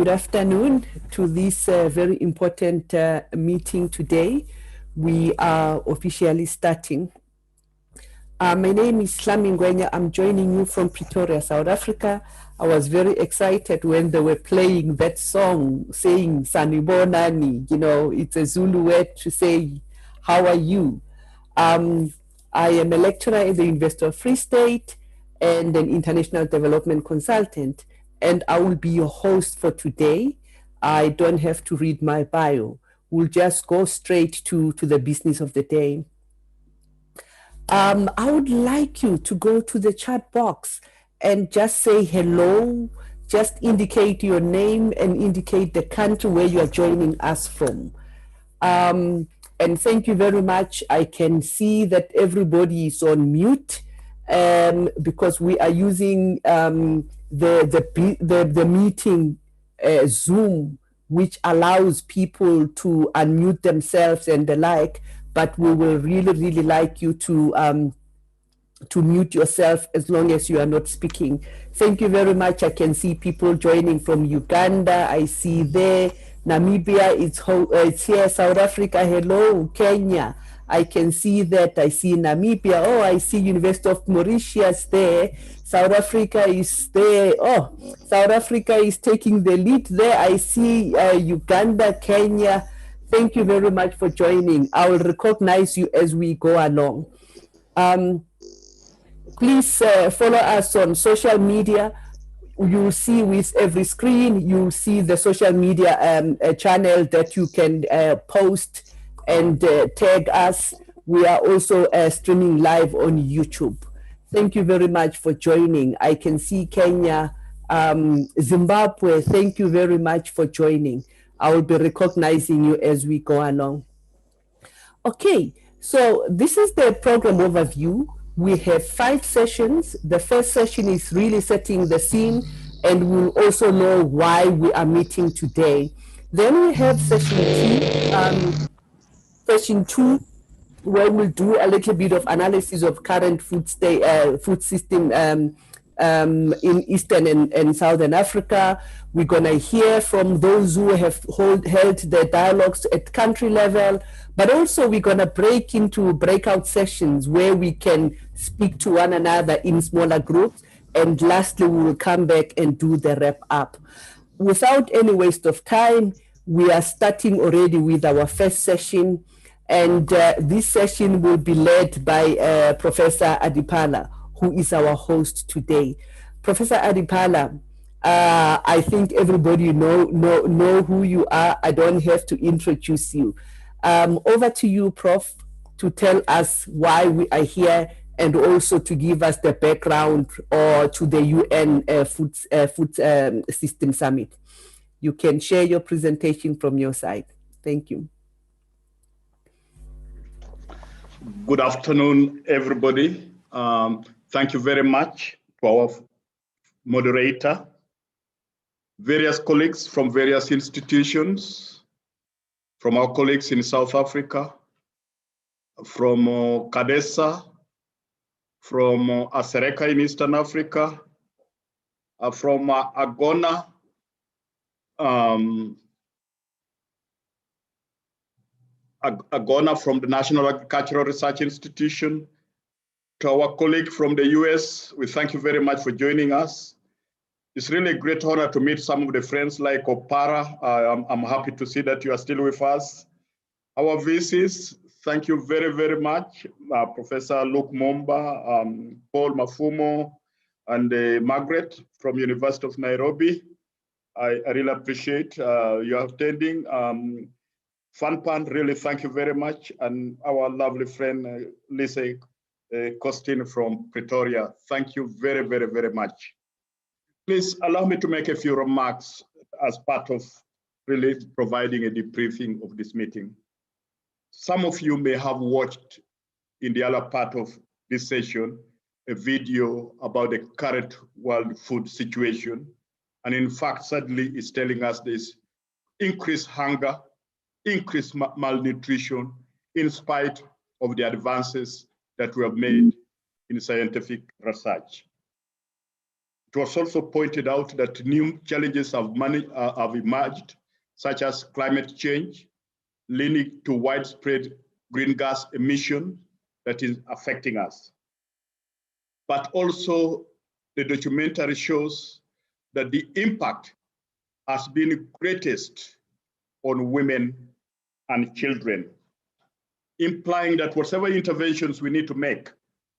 Good afternoon to this very important meeting today. We are officially starting. My name is Slami Ngwenya. I'm joining you from Pretoria, South Africa. I was very excited when they were playing that song saying Sanibonani. You know, it's a Zulu word to say, how are you? I am a lecturer at the University of Free State and an international development consultant, and I will be your host for today. I don't have to read my bio. We'll just go straight to the business of the day. I would like you to go to the chat box and just say hello, just indicate your name and indicate the country where you are joining us from. And thank you very much. I can see that everybody is on mute because we are using the meeting Zoom, which allows people to unmute themselves and the like, but we will really like you to mute yourself as long as you are not speaking. Thank you very much. I can see people joining from Uganda. I see there. Namibia, it's here. South Africa, hello. Kenya, I can see that. I see Namibia. Oh, I see University of Mauritius there. South Africa is there. Oh, South Africa is taking the lead there. I see Uganda, Kenya. Thank you very much for joining. I will recognize you as we go along. Please follow us on social media. You'll see with every screen, you'll see the social media channel that you can post and tag us. We are also streaming live on YouTube. Thank you very much for joining. I can see Kenya, Zimbabwe. Thank you very much for joining. I will be recognizing you as we go along. Okay, so this is the program overview. We have 5 sessions. The first session is really setting the scene, and we'll also know why we are meeting today. Then we have session two, where we'll do a little bit of analysis of current food system in Eastern and Southern Africa. We're gonna hear from those who have held the dialogues at country level, but also we're gonna break into breakout sessions where we can speak to one another in smaller groups. And lastly, we will come back and do the wrap up. Without any waste of time, we are starting already with our first session. And this session will be led by Professor Adipala, who is our host today. Professor Adipala, I think everybody know who you are. I don't have to introduce you. Over to you, Prof, to tell us why we are here and also to give us the background to the UN Food System Summit. You can share your presentation from your side. Thank you. Good afternoon, everybody. Thank you very much to our moderator, various colleagues from various institutions, from our colleagues in South Africa, from CADESA, from Asereka in Eastern Africa, from Agona, Agona from the National Agricultural Research Institution. To our colleague from the US, we thank you very much for joining us. It's really a great honor to meet some of the friends like Opara. I'm happy to see that you are still with us. Our VCs, thank you very much. Professor Luke Momba, Paul Mafumo, and Margaret from University of Nairobi. I really appreciate you attending. FunPan, really thank you very much. And our lovely friend, Lisa Costin from Pretoria. Thank you very much. Please allow me to make a few remarks as part of really providing a debriefing of this meeting. Some of you may have watched in the other part of this session a video about the current world food situation. And in fact, sadly, it's telling us this increased hunger, increased malnutrition, in spite of the advances that we have made in scientific research. It was also pointed out that new challenges have emerged, such as climate change, leading to widespread green gas emission that is affecting us. But also, the documentary shows that the impact has been greatest on women and children, implying that whatever interventions we need to make,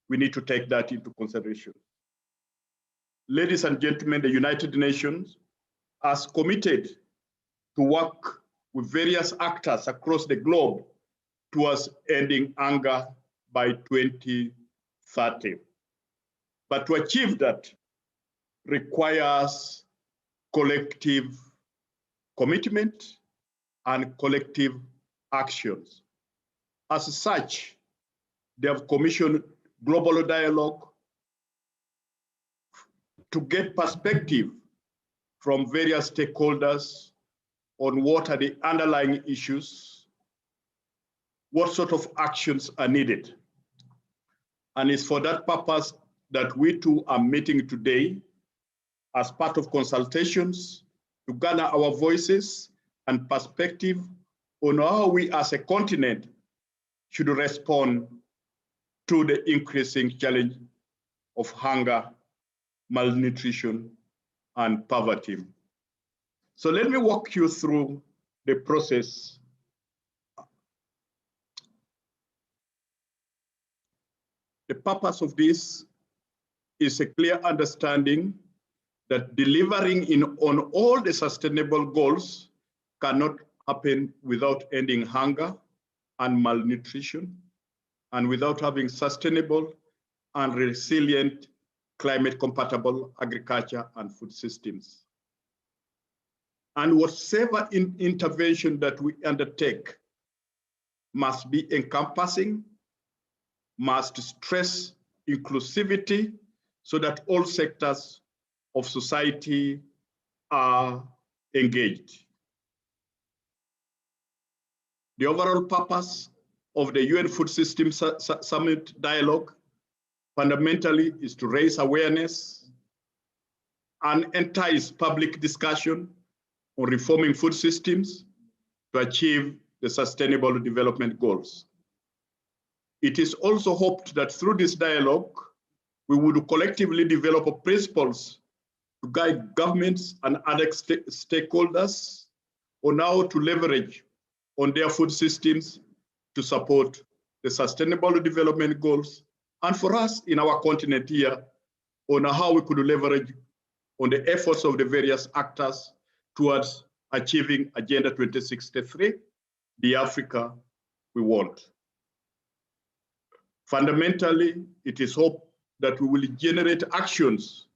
we need to take that into consideration. Ladies and gentlemen, the United Nations has committed to work with various actors across the globe towards ending hunger by 2030. But to achieve that requires collective commitment and collective actions. As such, they have commissioned global dialogue to get perspective from various stakeholders on what are the underlying issues, what sort of actions are needed. And it's for that purpose that we too are meeting today as part of consultations to gather our voices and perspective on how we as a continent should respond to the increasing challenge of hunger, malnutrition, and poverty. So let me walk you through the process. The purpose of this is a clear understanding that delivering on all the sustainable goals cannot happen without ending hunger and malnutrition, and without having sustainable and resilient climate-compatible agriculture and food systems. And whatever intervention that we undertake must be encompassing, must stress inclusivity so that all sectors of society are engaged. The overall purpose of the UN Food Systems Summit Dialogue fundamentally is to raise awareness and entice public discussion on reforming food systems to achieve the Sustainable Development Goals. It is also hoped that through this dialogue, we would collectively develop principles to guide governments and other stakeholders on how to leverage on their food systems to support the Sustainable Development Goals, and for us in our continent here, on how we could leverage on the efforts of the various actors towards achieving Agenda 2063, the Africa we want. Fundamentally, it is hoped that we will generate actions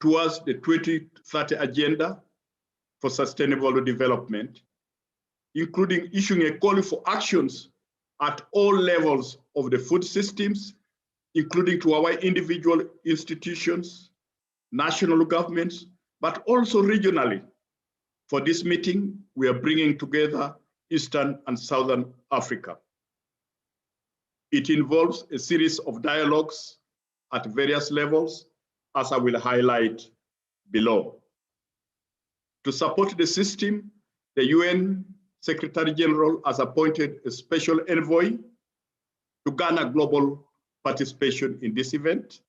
towards the 2030 Agenda for Sustainable Development, including issuing a call for actions at all levels of the food systems, including to our individual institutions, national governments, but also regionally. For this meeting, we are bringing together Eastern and Southern Africa. It involves a series of dialogues at various levels, as I will highlight below. To support the system, the UN Secretary General has appointed a special envoy to garner global participation in this event.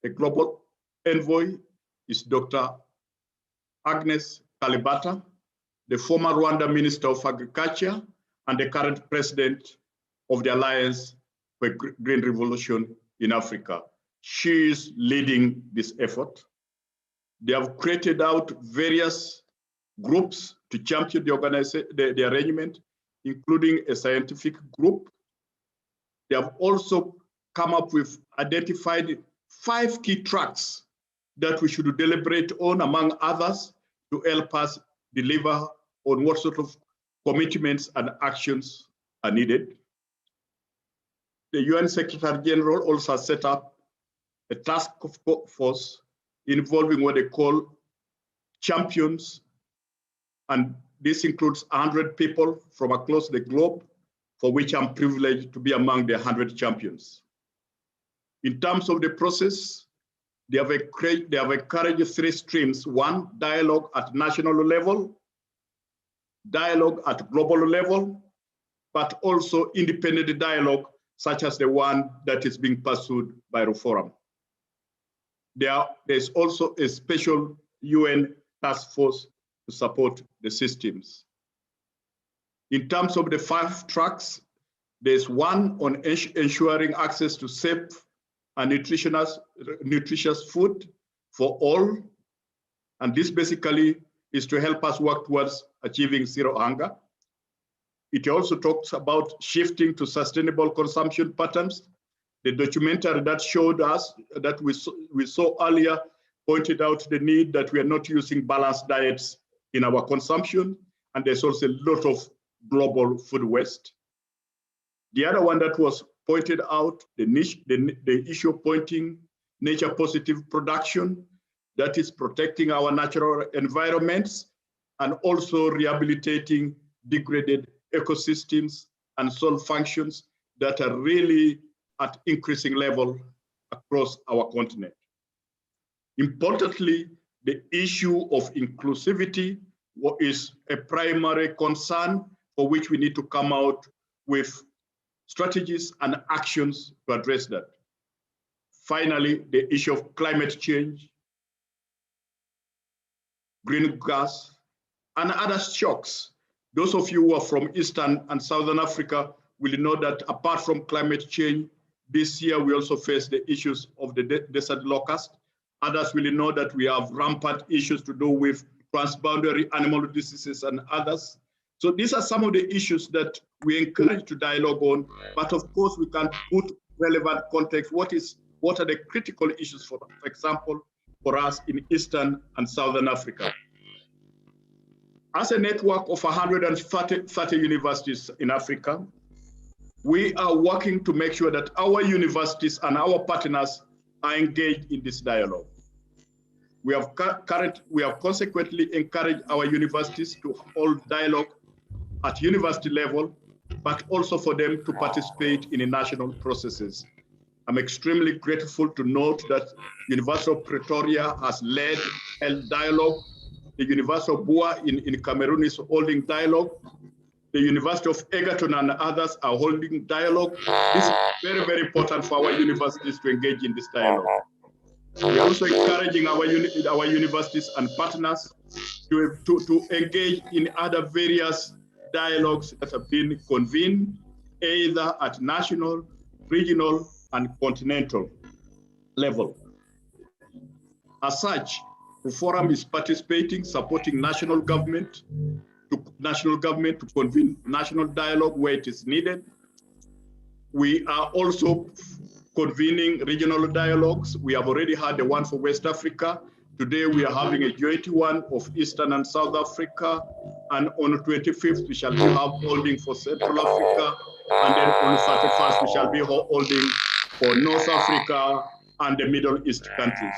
The global envoy is Dr. Agnes Kalibata, the former Rwanda Minister of Agriculture and the current president of the Alliance for Green Revolution in Africa. She is leading this effort. They have created out various groups to champion the arrangement, including a scientific group. They have also come up with identified 5 key tracks that we should deliberate on, among others, to help us deliver on what sort of commitments and actions are needed. The UN Secretary General also set up a task force involving what they call champions, and this includes 100 people from across the globe, for which I'm privileged to be among the 100 champions. In terms of the process, They have encouraged three streams. One, dialogue at national level, dialogue at global level, but also independent dialogue, such as the one that is being pursued by RUFORUM. There's also a special UN task force to support the systems. In terms of the 5 tracks, there's one on ensuring access to safe and nutritious food for all. And this basically is to help us work towards achieving zero hunger. It also talks about shifting to sustainable consumption patterns. The documentary that showed us, that we saw earlier, pointed out the need that we are not using balanced diets in our consumption. And there's also a lot of global food waste. The other one that was pointed out, the issue of pointing nature positive production, that is protecting our natural environments and also rehabilitating degraded ecosystems and soil functions that are really at increasing level across our continent. Importantly, the issue of inclusivity is a primary concern for which we need to come out with strategies and actions to address that. Finally, the issue of climate change, green gas, and other shocks. Those of you who are from Eastern and Southern Africa will know that apart from climate change, this year we also face the issues of the desert locust. Others will know that we have rampant issues to do with transboundary animal diseases and others. So these are some of the issues that we encourage to dialogue on, but of course we can put relevant context. What are the critical issues, for example, for us in Eastern and Southern Africa? As a network of 130 universities in Africa, we are working to make sure that our universities and our partners are engaged in this dialogue. We have consequently encouraged our universities to hold dialogue at university level, but also for them to participate in the national processes. I'm extremely grateful to note that University of Pretoria has led a dialogue. The University of Bua in Cameroon is holding dialogue. The University of Egerton and others are holding dialogue. This is very, very important for our universities to engage in this dialogue. We are also encouraging our universities and partners to engage in other various dialogues that have been convened, either at national, regional, and continental level. As such, the forum is participating, supporting national government to convene national dialogue where it is needed. We are also convening regional dialogues. We have already had the one for West Africa. Today we are having a joint one of Eastern and South Africa. And on the 25th, we shall be holding for Central Africa. And then on the 31st, we shall be holding for North Africa and the Middle East countries.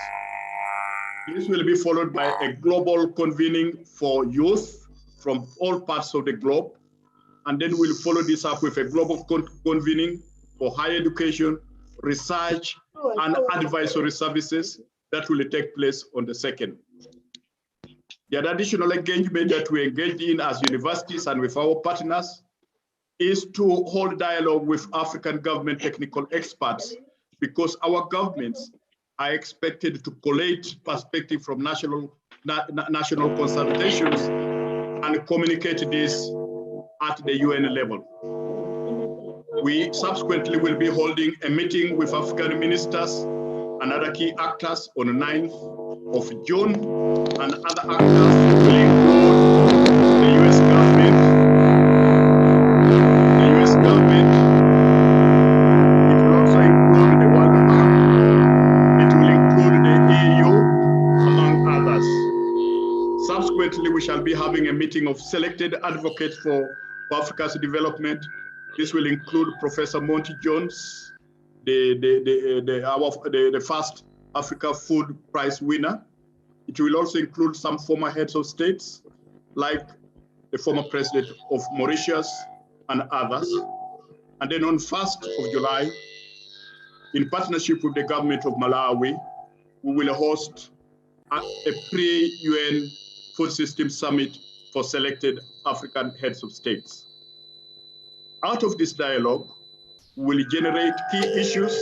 This will be followed by a global convening for youth from all parts of the globe. And then we'll follow this up with a global convening for higher education, research, and advisory services that will take place on the 2nd. The additional engagement that we engage in as universities and with our partners is to hold dialogue with African government technical experts, because our governments are expected to collate perspective from national consultations and communicate this at the UN level. We subsequently will be holding a meeting with African ministers and other key actors on the 9th of June, and other actors will include the US government, it will also include the World Bank, it will include the EU, among others. Subsequently, we shall be having a meeting of selected advocates for Africa's development. This will include Professor Monty Jones, the first Africa Food Prize winner. It will also include some former heads of states, like the former president of Mauritius and others. And then on 1st of July, in partnership with the government of Malawi, we will host a pre-UN Food System Summit for selected African heads of states. Out of this dialogue, we will generate key issues,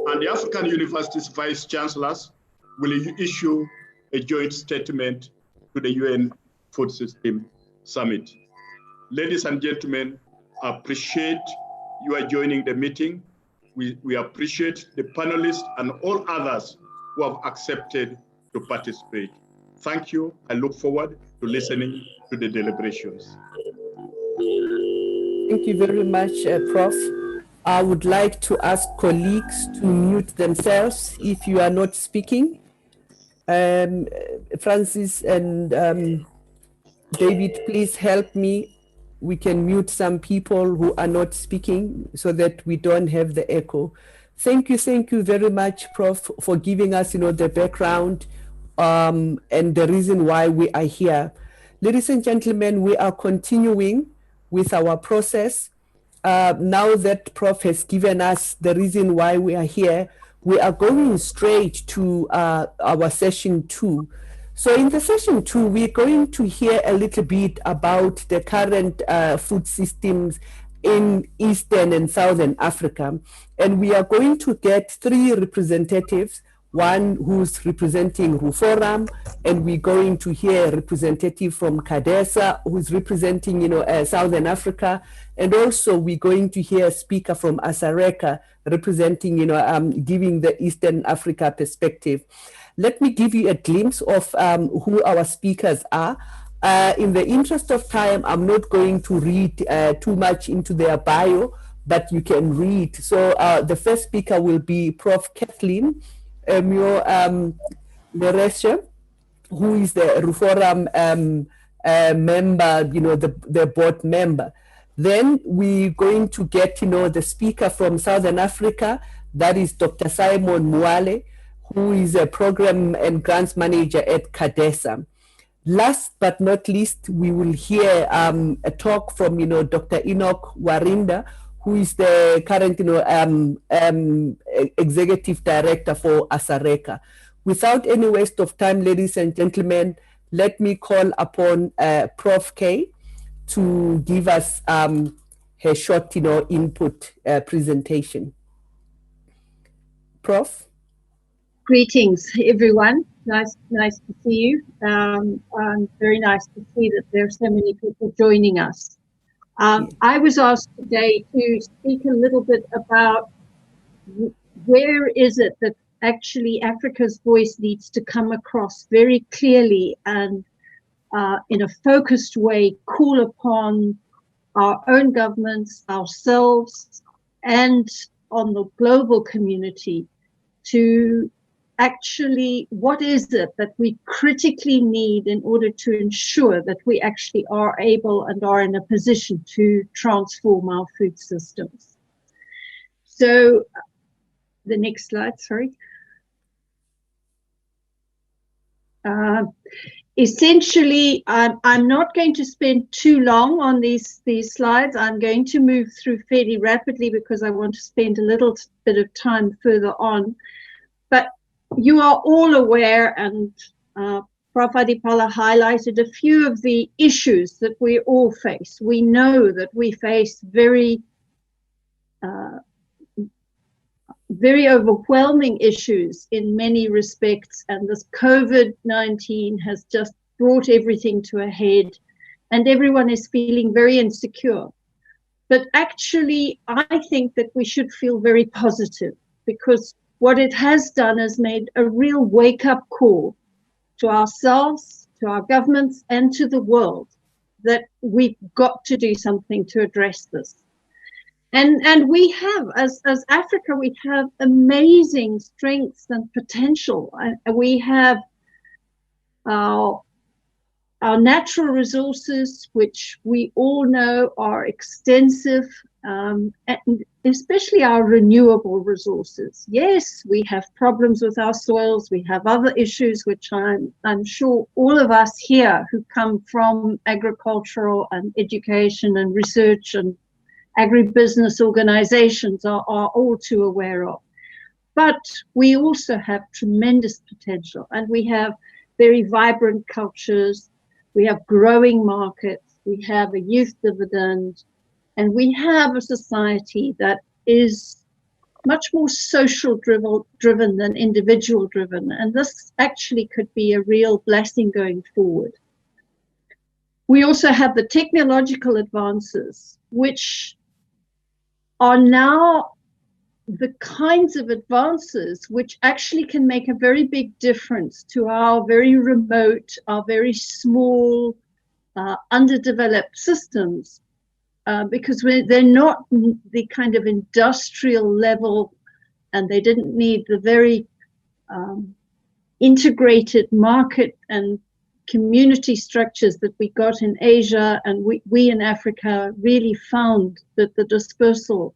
and the African universities' vice chancellors will issue a joint statement to the UN Food System Summit. Ladies and gentlemen, I appreciate you are joining the meeting. We appreciate the panelists and all others who have accepted to participate. Thank you. I look forward to listening to the deliberations. Thank you very much, Prof. I would like to ask colleagues to mute themselves if you are not speaking. Francis and David, please help me. We can mute some people who are not speaking so that we don't have the echo. Thank you very much, Prof, for giving us, the background and the reason why we are here. Ladies and gentlemen, we are continuing with our process. Now that Prof has given us the reason why we are here, we are going straight to our session 2. So in the session 2, we're going to hear a little bit about the current food systems in Eastern and Southern Africa. And we are going to get 3 representatives, one who's representing RUFORAM, and we're going to hear a representative from CADESA who's representing, Southern Africa. And also we're going to hear a speaker from ASARECA representing, giving the Eastern Africa perspective. Let me give you a glimpse of who our speakers are. In the interest of time, I'm not going to read too much into their bio, but you can read. So the first speaker will be Prof. Kathleen Lereshe, who is the RUFORAM member, the board member. Then we're going to get, the speaker from Southern Africa, that is Dr. Simon Mwale, who is a program and grants manager at CADESA. Last but not least, we will hear a talk from, Dr. Enoch Warinda, who is the current, executive director for ASARECA. Without any waste of time, ladies and gentlemen, let me call upon Prof. K to give us her short, input presentation. Prof. Greetings, everyone. Nice to see you. And very nice to see that there are so many people joining us. I was asked today to speak a little bit about where is it that actually Africa's voice needs to come across very clearly and in a focused way, call upon our own governments, ourselves, and on the global community to actually, what is it that we critically need in order to ensure that we actually are able and are in a position to transform our food systems? So the next slide, sorry. Essentially, I'm not going to spend too long on these slides. I'm going to move through fairly rapidly because I want to spend a little bit of time further on. But you are all aware, and Prof. Adipala highlighted a few of the issues that we all face. We know that we face very overwhelming issues in many respects, and this COVID-19 has just brought everything to a head, and everyone is feeling very insecure. But actually, I think that we should feel very positive, because what it has done is made a real wake-up call to ourselves, to our governments, and to the world that we've got to do something to address this. And we have, as Africa, we have amazing strengths and potential. We have our natural resources, which we all know are extensive, and especially our renewable resources. Yes, we have problems with our soils. We have other issues, which I'm sure all of us here who come from agricultural and education and research and agribusiness organizations are all too aware of. But we also have tremendous potential, and we have very vibrant cultures, we have growing markets, we have a youth dividend, and we have a society that is much more social driven than individual driven. And this actually could be a real blessing going forward. We also have the technological advances, which are now the kinds of advances which actually can make a very big difference to our very remote, our very small, underdeveloped systems, because they're not the kind of industrial level, and they didn't need the very integrated market and community structures that we got in Asia, and we in Africa really found that the dispersal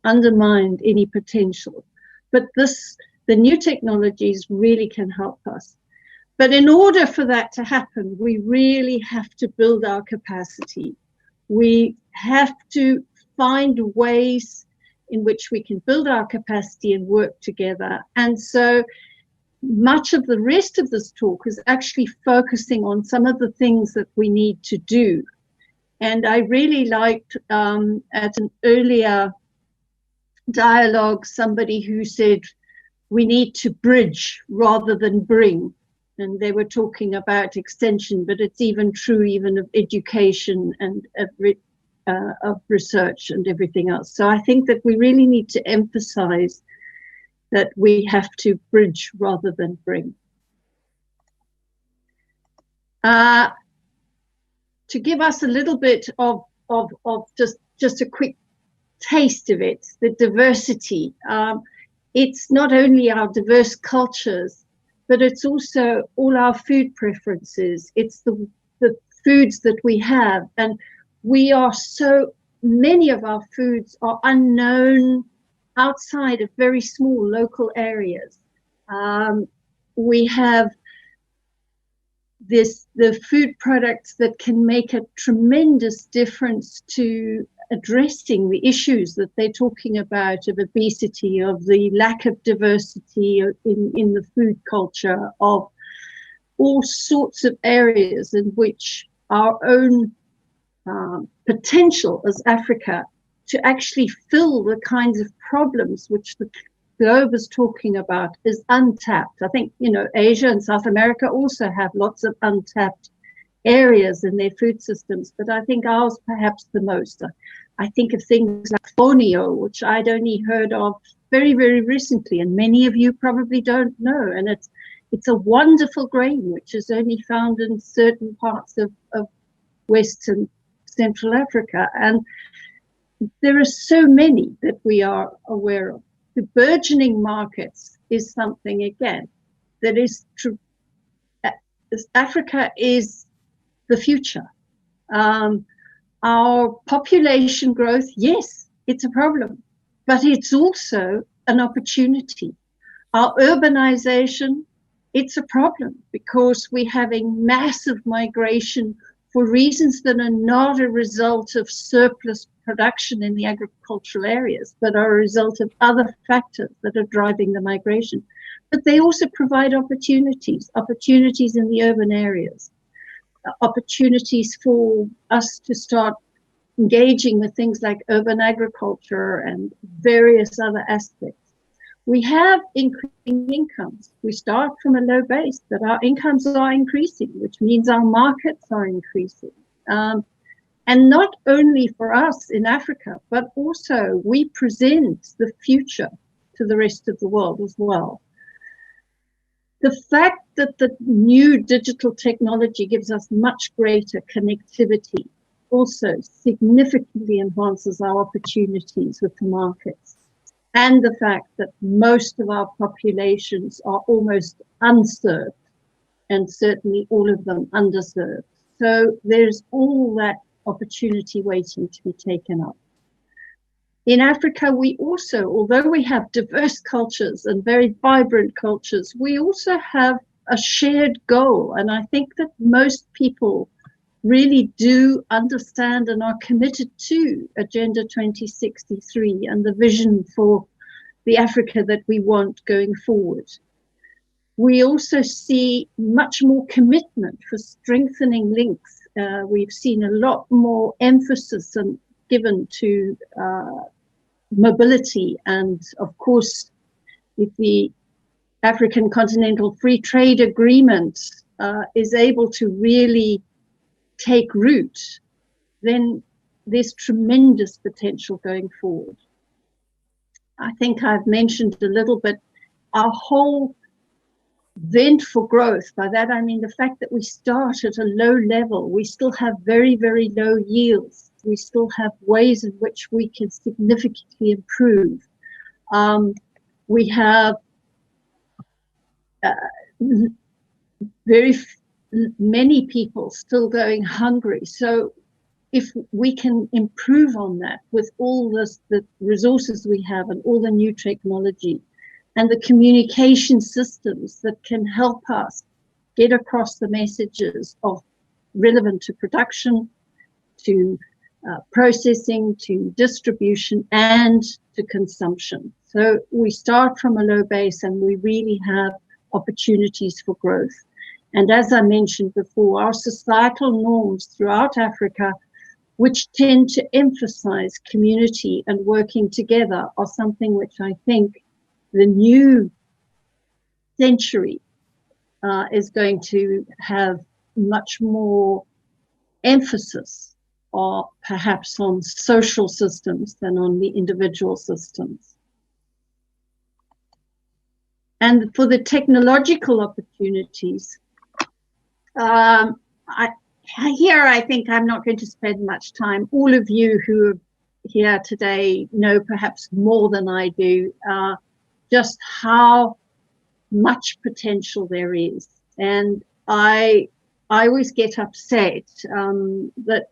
undermined any potential. But the new technologies really can help us. But in order for that to happen, we really have to build our capacity. We have to find ways in which we can build our capacity and work together. And so much of the rest of this talk is actually focusing on some of the things that we need to do. And I really liked at an earlier dialogue somebody who said we need to bridge rather than bring. And they were talking about extension, but it's even true even of education and of research and everything else. So I think that we really need to emphasize that we have to bridge rather than bring. To give us a little bit of just a quick taste of it, the diversity. It's not only our diverse cultures, but it's also all our food preferences. It's the foods that we have. And we are so many of our foods are unknown outside of very small local areas. We have the food products that can make a tremendous difference to addressing the issues that they're talking about of obesity, of the lack of diversity in the food culture, of all sorts of areas in which our own potential as Africa to actually fill the kinds of problems which the globe is talking about is untapped. I think, Asia and South America also have lots of untapped areas in their food systems, but I think ours perhaps the most. I think of things like fonio, which I'd only heard of very, very recently, and many of you probably don't know. And it's a wonderful grain which is only found in certain parts of West and Central Africa. And there are so many that we are aware of. The burgeoning markets is something, again, that is true. Africa is the future. Our population growth, yes, it's a problem, but it's also an opportunity. Our urbanization, it's a problem because we're having massive migration for reasons that are not a result of surplus production in the agricultural areas, but are a result of other factors that are driving the migration. But they also provide opportunities in the urban areas, opportunities for us to start engaging with things like urban agriculture and various other aspects. We have increasing incomes. We start from a low base, but our incomes are increasing, which means our markets are increasing. And not only for us in Africa, but also we present the future to the rest of the world as well. The fact that the new digital technology gives us much greater connectivity also significantly enhances our opportunities with the markets. And the fact that most of our populations are almost unserved, and certainly all of them underserved. So there's all that opportunity waiting to be taken up. In Africa, we also, although we have diverse cultures and very vibrant cultures, we also have a shared goal. And I think that most people really do understand and are committed to Agenda 2063 and the vision for the Africa that we want going forward. We also see much more commitment for strengthening links. We've seen a lot more emphasis given to mobility, and of course, if the African Continental Free Trade Agreement is able to really take root, then there's tremendous potential going forward. I think I've mentioned a little bit our whole vent for growth. By that I mean the fact that we start at a low level. We still have very, very low yields. We still have ways in which we can significantly improve. We have many people still going hungry. So if we can improve on that with all the resources we have and all the new technology and the communication systems that can help us get across the messages of relevant to production, to processing, to distribution, and to consumption. So we start from a low base and we really have opportunities for growth. And as I mentioned before, our societal norms throughout Africa, which tend to emphasize community and working together, are something which I think the new century is going to have much more emphasis, or perhaps on social systems than on the individual systems. And for the technological opportunities, here I think I'm not going to spend much time. All of you who are here today know perhaps more than I do just how much potential there is. And I always get upset that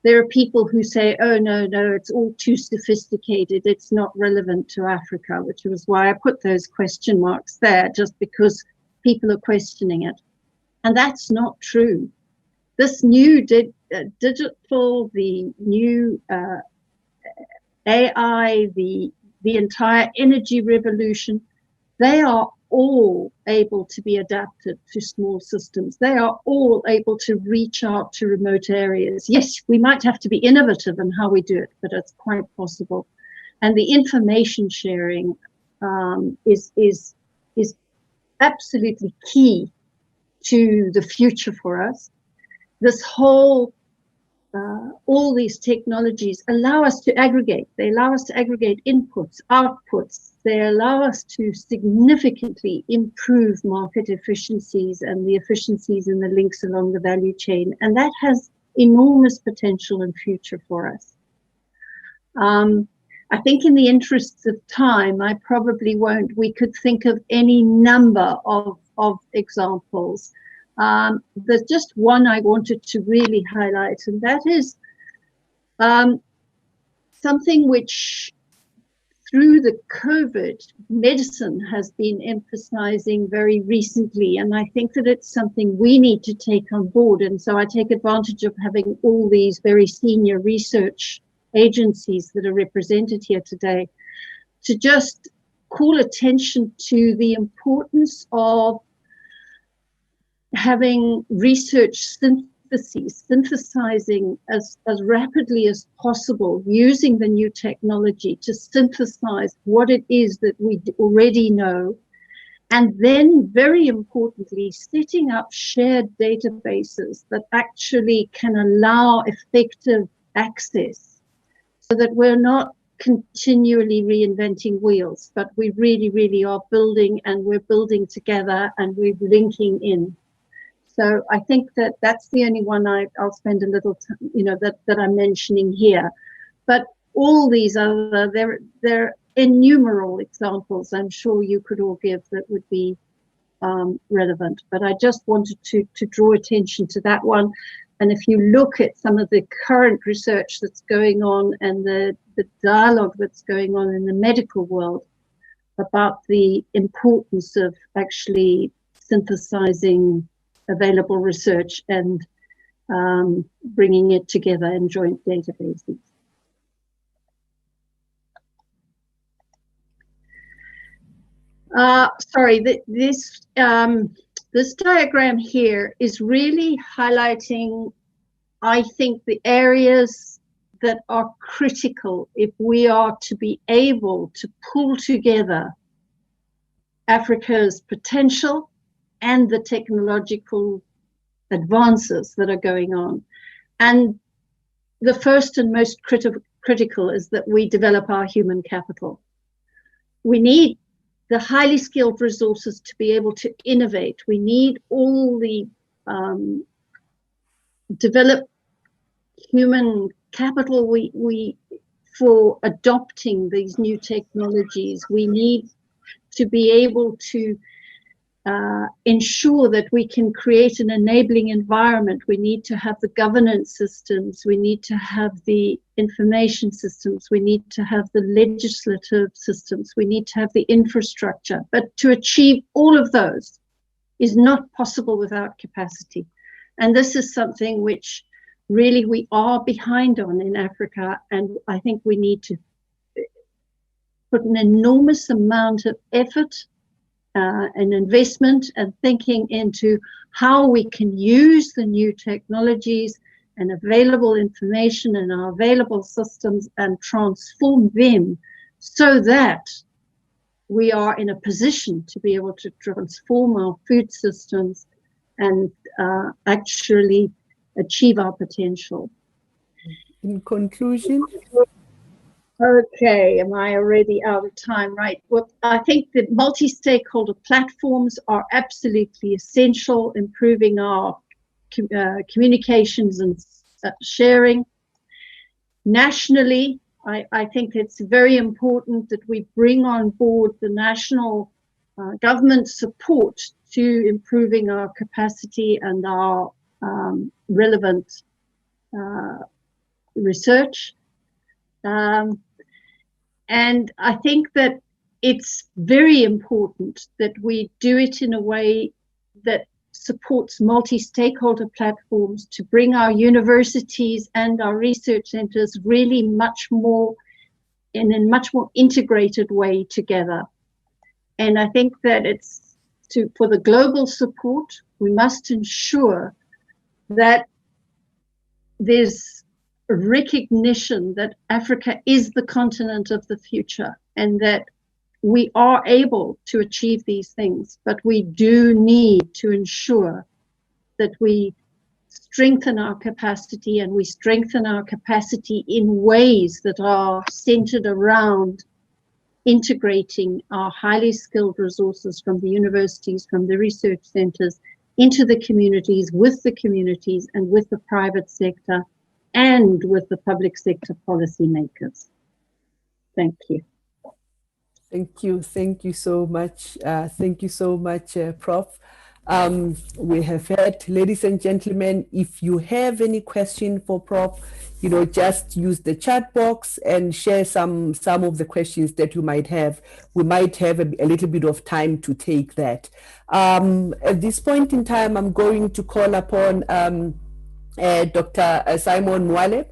there are people who say, oh, no, it's all too sophisticated. It's not relevant to Africa, which was why I put those question marks there, just because people are questioning it. And that's not true. This new digital, the new AI, the entire energy revolution, they are all able to be adapted to small systems. They are all able to reach out to remote areas. Yes, we might have to be innovative in how we do it, but it's quite possible. And the information sharing is absolutely key to the future for us. This whole all these technologies allow us to aggregate. They allow us to aggregate inputs, outputs. They allow us to significantly improve market efficiencies and the efficiencies in the links along the value chain. And that has enormous potential and future for us. I think in the interests of time, I probably won't. We could think of any number of examples. There's just one I wanted to really highlight, and that is something which through the COVID medicine has been emphasizing very recently, and I think that it's something we need to take on board. And so I take advantage of having all these very senior research agencies that are represented here today to just call attention to the importance of having research synthesizing as rapidly as possible, using the new technology to synthesize what it is that we already know, and then very importantly, setting up shared databases that actually can allow effective access so that we're not continually reinventing wheels, but we really, really are building, and we're building together, and we're linking in. So I think that that's the only one I'll spend a little time, that I'm mentioning here. But all these other, there are innumerable examples I'm sure you could all give that would be relevant. But I just wanted to draw attention to that one. And if you look at some of the current research that's going on and the dialogue that's going on in the medical world about the importance of actually synthesizing available research and bringing it together in joint databases. Sorry, this diagram here is really highlighting, I think, the areas that are critical if we are to be able to pull together Africa's potential and the technological advances that are going on. And the first and most critical is that we develop our human capital. We need the highly skilled resources to be able to innovate. We need all the developed human capital we for adopting these new technologies. We need to be able to ensure that we can create an enabling environment. We need to have the governance systems. We need to have the information systems. We need to have the legislative systems. We need to have the infrastructure. But to achieve all of those is not possible without capacity. And this is something which really we are behind on in Africa. And I think we need to put an enormous amount of effort and investment and thinking into how we can use the new technologies and available information and our available systems and transform them so that we are in a position to be able to transform our food systems and actually achieve our potential. In conclusion? Okay, am I already out of time? Right. Well, I think the multi-stakeholder platforms are absolutely essential, improving our communications and sharing. Nationally, I think it's very important that we bring on board the national government support to improving our capacity and our relevant research. And I think that it's very important that we do it in a way that supports multi-stakeholder platforms to bring our universities and our research centers really much more in a much more integrated way together. And I think that it's for the global support, we must ensure that there's recognition that Africa is the continent of the future and that we are able to achieve these things, but we do need to ensure that we strengthen our capacity, and we strengthen our capacity in ways that are centered around integrating our highly skilled resources from the universities, from the research centers, into the communities, with the communities and with the private sector, and with the public sector policymakers. Thank you. Thank you. Thank you so much. Thank you so much, Prof. We have heard, ladies and gentlemen, if you have any question for Prof, just use the chat box and share some of the questions that you might have. We might have a little bit of time to take that. At this point in time, I'm going to call upon Dr. Simon Mwale,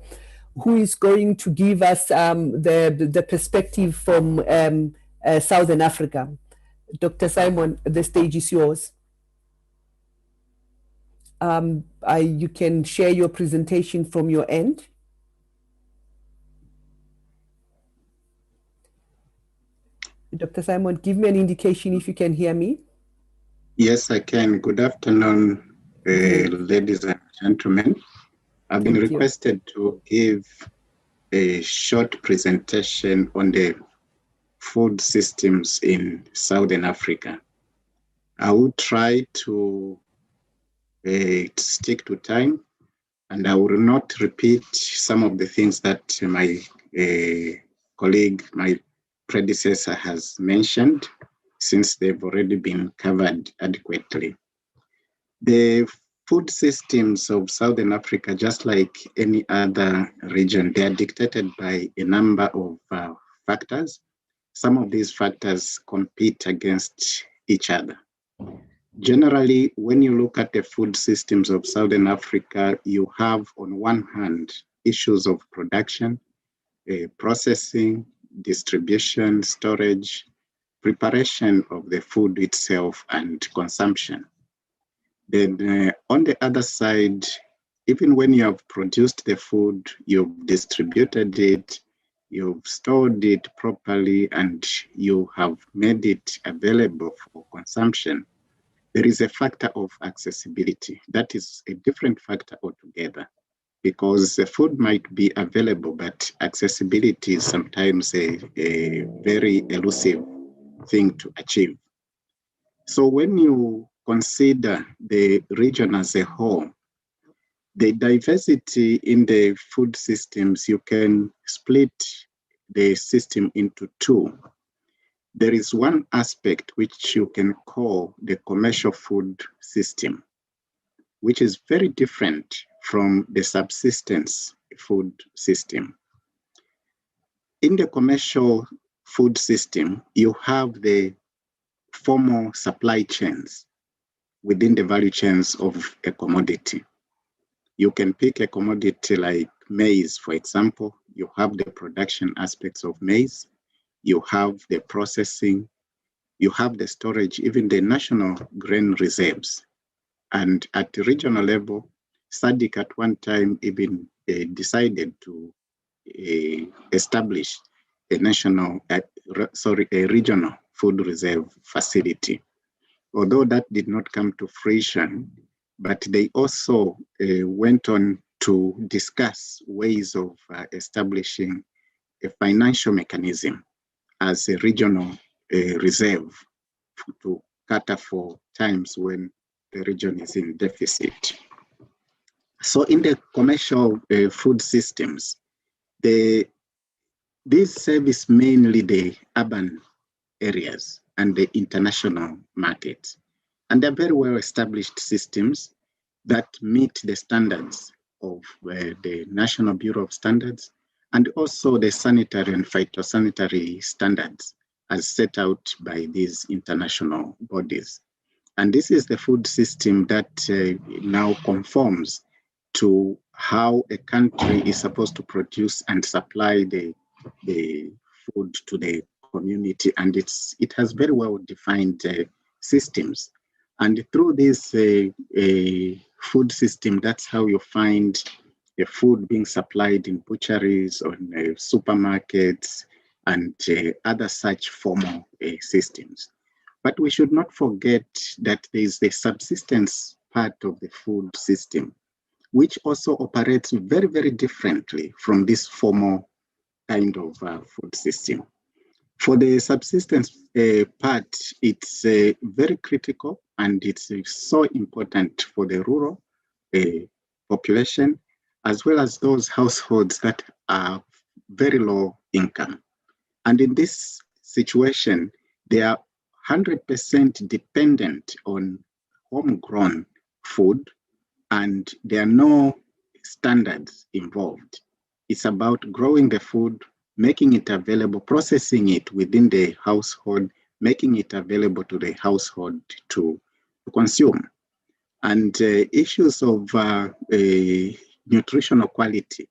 who is going to give us the perspective from Southern Africa. Dr. Simon, the stage is yours. You can share your presentation from your end. Dr. Simon, give me an indication if you can hear me. Yes, I can. Good afternoon, ladies and gentlemen. I've been requested to give a short presentation on the food systems in Southern Africa. I will try to stick to time, and I will not repeat some of the things that my colleague, my predecessor has mentioned, since they've already been covered adequately. The food systems of Southern Africa, just like any other region, they are dictated by a number of factors. Some of these factors compete against each other. Generally, when you look at the food systems of Southern Africa, you have on one hand issues of production, processing, distribution, storage, preparation of the food itself and consumption. Then on the other side, even when you have produced the food, you've distributed it, you've stored it properly, and you have made it available for consumption, there is a factor of accessibility. That is a different factor altogether, because the food might be available, but accessibility is sometimes a very elusive thing to achieve. So when you consider the region as a whole, the diversity in the food systems, you can split the system into two. There is one aspect which you can call the commercial food system, which is very different from the subsistence food system. In the commercial food system, you have the formal supply chains within the value chains of a commodity. You can pick a commodity like maize, for example. You have the production aspects of maize. You have the processing. You have the storage, even the national grain reserves. And at the regional level, SADC at one time even decided to establish a regional food reserve facility. Although that did not come to fruition, but they also went on to discuss ways of establishing a financial mechanism as a regional reserve to cater for times when the region is in deficit. So in the commercial food systems, these service mainly the urban areas and the international markets. And they're very well established systems that meet the standards of the National Bureau of Standards and also the sanitary and phytosanitary standards as set out by these international bodies. And this is the food system that now conforms to how a country is supposed to produce and supply the food to the community. And it has very well defined systems. And through this food system, that's how you find the food being supplied in butcheries, or in supermarkets, and other such formal systems. But we should not forget that there is the subsistence part of the food system, which also operates very, very differently from this formal kind of food system. For the subsistence part, it's very critical, and it's so important for the rural population, as well as those households that are very low income. And in this situation, they are 100% dependent on homegrown food, and there are no standards involved. It's about growing the food, making it available, processing it within the household, making it available to the household to consume. And issues of nutritional quality,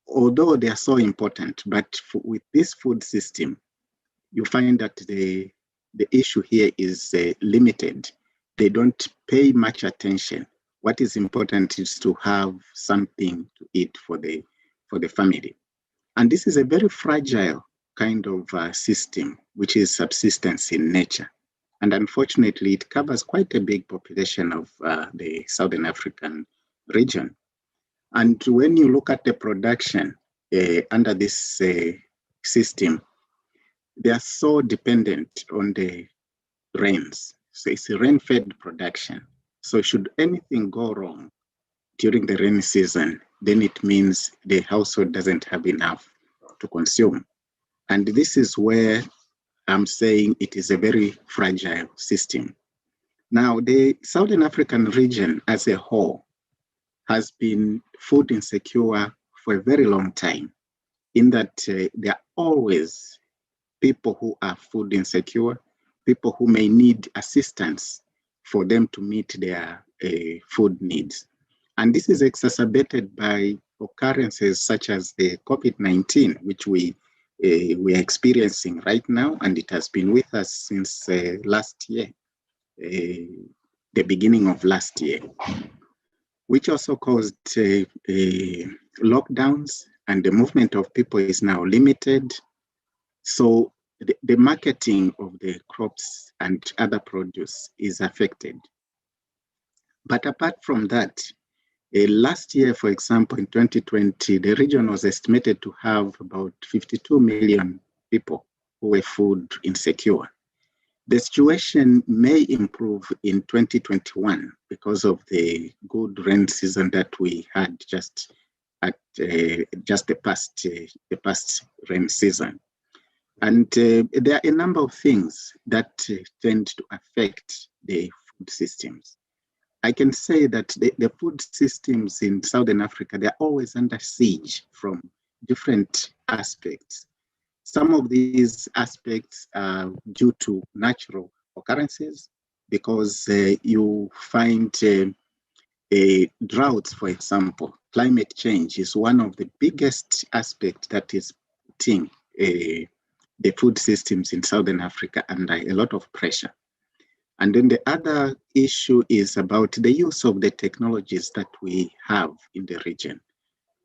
although they are so important, but with this food system, you find that the issue here is limited. They don't pay much attention. What is important is to have something to eat for the family. And this is a very fragile kind of system, which is subsistence in nature. And unfortunately, it covers quite a big population of the Southern African region. And when you look at the production under this system, they are so dependent on the rains. So it's a rain-fed production. So should anything go wrong during the rainy season, then it means the household doesn't have enough to consume. And this is where I'm saying it is a very fragile system. Now, the Southern African region as a whole has been food insecure for a very long time, in that there are always people who are food insecure, people who may need assistance for them to meet their food needs. And this is exacerbated by occurrences such as the COVID-19, which we we are experiencing right now, and it has been with us since last year, the beginning of last year, which also caused lockdowns, and the movement of people is now limited. So the marketing of the crops and other produce is affected. But apart from that, last year, for example, in 2020, the region was estimated to have about 52 million people who were food insecure. The situation may improve in 2021 because of the good rain season that we had just the past rain season. And there are a number of things that tend to affect the food systems. I can say that the food systems in Southern Africa, they're always under siege from different aspects. Some of these aspects are due to natural occurrences, because you find droughts, for example. Climate change is one of the biggest aspects that is putting the food systems in Southern Africa under a lot of pressure. And then the other issue is about the use of the technologies that we have in the region.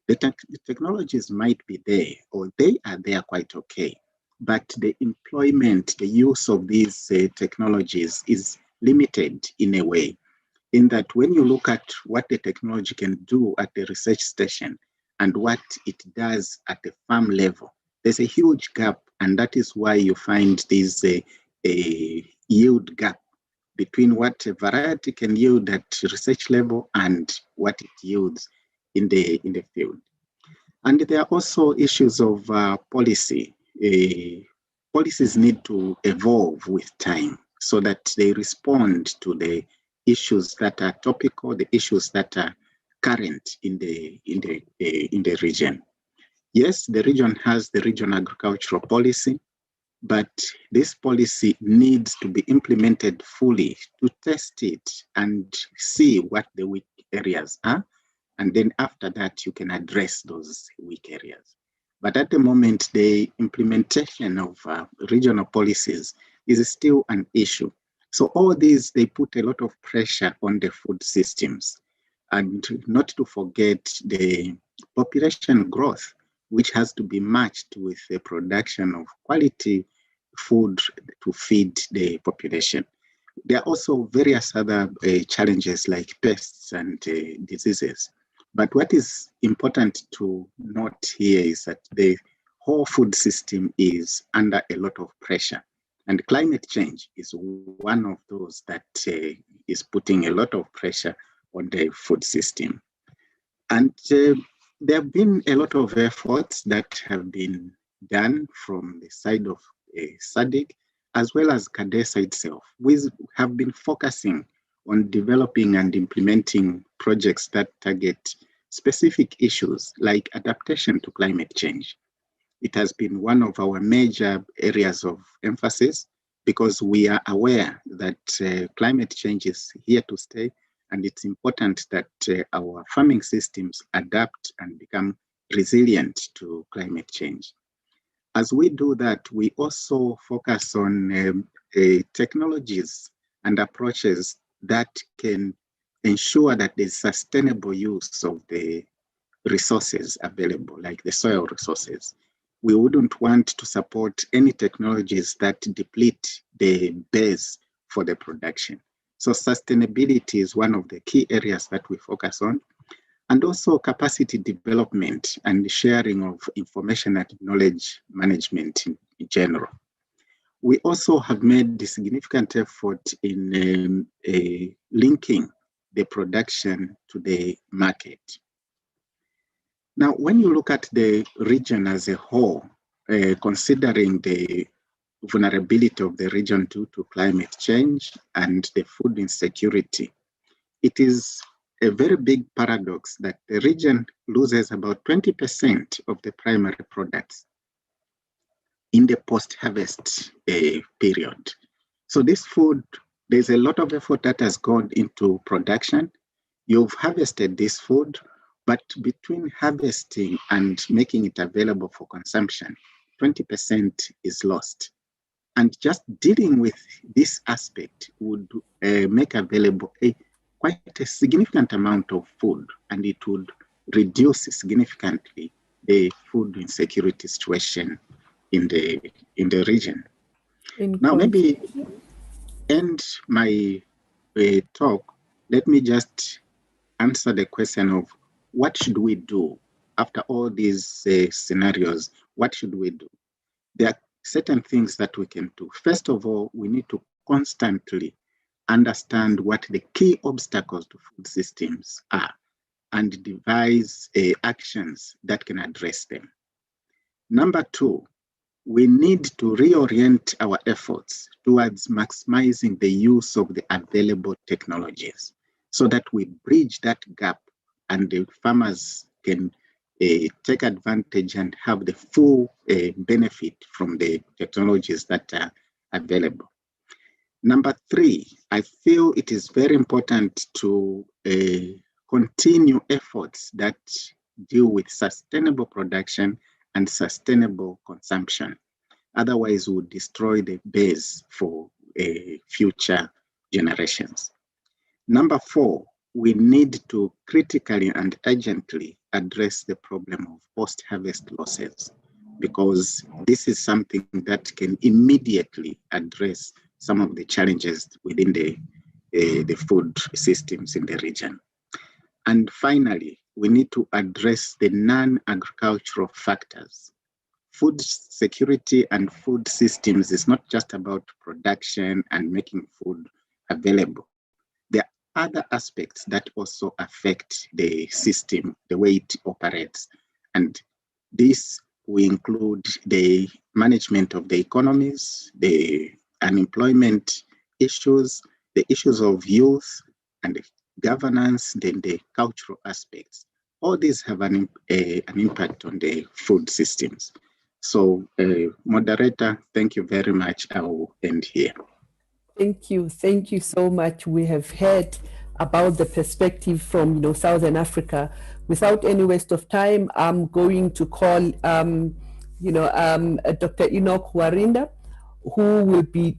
The technologies might be there, or they are there quite okay, but the employment, the use of these technologies is limited in a way, in that when you look at what the technology can do at the research station and what it does at the farm level, there's a huge gap, and that is why you find this yield gap between what a variety can yield at research level and what it yields in the field. And there are also issues of policy. Policies need to evolve with time so that they respond to the issues that are topical, the issues that are current in the region. Yes, the region has the regional agricultural policy, but this policy needs to be implemented fully to test it and see what the weak areas are. And then after that, you can address those weak areas. But at the moment, the implementation of regional policies is still an issue. So all these, they put a lot of pressure on the food systems. And not to forget the population growth, which has to be matched with the production of quality food to feed the population. There are also various other challenges like pests and diseases. But what is important to note here is that the whole food system is under a lot of pressure. And climate change is one of those that is putting a lot of pressure on the food system. And there have been a lot of efforts that have been done from the side of SADC, as well as CADESA itself. We have been focusing on developing and implementing projects that target specific issues like adaptation to climate change. It has been one of our major areas of emphasis because we are aware that climate change is here to stay, and it's important that our farming systems adapt and become resilient to climate change. As we do that, we also focus on technologies and approaches that can ensure that there's sustainable use of the resources available, like the soil resources. We wouldn't want to support any technologies that deplete the base for the production. So sustainability is one of the key areas that we focus on, and also capacity development and sharing of information and knowledge management in general. We also have made a significant effort in linking the production to the market. Now, when you look at the region as a whole, considering the vulnerability of the region due to climate change and the food insecurity, it is a very big paradox that the region loses about 20% of the primary products in the post-harvest period. So this food, there's a lot of effort that has gone into production. You've harvested this food, but between harvesting and making it available for consumption, 20% is lost. And just dealing with this aspect would make available quite a significant amount of food, and it would reduce significantly the food insecurity situation in the region. Now, maybe end my talk. Let me just answer the question of what should we do after all these scenarios. What should we do? There are certain things that we can do. First of all, we need to constantly understand what the key obstacles to food systems are and devise actions that can address them. Number two, we need to reorient our efforts towards maximizing the use of the available technologies so that we bridge that gap and the farmers can take advantage and have the full benefit from the technologies that are available. Number three, I feel it is very important to continue efforts that deal with sustainable production and sustainable consumption. Otherwise, we'll destroy the base for future generations. Number four, we need to critically and urgently address the problem of post-harvest losses, because this is something that can immediately address some of the challenges within the food systems in the region. And finally, we need to address the non-agricultural factors. Food security and food systems is not just about production and making food available. There are other aspects that also affect the system, the way it operates. And this will include the management of the economies, the unemployment issues, the issues of youth, and the governance, then the cultural aspects. All these have an impact on the food systems. So, moderator, thank you very much. I will end here. Thank you so much. We have heard about the perspective from Southern Africa. Without any waste of time, I'm going to call Dr. Enoch Warinda, who will be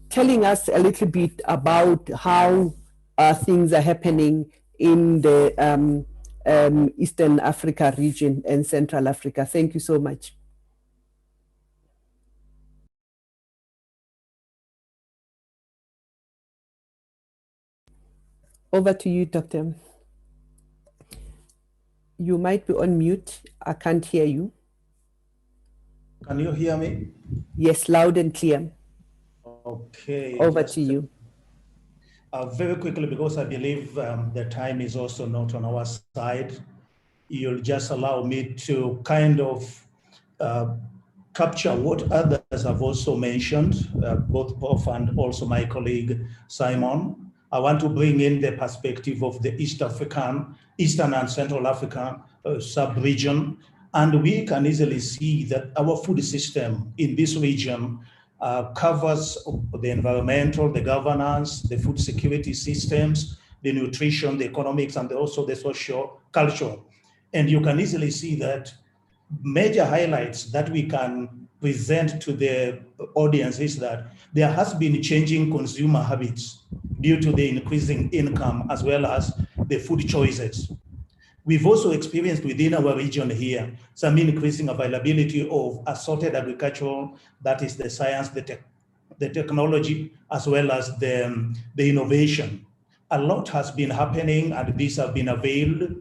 telling us a little bit about how things are happening in the Eastern Africa region and Central Africa. Thank you so much. Over to you, Doctor. You might be on mute. I can't hear you. Can you hear me? Yes, loud and clear. Okay. Over to you. Very quickly, because I believe the time is also not on our side, you'll just allow me to kind of capture what others have also mentioned, both Prof and also my colleague Simon. I want to bring in the perspective of the Eastern and Central African sub-region, and we can easily see that our food system in this region covers the environmental, the governance, the food security systems, the nutrition, the economics, and also the social culture. And you can easily see that major highlights that we can present to the audience is that there has been changing consumer habits due to the increasing income as well as the food choices. We've also experienced within our region here some increasing availability of assorted agricultural, that is the science, the technology, as well as the innovation. A lot has been happening and these have been availed.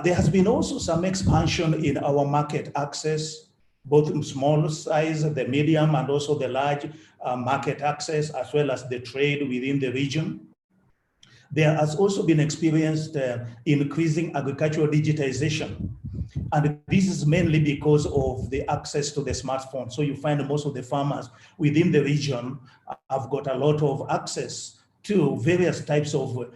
There has been also some expansion in our market access, both in small size, the medium, and also the large market access, as well as the trade within the region. There has also been experienced increasing agricultural digitization. And this is mainly because of the access to the smartphone. So you find most of the farmers within the region have got a lot of access to various types of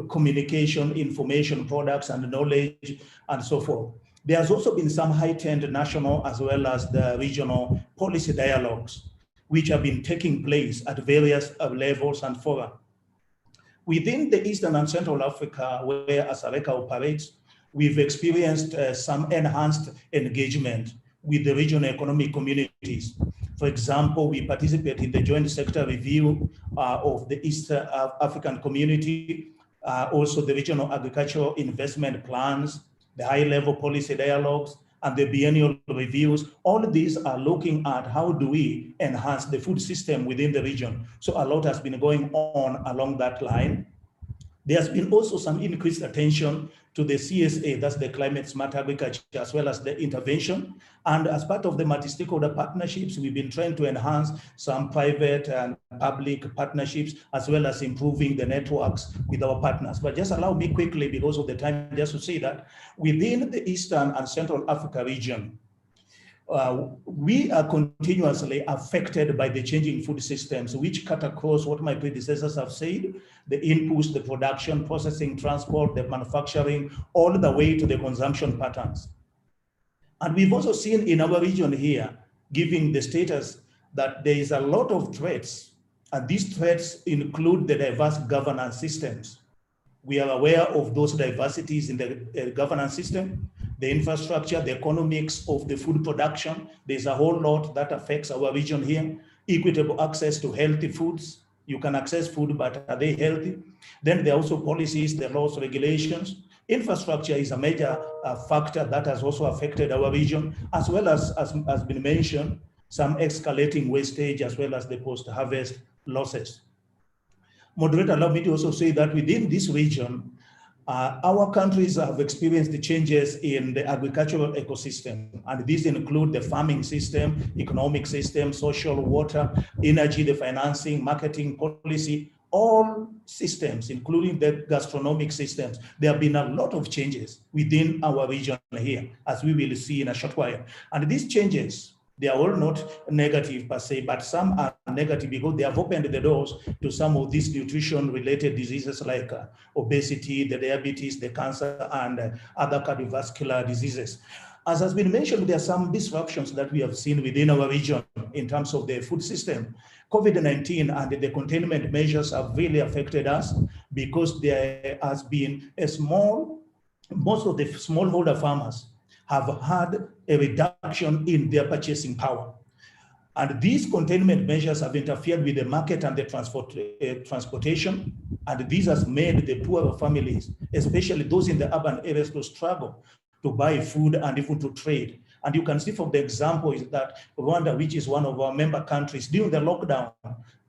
communication, information, products, and knowledge, and so forth. There's also been some heightened national as well as the regional policy dialogues, which have been taking place at various levels and fora. Within the Eastern and Central Africa, where Asareka operates, we've experienced some enhanced engagement with the regional economic communities. For example, we participate in the joint sector review of the East African community, also the regional agricultural investment plans, the high-level policy dialogues, and the biennial reviews. All of these are looking at how do we enhance the food system within the region. So a lot has been going on along that line. There's been also some increased attention to the CSA, that's the climate smart agriculture, as well as the intervention. And as part of the multi-stakeholder partnerships, we've been trying to enhance some private and public partnerships, as well as improving the networks with our partners. But just allow me quickly, because of the time, just to say that within the Eastern and Central Africa region, we are continuously affected by the changing food systems, which cut across what my predecessors have said, the inputs, the production, processing, transport, the manufacturing, all the way to the consumption patterns. And we've also seen in our region here, given the status that there is a lot of threats, and these threats include the diverse governance systems. We are aware of those diversities in the governance system, the infrastructure, the economics of the food production. There's a whole lot that affects our region here. Equitable access to healthy foods. You can access food, but are they healthy? Then there are also policies, the laws, regulations. Infrastructure is a major factor that has also affected our region, as well as has been mentioned, some escalating wastage, as well as the post-harvest losses. Moderator, allow me to also say that within this region, our countries have experienced the changes in the agricultural ecosystem, and these include the farming system, economic system, social, water, energy, the financing, marketing, policy, all systems, including the gastronomic systems. There have been a lot of changes within our region here, as we will see in a short while. And these changes, they are all not negative per se, but some are negative because they have opened the doors to some of these nutrition-related diseases like obesity, the diabetes, the cancer, and other cardiovascular diseases. As has been mentioned, there are some disruptions that we have seen within our region in terms of the food system. COVID-19 and the containment measures have really affected us because there has been most of the smallholder farmers have had a reduction in their purchasing power. And these containment measures have interfered with the market and the transportation. And this has made the poorer families, especially those in the urban areas, to struggle to buy food and even to trade. And you can see from the example is that Rwanda, which is one of our member countries, during the lockdown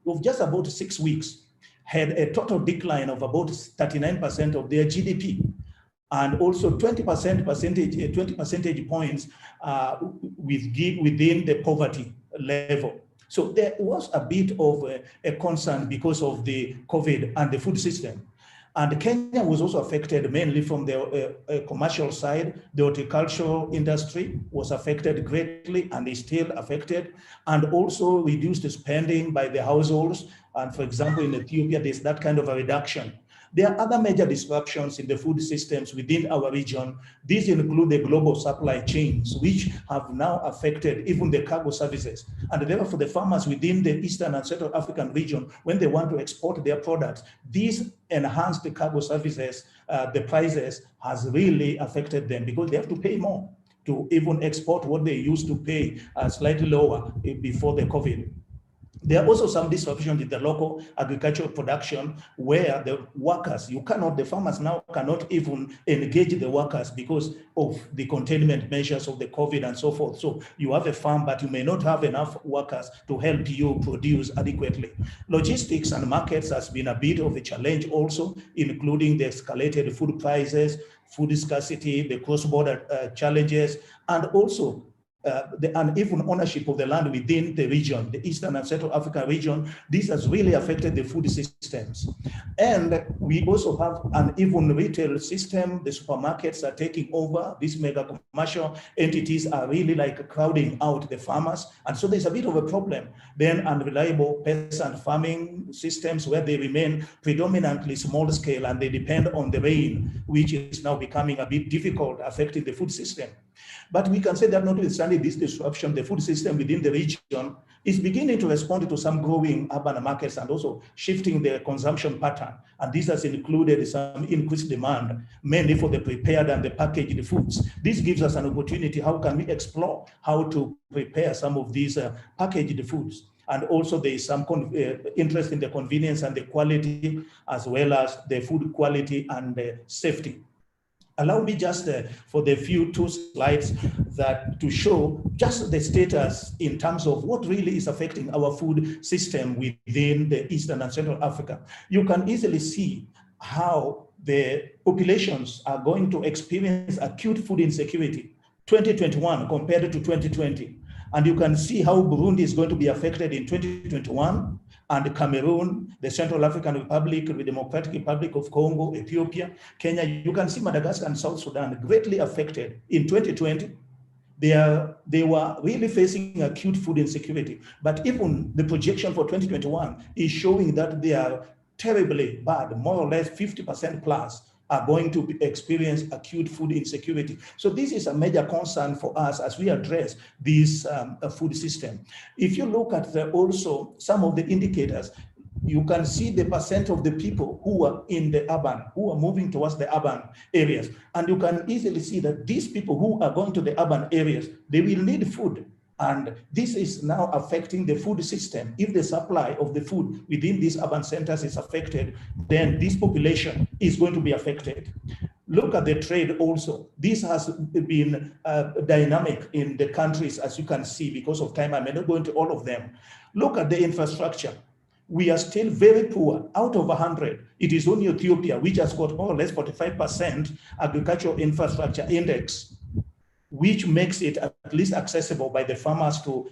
of just about 6 weeks, had a total decline of about 39% of their GDP. And also 20 percentage points within the poverty level. So there was a bit of a concern because of the COVID and the food system. And Kenya was also affected mainly from the commercial side. The horticultural industry was affected greatly and is still affected, and also reduced spending by the households. And for example, in Ethiopia, there's that kind of a reduction. There are other major disruptions in the food systems within our region. These include the global supply chains, which have now affected even the cargo services. And therefore, the farmers within the Eastern and Central African region, when they want to export their products, these enhanced cargo services, the prices has really affected them because they have to pay more to even export what they used to pay slightly lower before the COVID. There are also some disruptions in the local agricultural production where the workers, the farmers now cannot even engage the workers because of the containment measures of the COVID and so forth. So you have a farm, but you may not have enough workers to help you produce adequately. Logistics and markets has been a bit of a challenge also, including the escalated food prices, food scarcity, the cross-border challenges, and also the uneven ownership of the land within the region, the Eastern and Central Africa region. This has really affected the food systems. And we also have an uneven retail system. The supermarkets are taking over. These mega commercial entities are really like crowding out the farmers. And so there's a bit of a problem. Then unreliable peasant farming systems where they remain predominantly small scale and they depend on the rain, which is now becoming a bit difficult, affecting the food system. But we can say that notwithstanding this disruption, the food system within the region is beginning to respond to some growing urban markets and also shifting their consumption pattern. And this has included some increased demand, mainly for the prepared and the packaged foods. This gives us an opportunity. How can we explore how to prepare some of these packaged foods? And also there is some interest in the convenience and the quality, as well as the food quality and safety. Allow me just for the two slides that to show just the status in terms of what really is affecting our food system within the Eastern and Central Africa. You can easily see how the populations are going to experience acute food insecurity 2021 compared to 2020. And you can see how Burundi is going to be affected in 2021, and Cameroon, the Central African Republic, the Democratic Republic of Congo, Ethiopia, Kenya. You can see Madagascar and South Sudan greatly affected in 2020. They were really facing acute food insecurity. But even the projection for 2021 is showing that they are terribly bad, more or less 50% plus are going to experience acute food insecurity. So this is a major concern for us as we address this food system. If you look at also some of the indicators, you can see the percent of the people who are in the urban, who are moving towards the urban areas. And you can easily see that these people who are going to the urban areas, they will need food. And this is now affecting the food system. If the supply of the food within these urban centers is affected, then this population is going to be affected. Look at the trade also. This has been dynamic in the countries, as you can see. Because of time, I may not go into all of them. Look at the infrastructure. We are still very poor. Out of 100, it is only Ethiopia, which has got more or less 45% agricultural infrastructure index, which makes it at least accessible by the farmers to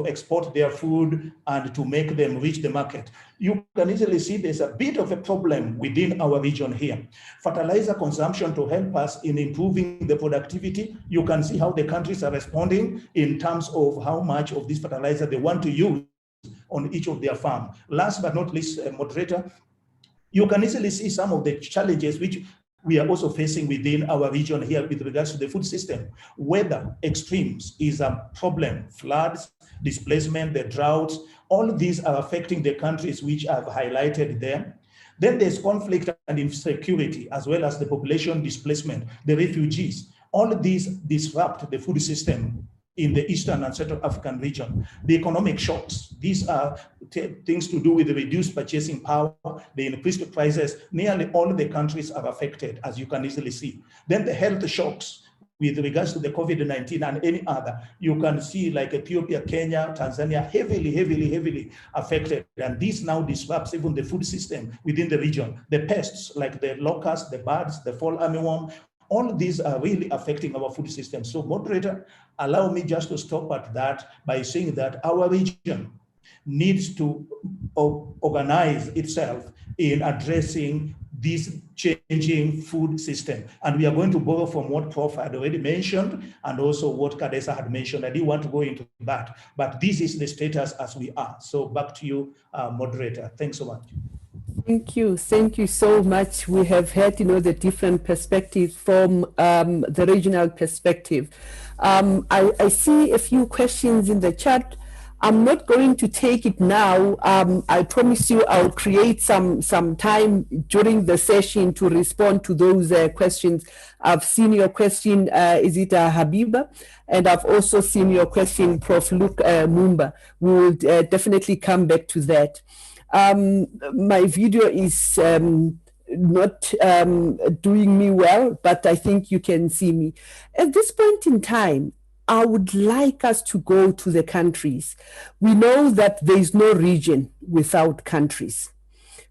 export their food and to make them reach the market. You can easily see there's a bit of a problem within our region here. Fertilizer consumption to help us in improving the productivity. You can see how the countries are responding in terms of how much of this fertilizer they want to use on each of their farm. Last but not least, moderator, you can easily see some of the challenges which we are also facing within our region here with regards to the food system. Weather extremes is a problem. Floods, displacement, the droughts, all of these are affecting the countries which I've highlighted there. Then there's conflict and insecurity, as well as the population displacement, the refugees. All of these disrupt the food system in the Eastern and Central African region. The economic shocks, these are things to do with the reduced purchasing power, the increased prices. Nearly all the countries are affected, as you can easily see. Then the health shocks with regards to the COVID-19 and any other. You can see like Ethiopia, Kenya, Tanzania, heavily affected. And this now disrupts even the food system within the region. The pests like the locusts, the birds, the fall armyworm, all of these are really affecting our food system. So moderator, allow me just to stop at that by saying that our region needs to organize itself in addressing this changing food system. And we are going to borrow from what Prof had already mentioned and also what Kadesa had mentioned. I didn't want to go into that, but this is the status as we are. So back to you, moderator. Thanks so much. Thank you so much. We have heard, the different perspectives from the regional perspective. I see a few questions in the chat. I'm not going to take it now. I promise you I'll create some time during the session to respond to those questions. I've seen your question, is it Habiba? And I've also seen your question, Prof. Luke Mumba. We will definitely come back to that. My video is not doing me well, but I think you can see me. At this point in time, I would like us to go to the countries. We know that there is no region without countries.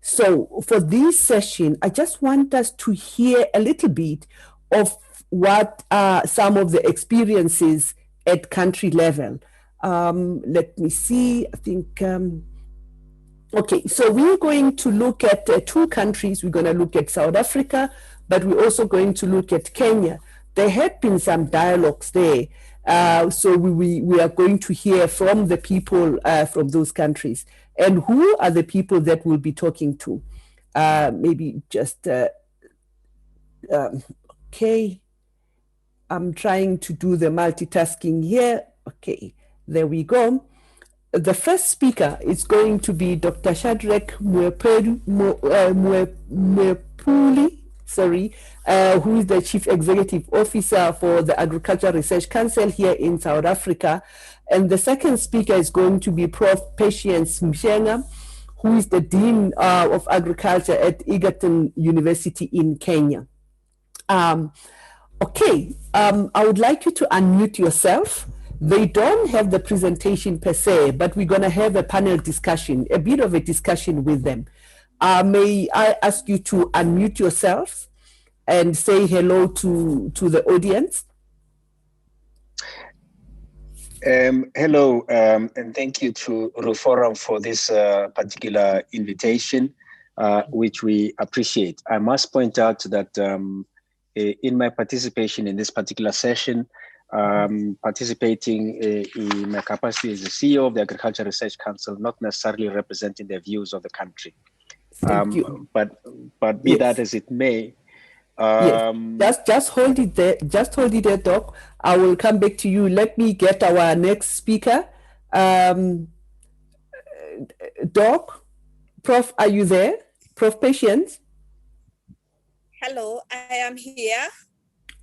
So for this session, I just want us to hear a little bit of what are some of the experiences at country level. Let me see, I think... Okay, so we're going to look at two countries. We're going to look at South Africa, but we're also going to look at Kenya. There had been some dialogues there. So we are going to hear from the people from those countries. And who are the people that we'll be talking to? Maybe just, okay. I'm trying to do the multitasking here. Okay, there we go. The first speaker is going to be Dr. Shadrack Mwepuli, who is the Chief Executive Officer for the Agricultural Research Council here in South Africa. And the second speaker is going to be Prof. Patience Mshenga, who is the Dean of Agriculture at Egerton University in Kenya. I would like you to unmute yourself. They don't have the presentation per se, but we're going to have a panel discussion, a bit of a discussion with them. May I ask you to unmute yourself and say hello to the audience? Hello, and thank you to RUForum for this particular invitation, which we appreciate. I must point out that in my participation in this particular session, participating in my capacity as the CEO of the Agricultural Research Council, not necessarily representing the views of the country. Thank you. But be that as it may, yes. Just hold it there. Just hold it there, Doc. I will come back to you. Let me get our next speaker. Doc, Prof, are you there? Prof. Patience? Hello, I am here.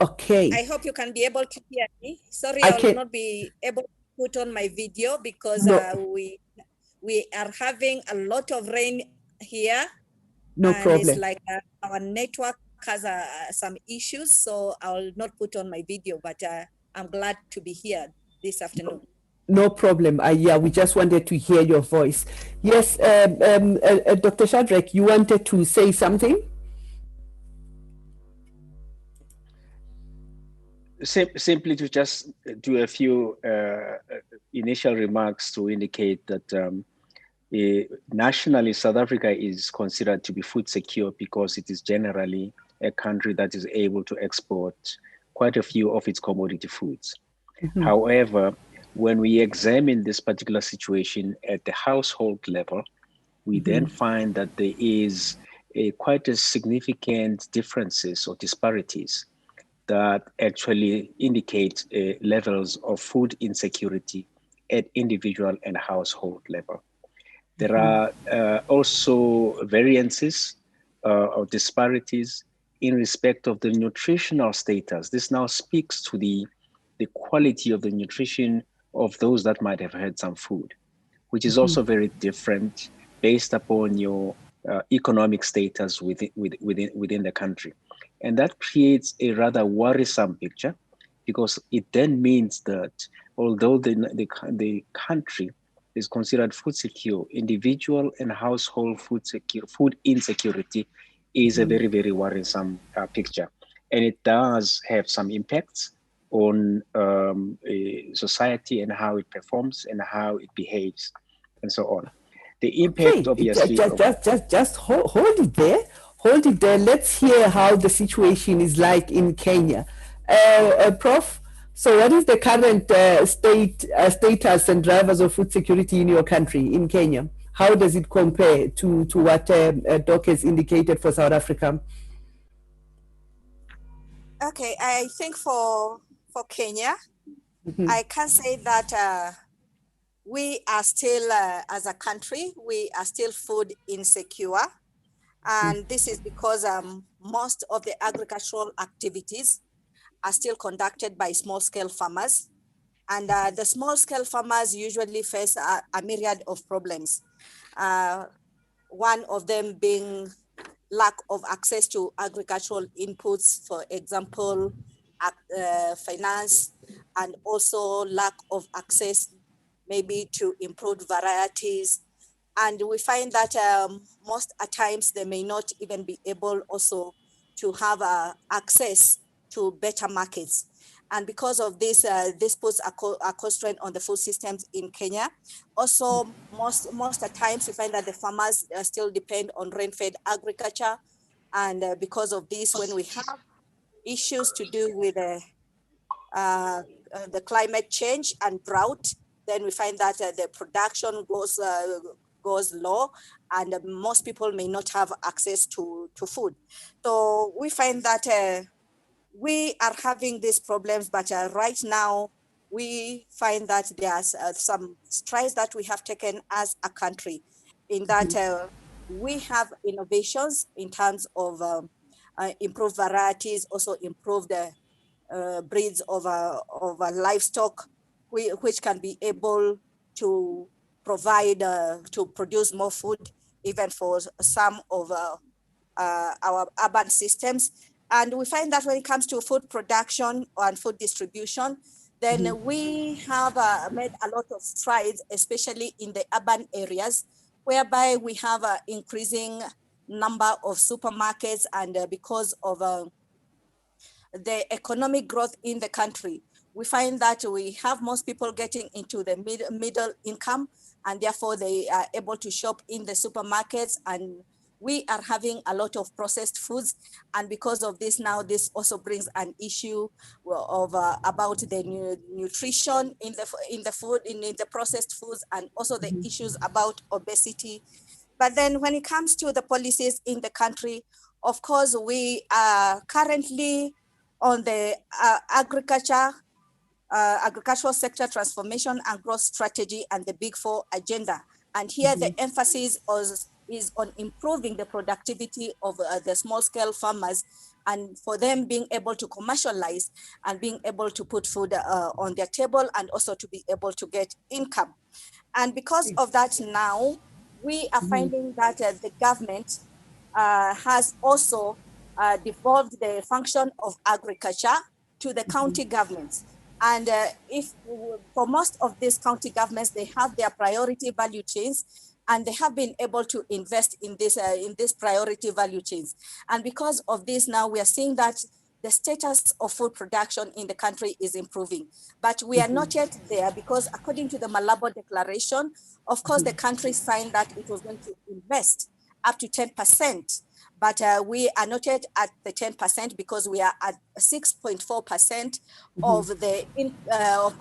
Okay. I hope you can be able to hear me. Sorry, I will not be able to put on my video because we are having a lot of rain here. No problem. It's like our network has some issues, so I will not put on my video, but I'm glad to be here this afternoon. No problem. Yeah, we just wanted to hear your voice. Yes, Dr. Shadrack, you wanted to say something? Simply to just do a few initial remarks to indicate that nationally, South Africa is considered to be food secure because it is generally a country that is able to export quite a few of its commodity foods. Mm-hmm. However, when we examine this particular situation at the household level, we then find that there is quite a significant differences or disparities that actually indicate levels of food insecurity at individual and household level. There are also variances or disparities in respect of the nutritional status. This now speaks to the quality of the nutrition of those that might have had some food, which is also very different based upon your economic status within the country. And that creates a rather worrisome picture because it then means that although the country is considered food secure, individual and household food insecurity is a very, very worrisome picture. And it does have some impacts on society and how it performs and how it behaves and so on. The impact obviously... Just hold it there. Hold it there. Let's hear how the situation is like in Kenya. Prof, so what is the current status and drivers of food security in your country, in Kenya? How does it compare to what Doc has indicated for South Africa? Okay, I think for Kenya, I can say that we are still, as a country, we are still food insecure. And this is because most of the agricultural activities are still conducted by small-scale farmers. And the small-scale farmers usually face a myriad of problems. One of them being lack of access to agricultural inputs, for example, finance, and also lack of access maybe to improved varieties. And we find that most at times they may not even be able also to have access to better markets. And because of this, this puts a constraint on the food systems in Kenya. Also, most at times we find that the farmers still depend on rain-fed agriculture. And because of this, when we have issues to do with the climate change and drought, then we find that the production goes low, and most people may not have access to food. So we find that we are having these problems, but right now we find that there's some strides that we have taken as a country in that we have innovations in terms of improved varieties, also improved breeds of livestock, which can be able to provide, to produce more food, even for some of our urban systems. And we find that when it comes to food production and food distribution, then we have made a lot of strides, especially in the urban areas, whereby we have an increasing number of supermarkets, and because of the economic growth in the country, we find that we have most people getting into the middle income, and therefore they are able to shop in the supermarkets, and we are having a lot of processed foods. And because of this now, this also brings an issue of about the nutrition in the food, in the processed foods, and also the issues about obesity. But then when it comes to the policies in the country, of course, we are currently on the agricultural sector transformation and growth strategy and the Big Four agenda. And here the emphasis is on improving the productivity of the small scale farmers, and for them being able to commercialize and being able to put food on their table, and also to be able to get income. And because of that now, we are finding that the government has also devolved the function of agriculture to the county governments. And if for most of these county governments, they have their priority value chains, and they have been able to invest in this priority value chains. And because of this, now we are seeing that the status of food production in the country is improving. But we are not yet there, because according to the Malabo Declaration, of course, the country signed that it was going to invest up to 10%. But we are not yet at the 10%, because we are at 6.4% of the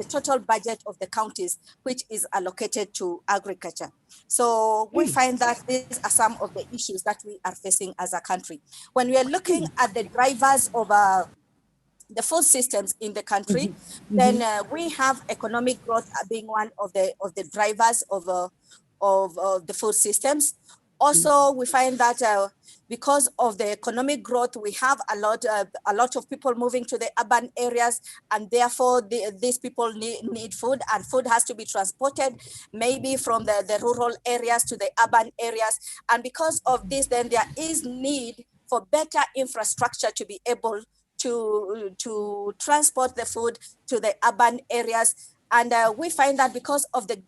total budget of the counties, which is allocated to agriculture. So we find that these are some of the issues that we are facing as a country. When we are looking at the drivers of the food systems in the country, then we have economic growth being one of the drivers of the food systems. Also, we find that because of the economic growth, we have a lot of people moving to the urban areas, and therefore these people need food, and food has to be transported maybe from the rural areas to the urban areas. And because of this, then there is need for better infrastructure to be able to transport the food to the urban areas. And we find that because of the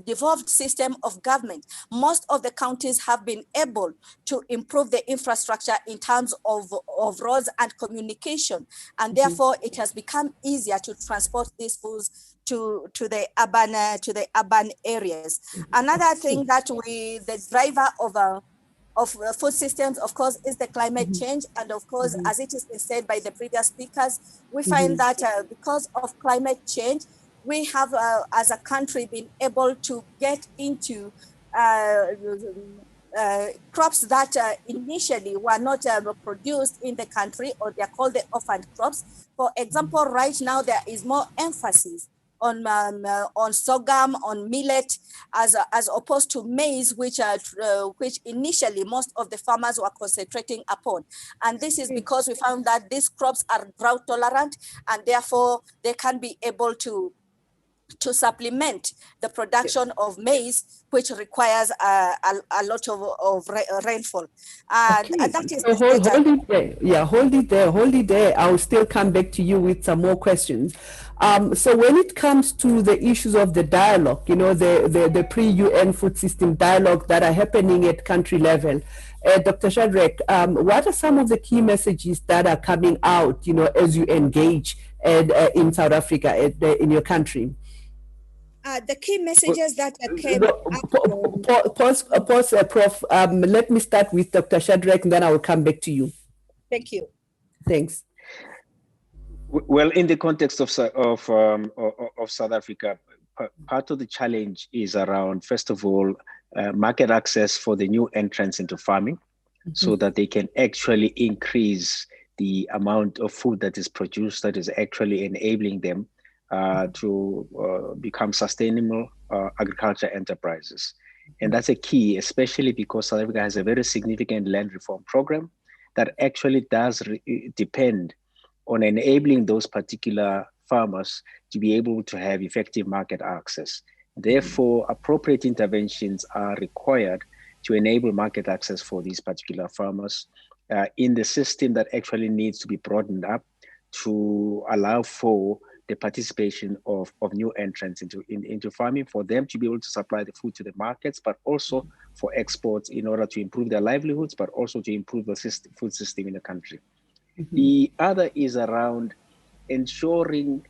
devolved system of government, most of the counties have been able to improve the infrastructure in terms of roads and communication. And therefore, it has become easier to transport these foods to the urban areas. Another thing that the driver of food systems, of course, is the climate change. And of course, as it has been said by the previous speakers, we find that because of climate change, we have, as a country, been able to get into crops that initially were not produced in the country, or they're called the orphaned crops. For example, right now, there is more emphasis on sorghum, on millet, as opposed to maize, which initially most of the farmers were concentrating upon. And this is because we found that these crops are drought tolerant, and therefore they can be able to supplement the production of maize, which requires a lot of rainfall. And that is so hold it there. Yeah, hold it there. I'll still come back to you with some more questions. So when it comes to the issues of the dialogue, the pre-UN food system dialogue that are happening at country level, Dr. Shadrack, what are some of the key messages that are coming out, as you engage in South Africa, in your country? The key messages that came Pause, Prof. Let me start with Dr. Shadrack, and then I will come back to you. Thank you. Thanks. Well, in the context of South Africa, part of the challenge is around, first of all, market access for the new entrants into farming, so that they can actually increase the amount of food that is produced that is actually enabling them to become sustainable agriculture enterprises. And that's a key, especially because South Africa has a very significant land reform program that actually does depend on enabling those particular farmers to be able to have effective market access. Therefore, appropriate interventions are required to enable market access for these particular farmers in the system that actually needs to be broadened up to allow for the participation of new entrants into farming, for them to be able to supply the food to the markets, but also for exports in order to improve their livelihoods, but also to improve the food system in the country. The other is around ensuring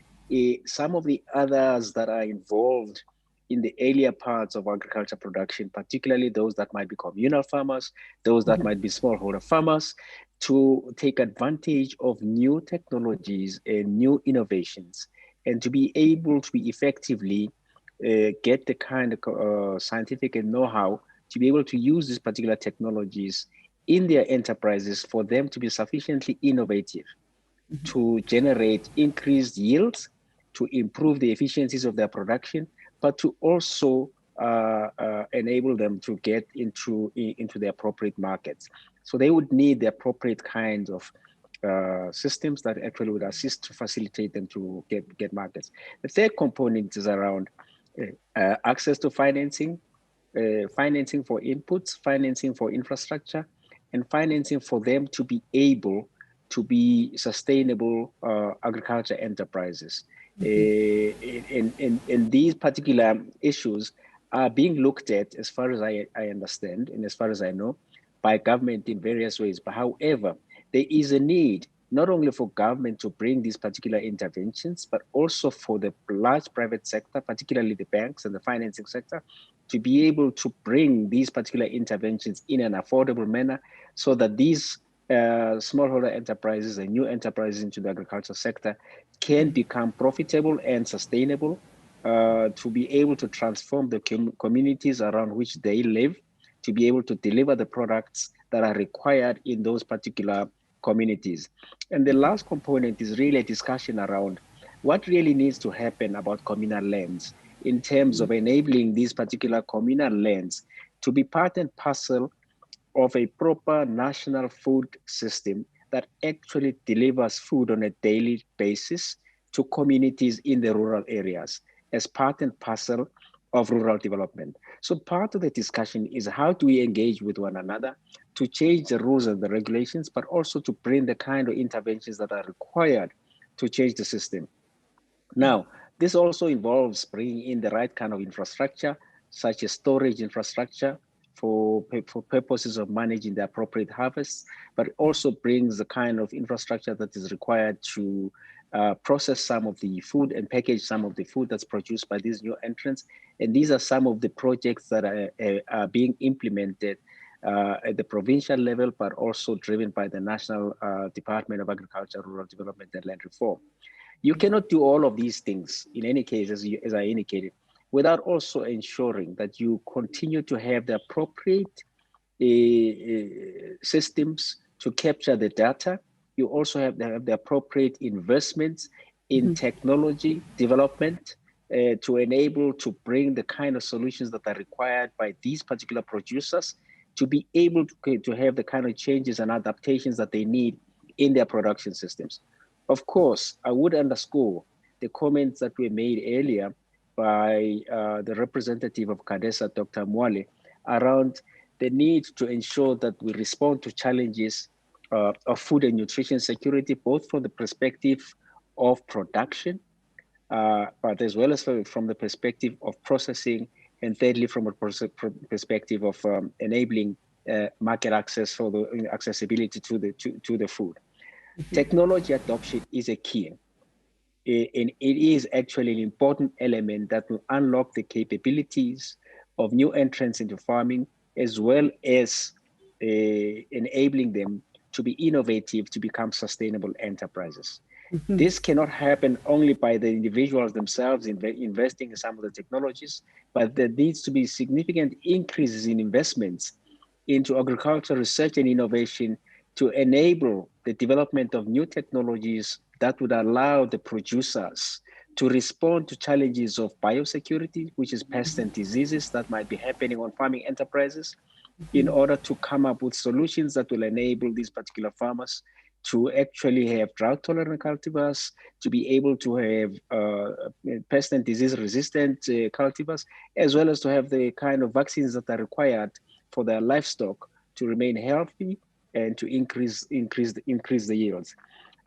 some of the others that are involved in the earlier parts of agriculture production, particularly those that might be communal farmers, those that might be smallholder farmers, to take advantage of new technologies and new innovations, and to be able to be effectively get the kind of scientific and know-how to be able to use these particular technologies in their enterprises for them to be sufficiently innovative to generate increased yields, to improve the efficiencies of their production, but to also enable them to get into the appropriate markets. So they would need the appropriate kinds of systems that actually would assist to facilitate them to get markets. The third component is around access to financing, financing for inputs, financing for infrastructure, and financing for them to be able to be sustainable agriculture enterprises. And these particular issues are being looked at, as far as I understand and as far as I know, by government in various ways. But however, there is a need not only for government to bring these particular interventions, but also for the large private sector, particularly the banks and the financing sector, to be able to bring these particular interventions in an affordable manner so that these smallholder enterprises and new enterprises into the agriculture sector can become profitable and sustainable, to be able to transform the communities around which they live, to be able to deliver the products that are required in those particular communities. And the last component is really a discussion around what really needs to happen about communal lands in terms of enabling these particular communal lands to be part and parcel of a proper national food system that actually delivers food on a daily basis to communities in the rural areas as part and parcel of rural development. So part of the discussion is how do we engage with one another to change the rules and the regulations, but also to bring the kind of interventions that are required to change the system. Now, this also involves bringing in the right kind of infrastructure, such as storage infrastructure for purposes of managing the appropriate harvests, but also brings the kind of infrastructure that is required to process some of the food and package some of the food that's produced by these new entrants. And these are some of the projects that are being implemented at the provincial level, but also driven by the National Department of Agriculture, Rural Development and Land Reform. You cannot do all of these things, in any case, as I indicated, without also ensuring that you continue to have the appropriate systems to capture the data. You also have to have the appropriate investments in technology development to enable to bring the kind of solutions that are required by these particular producers to be able to have the kind of changes and adaptations that they need in their production systems. Of course, I would underscore the comments that were made earlier by the representative of CADESA, Dr. Mwale, around the need to ensure that we respond to challenges of food and nutrition security, both from the perspective of production, but as well as from the perspective of processing, and thirdly, from a perspective of enabling market access for the accessibility to the food. Technology adoption is a key. And it is actually an important element that will unlock the capabilities of new entrants into farming, as well as enabling them to be innovative, to become sustainable enterprises. This cannot happen only by the individuals themselves investing in some of the technologies, but there needs to be significant increases in investments into agricultural research and innovation to enable the development of new technologies that would allow the producers to respond to challenges of biosecurity, which is pests and diseases that might be happening on farming enterprises, in order to come up with solutions that will enable these particular farmers to actually have drought-tolerant cultivars, to be able to have pest and disease-resistant cultivars, as well as to have the kind of vaccines that are required for their livestock to remain healthy and to increase the yields.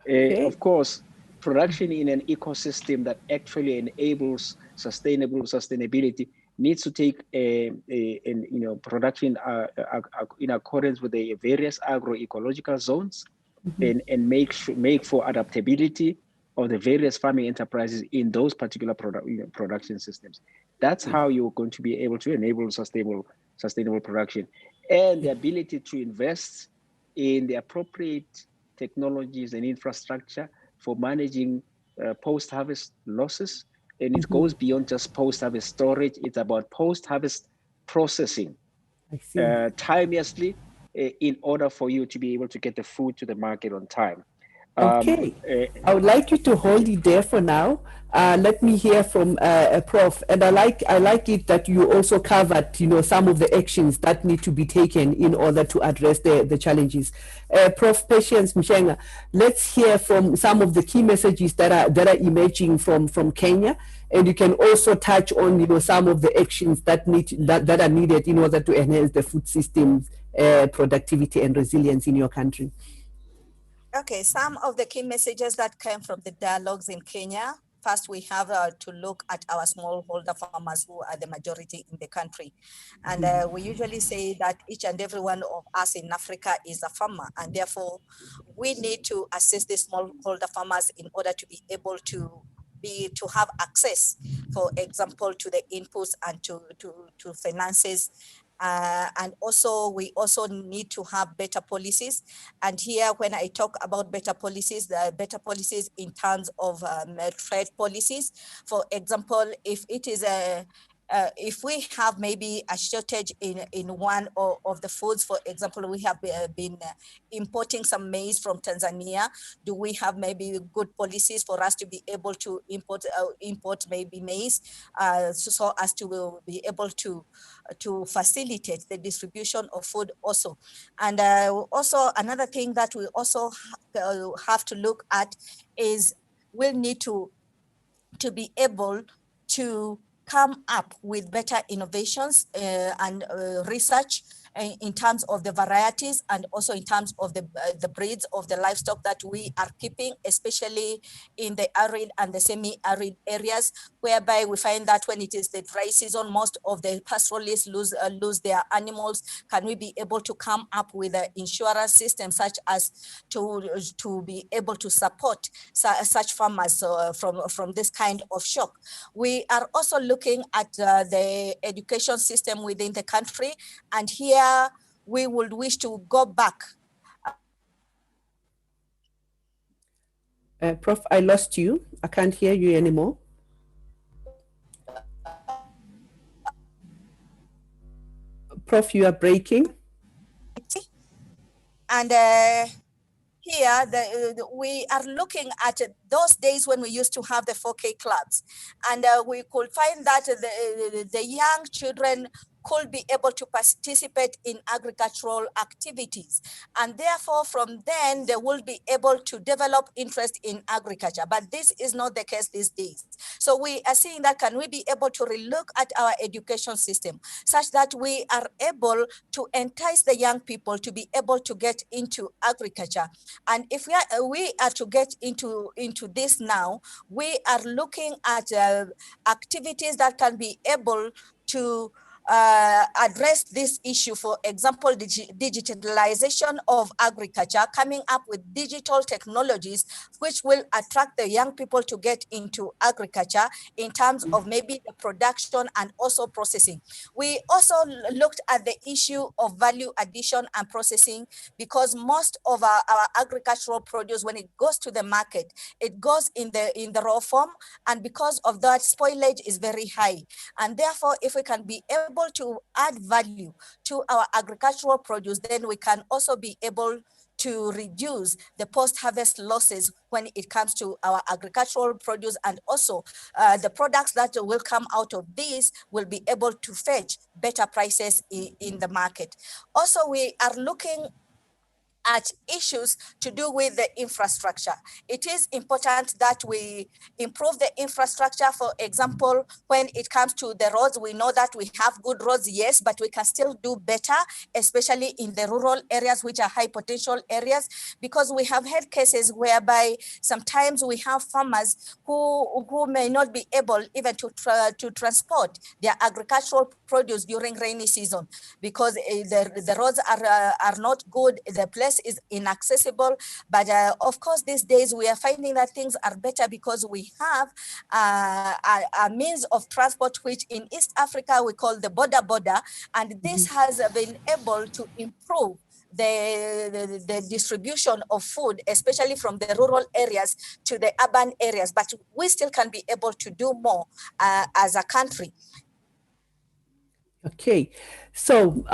Of course, production in an ecosystem that actually enables sustainability needs to take production in accordance with the various agroecological zones, and make for adaptability of the various farming enterprises in those particular production systems. That's how you're going to be able to enable sustainable production, and the ability to invest in the appropriate technologies and infrastructure for managing post-harvest losses. And it goes beyond just post-harvest storage. It's about post-harvest processing timelessly in order for you to be able to get the food to the market on time. Okay, I would like you to hold it there for now. Let me hear from Prof. And I like it that you also covered, some of the actions that need to be taken in order to address the challenges. Prof. Patience Mshenga, let's hear from some of the key messages that are emerging from Kenya, and you can also touch on, some of the actions that are needed in order to enhance the food system's productivity and resilience in your country. Okay, some of the key messages that came from the dialogues in Kenya. First, we have to look at our smallholder farmers, who are the majority in the country. And we usually say that each and every one of us in Africa is a farmer. And therefore, we need to assist the smallholder farmers in order to be able to have access, for example, to the inputs and to finances. And also, we also need to have better policies. And here, when I talk about better policies, the better policies in terms of trade policies. For example, if it is if we have maybe a shortage in one of the foods, for example, we have been importing some maize from Tanzania. Do we have maybe good policies for us to be able to import maybe maize, so as to be able to facilitate the distribution of food also? And also another thing that we also have to look at is we'll need to be able to come up with better innovations and research in terms of the varieties, and also in terms of the breeds of the livestock that we are keeping, especially in the arid and the semi-arid areas, whereby we find that when it is the dry season, most of the pastoralists lose their animals. Can we be able to come up with an insurance system such as to be able to support such farmers from this kind of shock? We are also looking at the education system within the country, and here we would wish to go back. Prof, I lost you. I can't hear you anymore. Prof, you are breaking. And here, we are looking at those days when we used to have the 4K clubs, and we could find that the young children could be able to participate in agricultural activities. And therefore, from then, they will be able to develop interest in agriculture. But this is not the case these days. So we are seeing that, can we be able to relook at our education system such that we are able to entice the young people to be able to get into agriculture? And if we are to get into this now, we are looking at activities that can be able to address this issue. For example, digitalization of agriculture, coming up with digital technologies which will attract the young people to get into agriculture in terms of maybe the production and also processing. We also looked at the issue of value addition and processing, because most of our agricultural produce, when it goes to the market, it goes in the raw form, and because of that, spoilage is very high. And therefore, if we can be able to add value to our agricultural produce, then we can also be able to reduce the post-harvest losses when it comes to our agricultural produce, and also the products that will come out of this will be able to fetch better prices in the market. Also, we are looking at issues to do with the infrastructure. It is important that we improve the infrastructure. For example, when it comes to the roads, we know that we have good roads, yes, but we can still do better, especially in the rural areas, which are high potential areas, because we have had cases whereby sometimes we have farmers who may not be able even to transport their agricultural produce during rainy season, because the roads are not good, the place is inaccessible. But of course, these days we are finding that things are better because we have a means of transport, which in East Africa we call the border, and this has been able to improve the distribution of food, especially from the rural areas to the urban areas. But we still can be able to do more as a country. Okay, so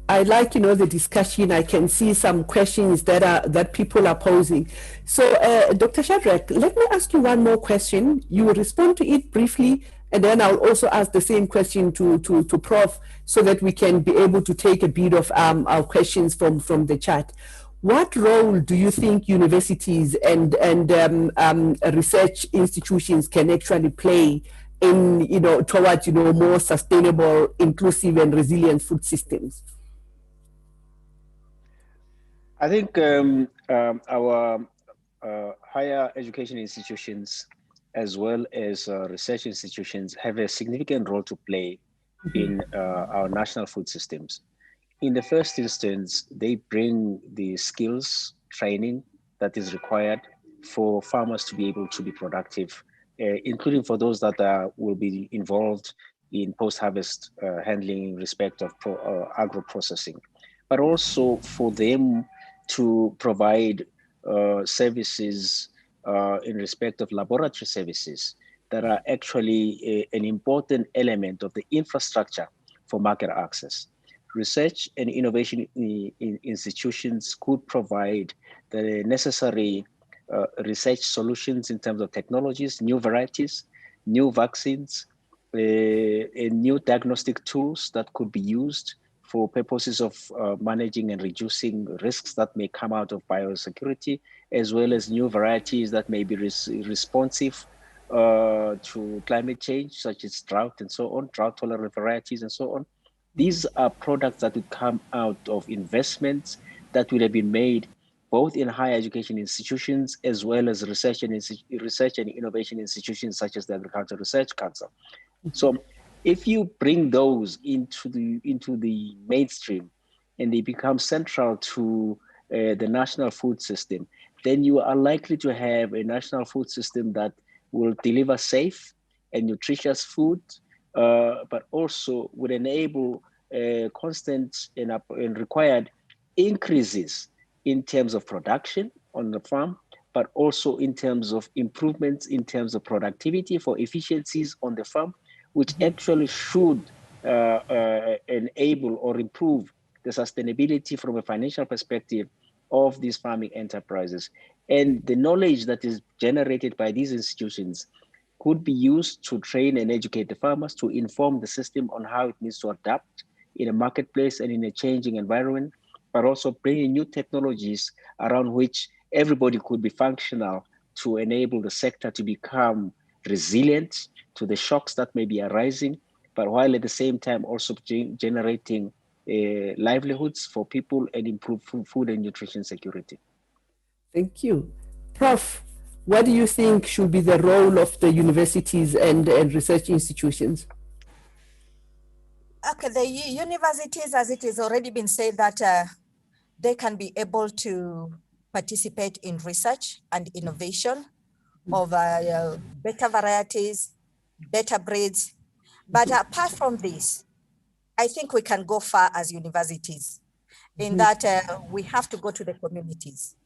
I like, the discussion. I can see some questions that people are posing. So Dr. Shadrack, let me ask you one more question. You will respond to it briefly, and then I'll also ask the same question to Prof, so that we can be able to take a bit of our questions from the chat. What role do you think universities and research institutions can actually play in, towards, more sustainable, inclusive, and resilient food systems? I think our higher education institutions, as well as research institutions, have a significant role to play in our national food systems. In the first instance, they bring the skills training that is required for farmers to be able to be productive, including for those that will be involved in post-harvest handling in respect of agro-processing, but also for them to provide services in respect of laboratory services that are actually an important element of the infrastructure for market access. Research and innovation institutions could provide the necessary research solutions in terms of technologies, new varieties, new vaccines, and new diagnostic tools that could be used for purposes of managing and reducing risks that may come out of biosecurity, as well as new varieties that may be responsive to climate change, such as drought and so on, drought-tolerant varieties and so on. These are products that would come out of investments that would have been made both in higher education institutions as well as research and innovation institutions such as the Agricultural Research Council. So if you bring those into the mainstream and they become central to the national food system, then you are likely to have a national food system that will deliver safe and nutritious food, but also would enable constant and required increases in terms of production on the farm, but also in terms of improvements in terms of productivity for efficiencies on the farm, which actually should enable or improve the sustainability from a financial perspective of these farming enterprises. And the knowledge that is generated by these institutions could be used to train and educate the farmers, to inform the system on how it needs to adapt in a marketplace and in a changing environment, but also bringing new technologies around which everybody could be functional to enable the sector to become resilient to the shocks that may be arising, but while at the same time also generating livelihoods for people and improve food and nutrition security. Thank you. Prof, what do you think should be the role of the universities and research institutions? Okay, the universities, as it has already been said, that they can be able to participate in research and innovation of better varieties, better breeds. But apart from this, I think we can go far as universities in that we have to go to the communities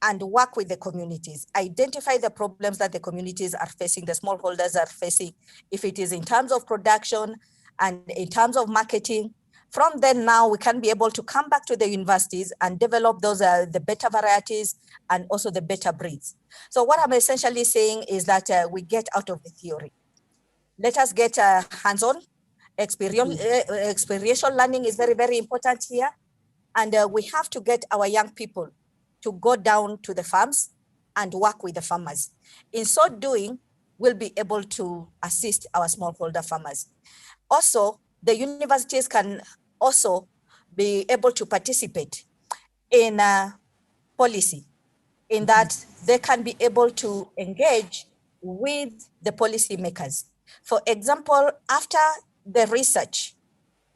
and work with the communities, identify the problems that the communities are facing, the smallholders are facing, if it is in terms of production and in terms of marketing, From then now, we can be able to come back to the universities and develop those the better varieties and also the better breeds. So what I'm essentially saying is that we get out of the theory. Let us get hands-on. Experiential learning is very, very important here. And we have to get our young people to go down to the farms and work with the farmers. In so doing, we'll be able to assist our smallholder farmers. Also, the universities can also be able to participate in policy, in that they can be able to engage with the policymakers. For example, after the research,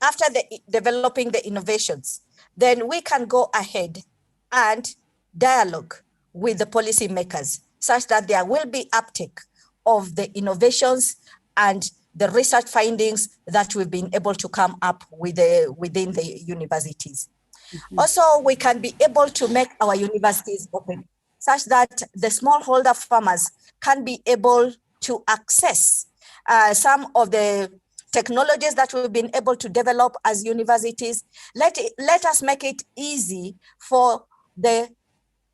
after developing the innovations, then we can go ahead and dialogue with the policymakers such that there will be uptake of the innovations and the research findings that we've been able to come up with within the universities. Also, we can be able to make our universities open such that the smallholder farmers can be able to access some of the technologies that we've been able to develop as universities. Let us make it easy for the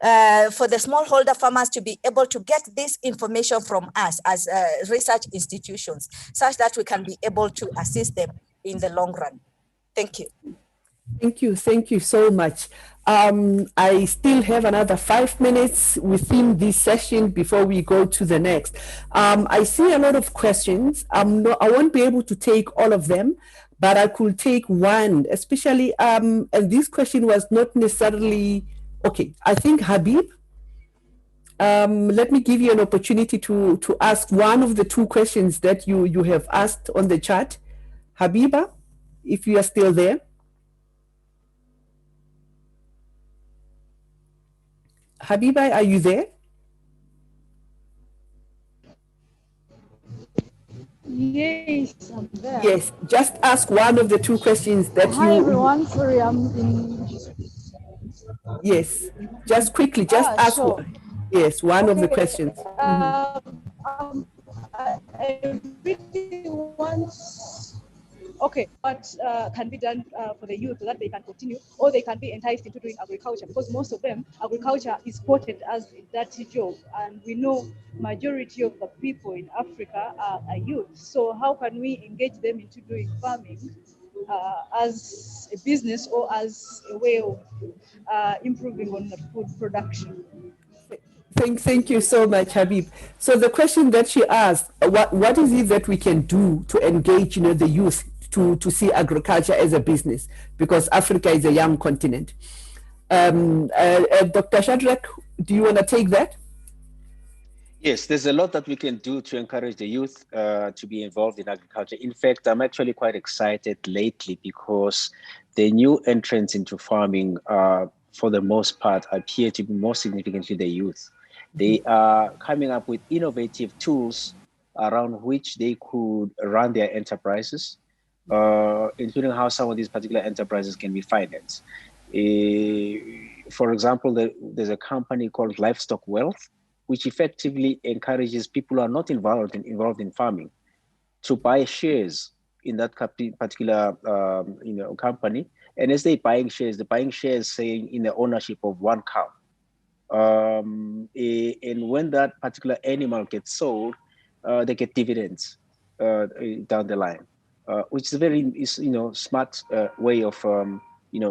smallholder farmers to be able to get this information from us as research institutions, such that we can be able to assist them in the long run. Thank you. Thank you so much. I still have another 5 minutes within this session before we go to the next. I see a lot of questions. I won't be able to take all of them, but I could take one, especially, and this question was not necessarily, okay, I think Habib, let me give you an opportunity to ask one of the two questions that you have asked on the chat. Habiba, if you are still there. Habiba, are you there? Yes, I'm there. Yes, just ask one of the two questions that Hi everyone, sorry I'm in... Yes, just quickly, just ask sure. one. Yes, one of the questions. I really want... Okay, what can be done for the youth so that they can continue, or they can be enticed into doing agriculture, because most of them, agriculture is quoted as a dirty job, and we know majority of the people in Africa are youth. So how can we engage them into doing farming as a business or as a way of improving on the food production? Thank you so much, Habib. So the question that she asked, what is it that we can do to engage, the youth to see agriculture as a business, because Africa is a young continent. Dr. Shadrack, do you want to take that? Yes, there's a lot that we can do to encourage the youth to be involved in agriculture. In fact, I'm actually quite excited lately because the new entrants into farming, for the most part, appear to be more significantly the youth. They are coming up with innovative tools around which they could run their enterprises, including how some of these particular enterprises can be financed. For example, there's a company called Livestock Wealth, which effectively encourages people who are not involved in farming to buy shares in that particular company. And as they're buying shares, saying in the ownership of one cow. And when that particular animal gets sold, they get dividends down the line, which is a very smart way of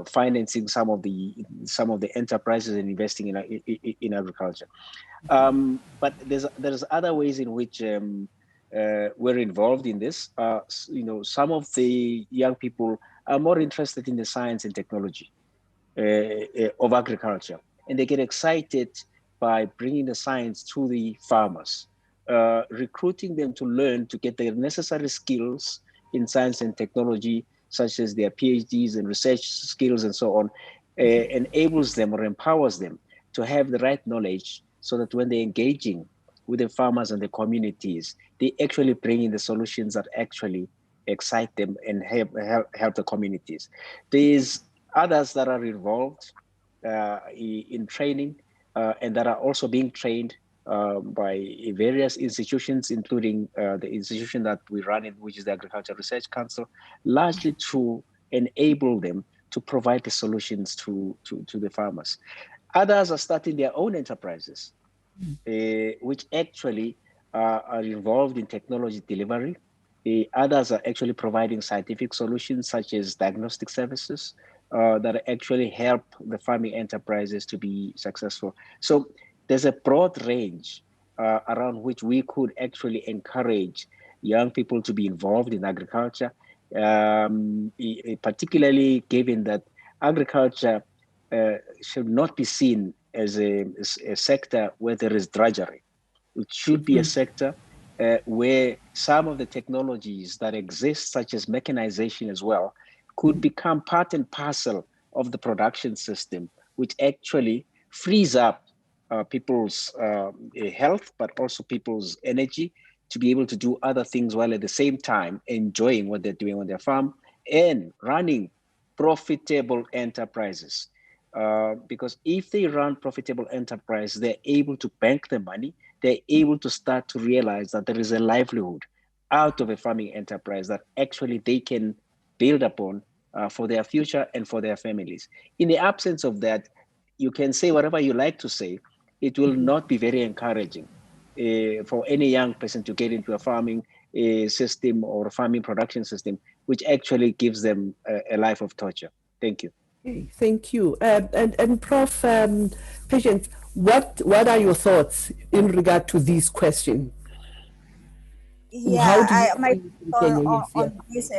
financing some of the enterprises and investing in agriculture. But there's other ways in which we're involved in this. Some of the young people are more interested in the science and technology of agriculture, and they get excited by bringing the science to the farmers, recruiting them to learn to get the necessary skills in science and technology, such as their PhDs and research skills and so on, enables them or empowers them to have the right knowledge so that when they're engaging with the farmers and the communities, they actually bring in the solutions that actually excite them and help the communities. There's others that are involved in training and that are also being trained by various institutions, including the institution that we run in, which is the Agricultural Research Council, largely to enable them to provide the solutions to the farmers. Others are starting their own enterprises, which actually are involved in technology delivery. Others are actually providing scientific solutions such as diagnostic services that actually help the farming enterprises to be successful. So there's a broad range around which we could actually encourage young people to be involved in agriculture, particularly given that agriculture should not be seen as a sector where there is drudgery. It should be a sector where some of the technologies that exist, such as mechanization as well, could become part and parcel of the production system, which actually frees up people's health, but also people's energy to be able to do other things while at the same time enjoying what they're doing on their farm and running profitable enterprises. Because if they run profitable enterprise, they're able to bank the money, they're able to start to realize that there is a livelihood out of a farming enterprise that actually they can build upon for their future and for their families. In the absence of that, you can say whatever you like to say, it will not be very encouraging for any young person to get into a farming system or a farming production system, which actually gives them a life of torture. Thank you. Okay, thank you. And Prof. Patience, what are your thoughts in regard to this question? Yeah, my on this,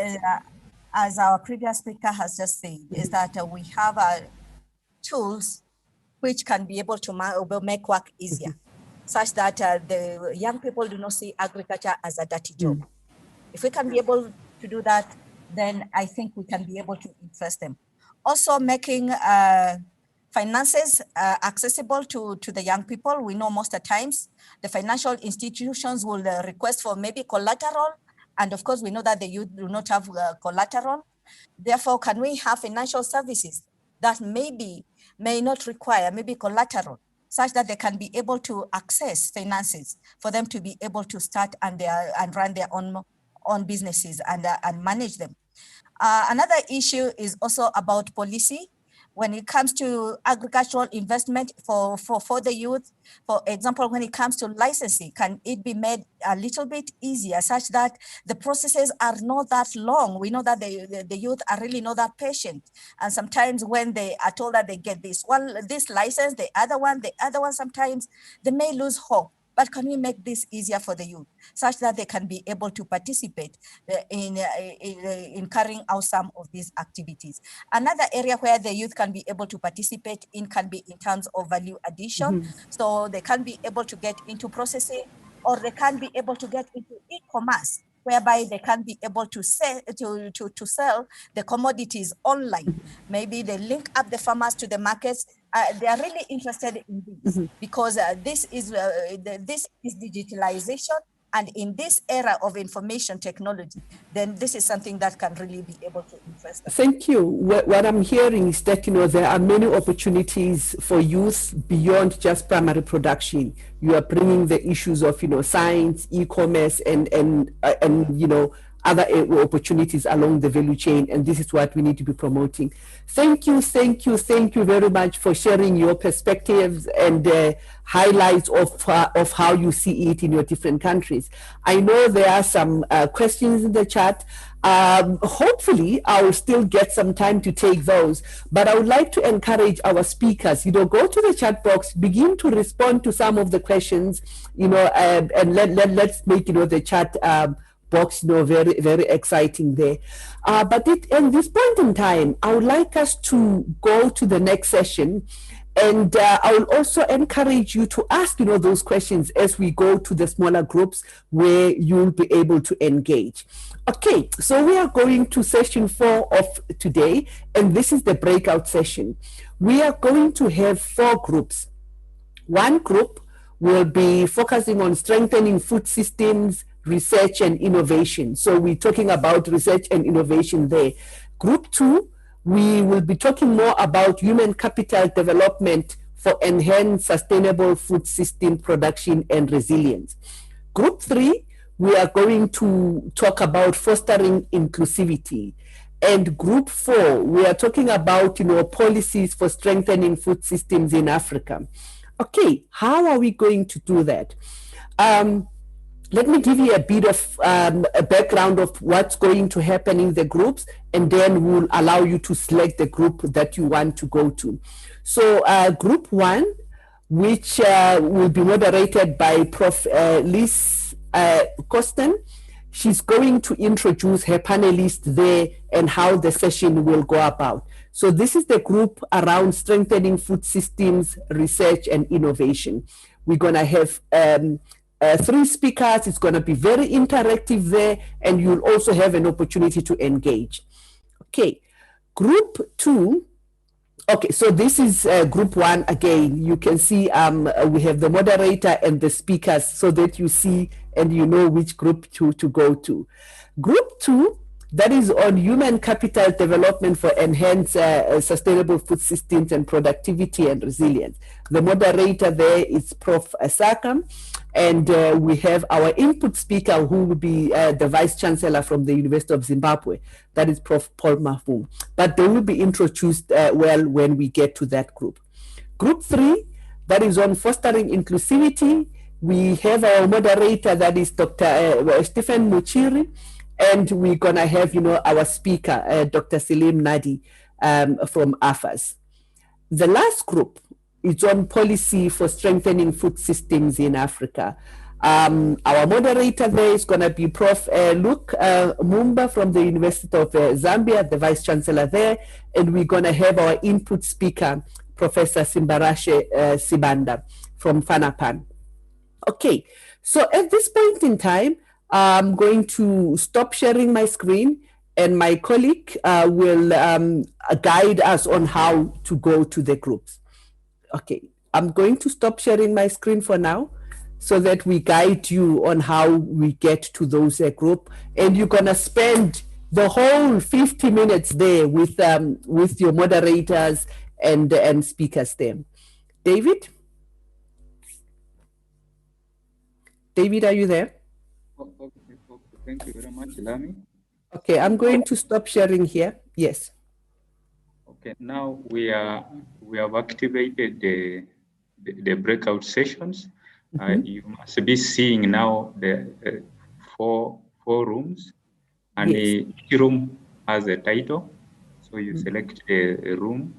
as our previous speaker has just said, is that we have tools which can be able to make work easier, such that the young people do not see agriculture as a dirty job. If we can be able to do that, then I think we can be able to interest them. Also making finances accessible to the young people. We know most of the times the financial institutions will request for maybe collateral. And of course, we know that the youth do not have collateral. Therefore, can we have financial services that may not require maybe collateral, such that they can be able to access finances for them to be able to start and run their own businesses and manage them. Another issue is also about policy. When it comes to agricultural investment for the youth, for example, when it comes to licensing, can it be made a little bit easier such that the processes are not that long? We know that the youth are really not that patient. And sometimes when they are told that they get this license, the other one, sometimes they may lose hope. But can we make this easier for the youth such that they can be able to participate in carrying out some of these activities? Another area where the youth can be able to participate in can be in terms of value addition. So they can be able to get into processing, or they can be able to get into e-commerce, whereby they can be able to sell the commodities online. Maybe they link up the farmers to the markets. They are really interested in this because this is digitalization, and in this era of information technology, then this is something that can really be able to interest them. Thank you. What I'm hearing is that there are many opportunities for youth beyond just primary production. You are bringing the issues of science, e-commerce, and other opportunities along the value chain, and this is what we need to be promoting. Thank you very much for sharing your perspectives and highlights of how you see it in your different countries. I know there are some questions in the chat. Hopefully I will still get some time to take those, but I would like to encourage our speakers, go to the chat box, begin to respond to some of the questions, and let's make the chat box very, very exciting there. But at this point in time, I would like us to go to the next session, and I will also encourage you to ask those questions as we go to the smaller groups where you'll be able to engage. Okay, so we are going to session 4 of today, and this is the breakout session. We are going to have 4 groups. One group will be focusing on strengthening food systems, research and innovation. So we're talking about research and innovation there. Group 2, we will be talking more about human capital development for enhanced sustainable food system production and resilience. Group 3, we are going to talk about fostering inclusivity. And group 4, we are talking about, policies for strengthening food systems in Africa. Okay, how are we going to do that? Let me give you a bit of a background of what's going to happen in the groups, and then we'll allow you to select the group that you want to go to. So group 1, which will be moderated by Prof. Liz Kosten, she's going to introduce her panelists there and how the session will go about. So this is the group around strengthening food systems, research, and innovation. We're going to have 3 speakers. It's going to be very interactive there, and you'll also have an opportunity to engage. Okay, group 2. Okay, so this is group 1 again. You can see we have the moderator and the speakers so that you see and you know which group to go to. Group 2, that is on human capital development for enhanced sustainable food systems and productivity and resilience. The moderator there is Prof. Asaka, and we have our input speaker who will be the Vice Chancellor from the University of Zimbabwe, that is Prof. Paul Mafum. But they will be introduced well when we get to that group. Group 3, that is on fostering inclusivity. We have our moderator, that is Dr. Stephen Muchiri, and we're gonna have, our speaker, Dr. Selim Nadi from AFAS. The last group is on policy for strengthening food systems in Africa. Our moderator there is gonna be Prof. Luke Mumba from the University of Zambia, the Vice Chancellor there, and we're gonna have our input speaker, Professor Simbarashe Sibanda from FANAPAN. Okay, so at this point in time, I'm going to stop sharing my screen, and my colleague will guide us on how to go to the groups. Okay, I'm going to stop sharing my screen for now so that we guide you on how we get to those group, and you're gonna spend the whole 50 minutes there with your moderators and speakers there. David? David, are you there? Okay, thank you very much, Lami. Okay, I'm going to stop sharing here. Yes. Okay, now we have activated the breakout sessions. You must be seeing now the four rooms, and Yes. each room has a title. So you select a room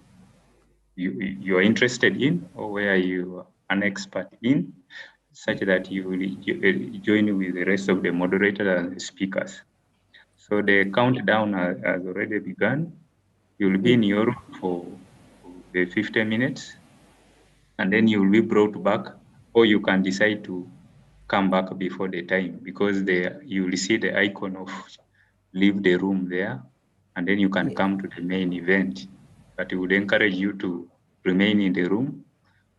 you are interested in, or where you are an expert in, such that you will join with the rest of the moderators and the speakers. So the countdown has already begun. You'll be in your room for the 15 minutes, and then you will be brought back, or you can decide to come back before the time, because you will see the icon of leave the room there, and then you can come to the main event. But we would encourage you to remain in the room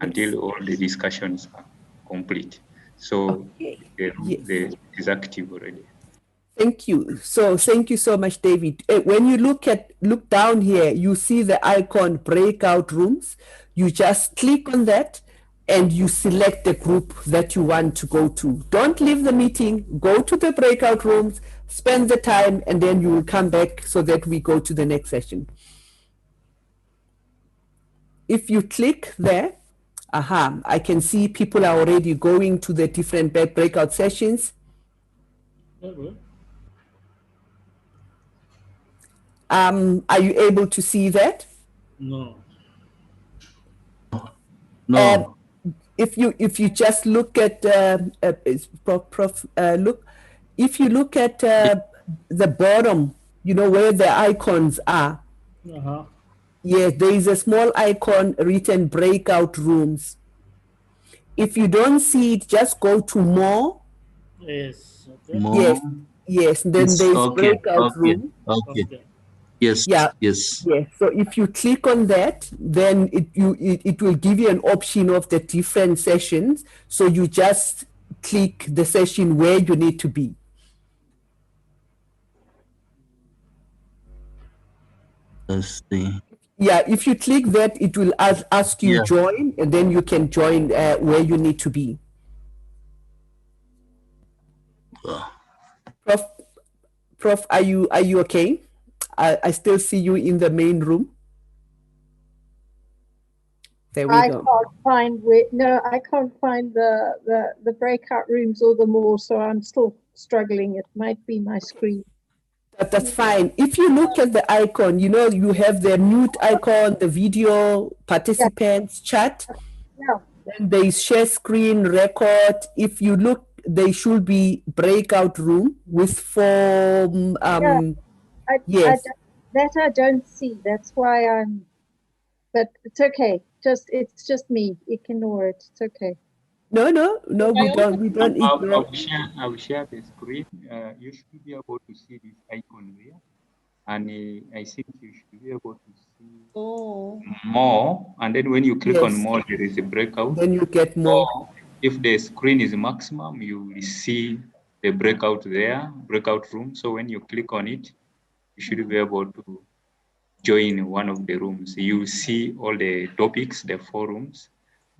until all the discussions are complete. So the room is active already. Thank you. So thank you so much, David. When you look down here, you see the icon breakout rooms. You just click on that and you select the group that you want to go to. Don't leave the meeting, go to the breakout rooms, spend the time, and then you will come back so that we go to the next session. If you click there, I can see people are already going to the different breakout sessions. Are you able to see that? No. No. If you just look at look, if you look at the bottom, you know where the icons are. Yes, there is a small icon written breakout rooms. If you don't see it, just go to more. Yes. Okay. Yes. Yes. Then there's breakout room. Okay. Yes. Yeah. Yes. Yes. So if you click on that, then it will give you an option of the different sessions. So you just click the session where you need to be. Let's see. Yeah, if you click that, it will ask you join, and then you can join where you need to be. Prof, are you okay? I still see you in the main room. There we I go. can't find I can't find the breakout rooms or the more, so I'm still struggling. It might be my screen. That's fine. If you look at the icon, you know, you have the mute icon, the video, participants, chat. Yeah. Then there is share screen, record. If you look, there should be breakout room with form. Yes. That I don't see. That's why I'm. But it's okay. It's just me. Ignore it. It's okay. No, we don't ignore. I will share the screen. You should be able to see this icon there. And I think you should be able to see more. And then when you click on more, there is a breakout. Then you get more. Or if the screen is maximum, you will see the breakout there, breakout room. So when you click on it, you should be able to join one of the rooms. You see all the topics, the forums.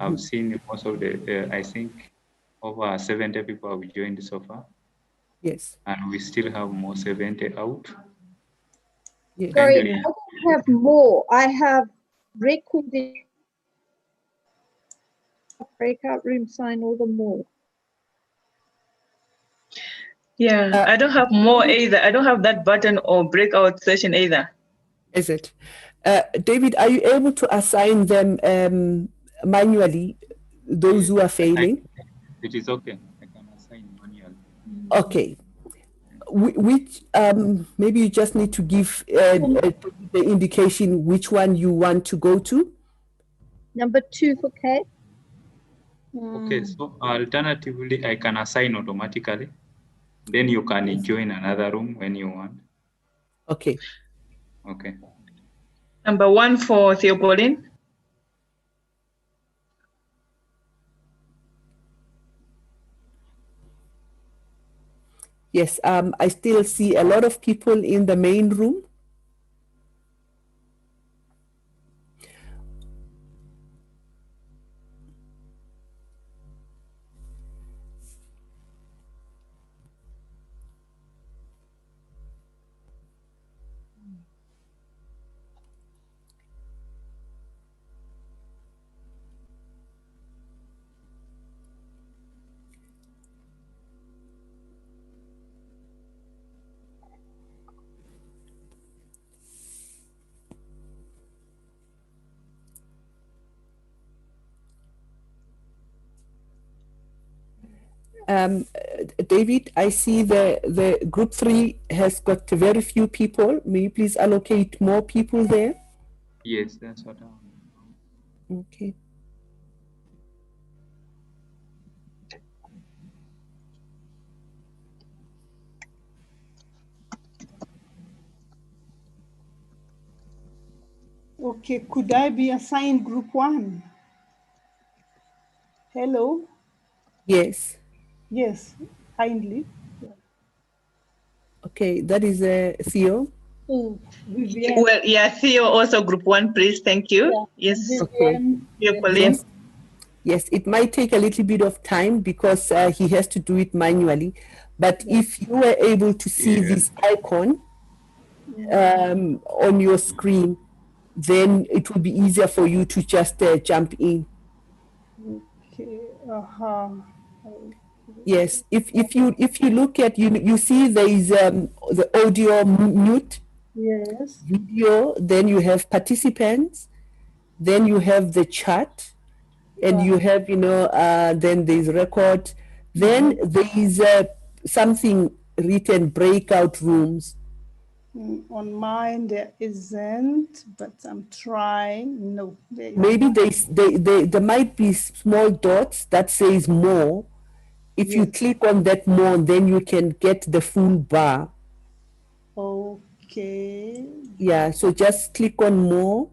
I've seen most of the, I think over 70 people have joined so far. Yes. And we still have more 70 out. Yes. Sorry, I don't have more. I have recorded breakout room sign all the more. Yeah, I don't have more either. I don't have that button or breakout session either. Is it? David, are you able to assign them manually, those who are failing? It is okay. I can assign manually. Okay. Which maybe you just need to give the indication which one you want to go to. Number 2 for Kate. Okay, so alternatively, I can assign automatically. Then you can join another room when you want. Okay. Okay. Number 1 for Theopoline. Yes, I still see a lot of people in the main room. David, I see the group 3 has got very few people. May you please allocate more people there? Yes, that's what I'm. Okay. Okay, could I be assigned group 1? Hello? Yes. Yes, kindly. Okay, that is Theo. Vivian. Well, yeah, Theo also group 1, please. Thank you. Yeah. Yes. Okay. Theopoline. Yes, it might take a little bit of time because he has to do it manually. But if you were able to see this icon on your screen, then it will be easier for you to just jump in. Okay. Yes, if you look at you see there is the audio mute. Yes. Video, then you have participants, then you have the chat, and you have then there's record, then there is something written breakout rooms. On mine there isn't, but I'm trying. No, there Maybe there might be small dots that says more. If you click on that more, then you can get the full bar. Okay. Yeah, so just click on more.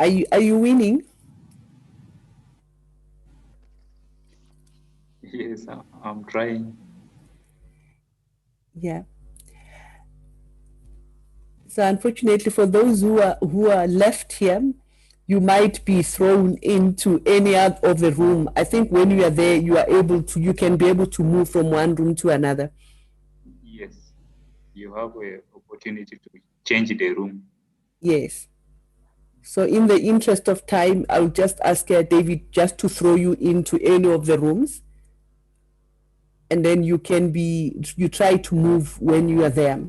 Are you winning? Yes, I'm trying. Yeah. So unfortunately, for those who are left here, you might be thrown into any of the room. I think when you are there, you can be able to move from one room to another. Yes, you have an opportunity to change the room. Yes. So in the interest of time, I'll just ask David just to throw you into any of the rooms. And then you try to move when you are there.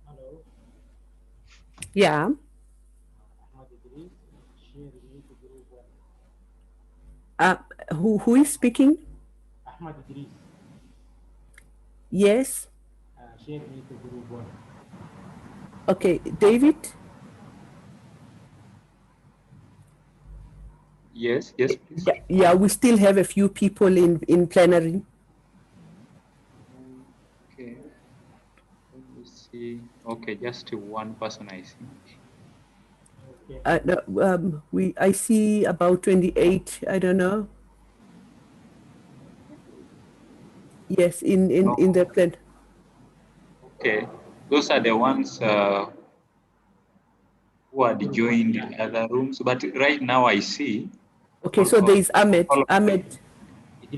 Hello. Yeah. Who is speaking? Ahmad Idris. Yes. Share me to group 1. Okay, David? Yes, yes, please. Yeah, we still have a few people in plenary. Okay. Let me see. Okay, just one person I see. No, I see about 28, I don't know. Yes, in the plan. Okay, those are the ones who had joined the other rooms, but right now I see. Okay, so there is Ahmed.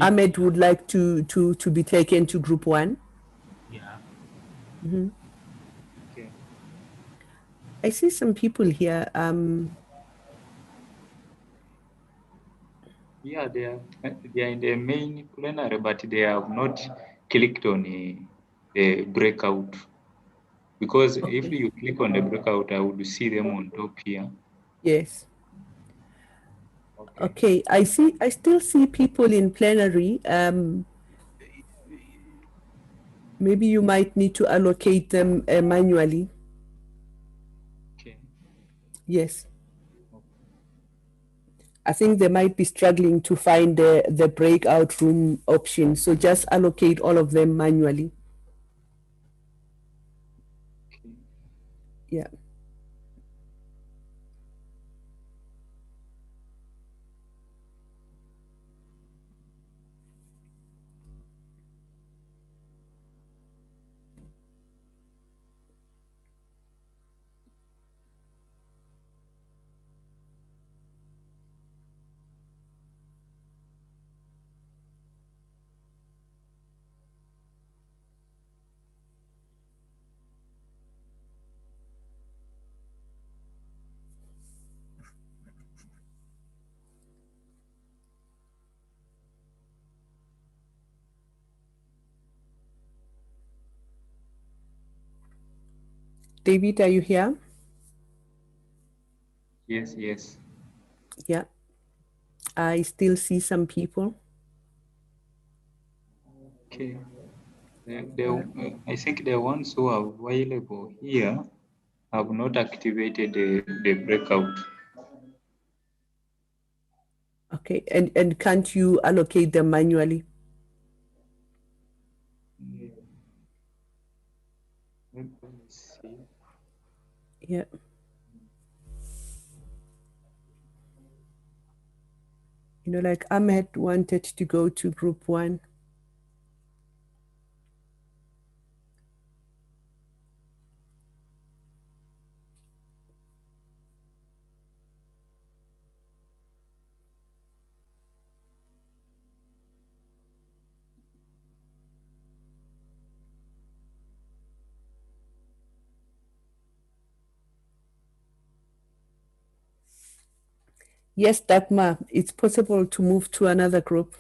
Ahmed would like to be taken to group 1. Yeah. Mm-hmm. Okay. I see some people here. Yeah, they are in the main plenary, but they have not clicked on the breakout. Because if you click on the breakout, I would see them on top here. Yes. Okay, I still see people in plenary. Maybe you might need to allocate them manually. Okay. Yes. I think they might be struggling to find the breakout room option. So just allocate all of them manually. Okay. Yeah. David, are you here? Yes, yes. Yeah. I still see some people. Okay. I think the ones who are available here have not activated the breakout. Okay, and can't you allocate them manually? Let me see. Yeah. You know, like Ahmed wanted to go to group 1. Yes, Dagmar, it's possible to move to another group.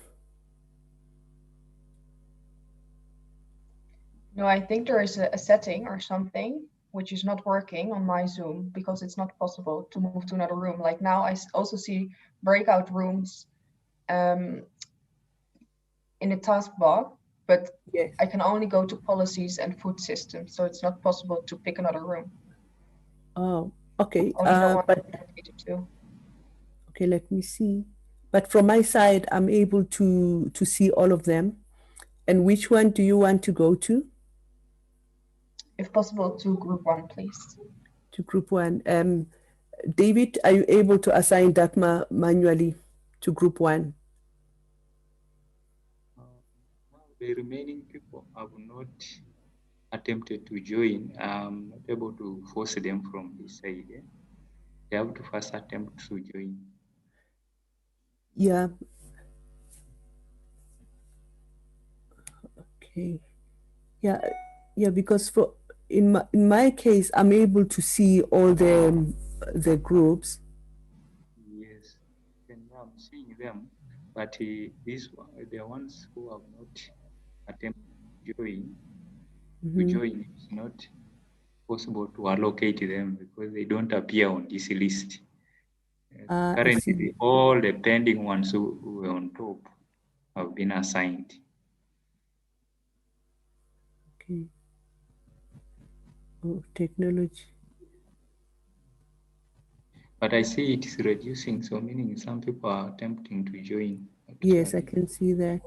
No, I think there is a setting or something which is not working on my Zoom because it's not possible to move to another room. Like now I also see breakout rooms in the taskbar, but yes. I can only go to policies and food systems. So it's not possible to pick another room. Oh, okay. Only the one But I'm allocated to. okay, let me see. But from my side, I'm able to see all of them. And which one do you want to go to? If possible, to group 1, please. To group 1. David, are you able to assign Dagmar manually to group 1? The remaining people have not attempted to join. I'm not able to force them from this side. They have to first attempt to join. Yeah. Okay. Yeah, because for in my case, I'm able to see all the groups. Yes, and I'm seeing them, but these the ones who have not attempted to join, it's not possible to allocate them because they don't appear on this list. I see. Currently, all the pending ones who were on top have been assigned. Okay. Oh, technology. But I see it is reducing, so meaning some people are attempting to join. Yes, I can see that.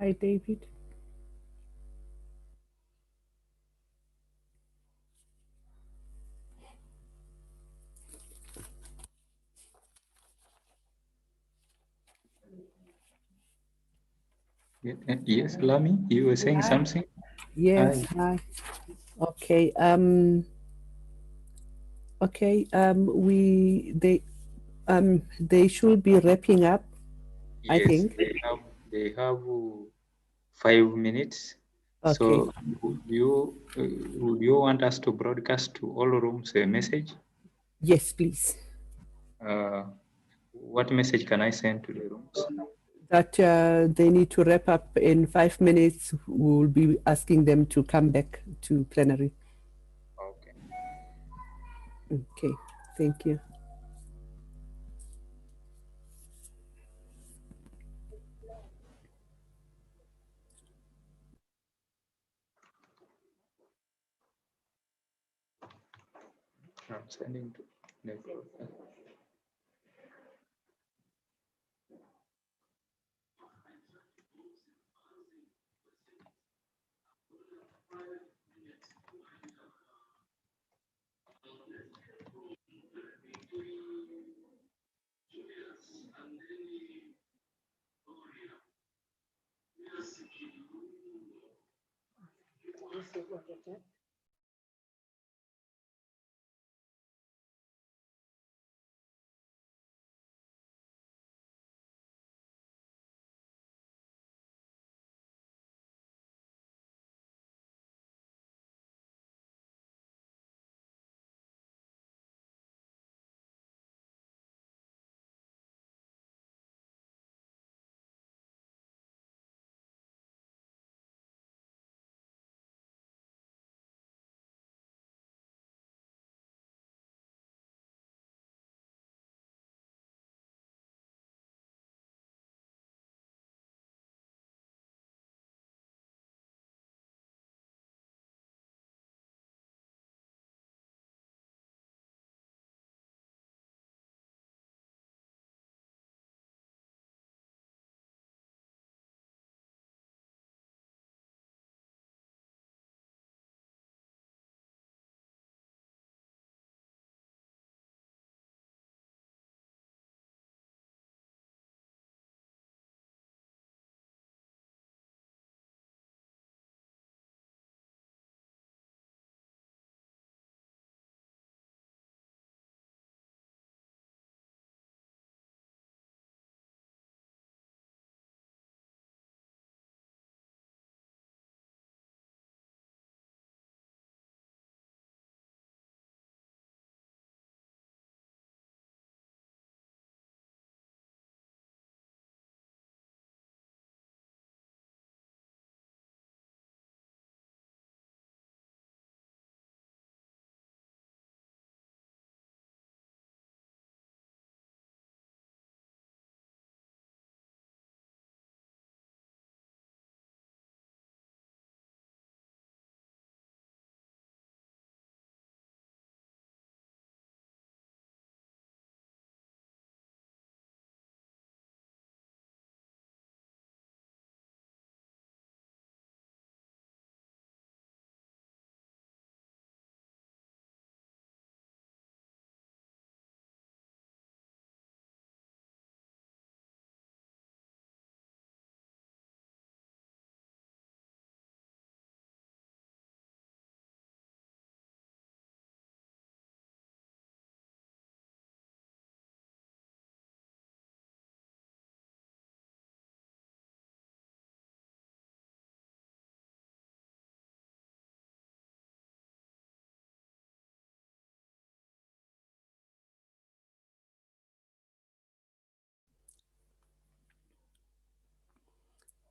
Hi, David. Yes, Lami, you were saying something? Yes. Hi. Hi. Okay. Okay. They should be wrapping up, I Yes, think. they have 5 minutes. Okay. So would you want us to broadcast to all rooms a message? Yes, please. What message can I send to the rooms? That they need to wrap up in 5 minutes. We'll be asking them to come back to plenary. Okay. Okay. Thank you. I'm sending to the group.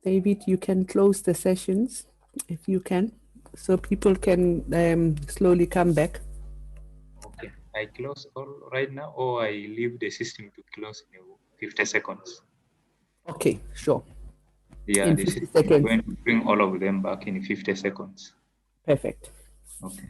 David, you can close the sessions if you can, so people can slowly come back. Okay. I close all right now, or I leave the system to close in 50 seconds. Okay, sure. Yeah, In the 50 system is seconds. going to bring all of them back in 50 seconds. Perfect. Okay.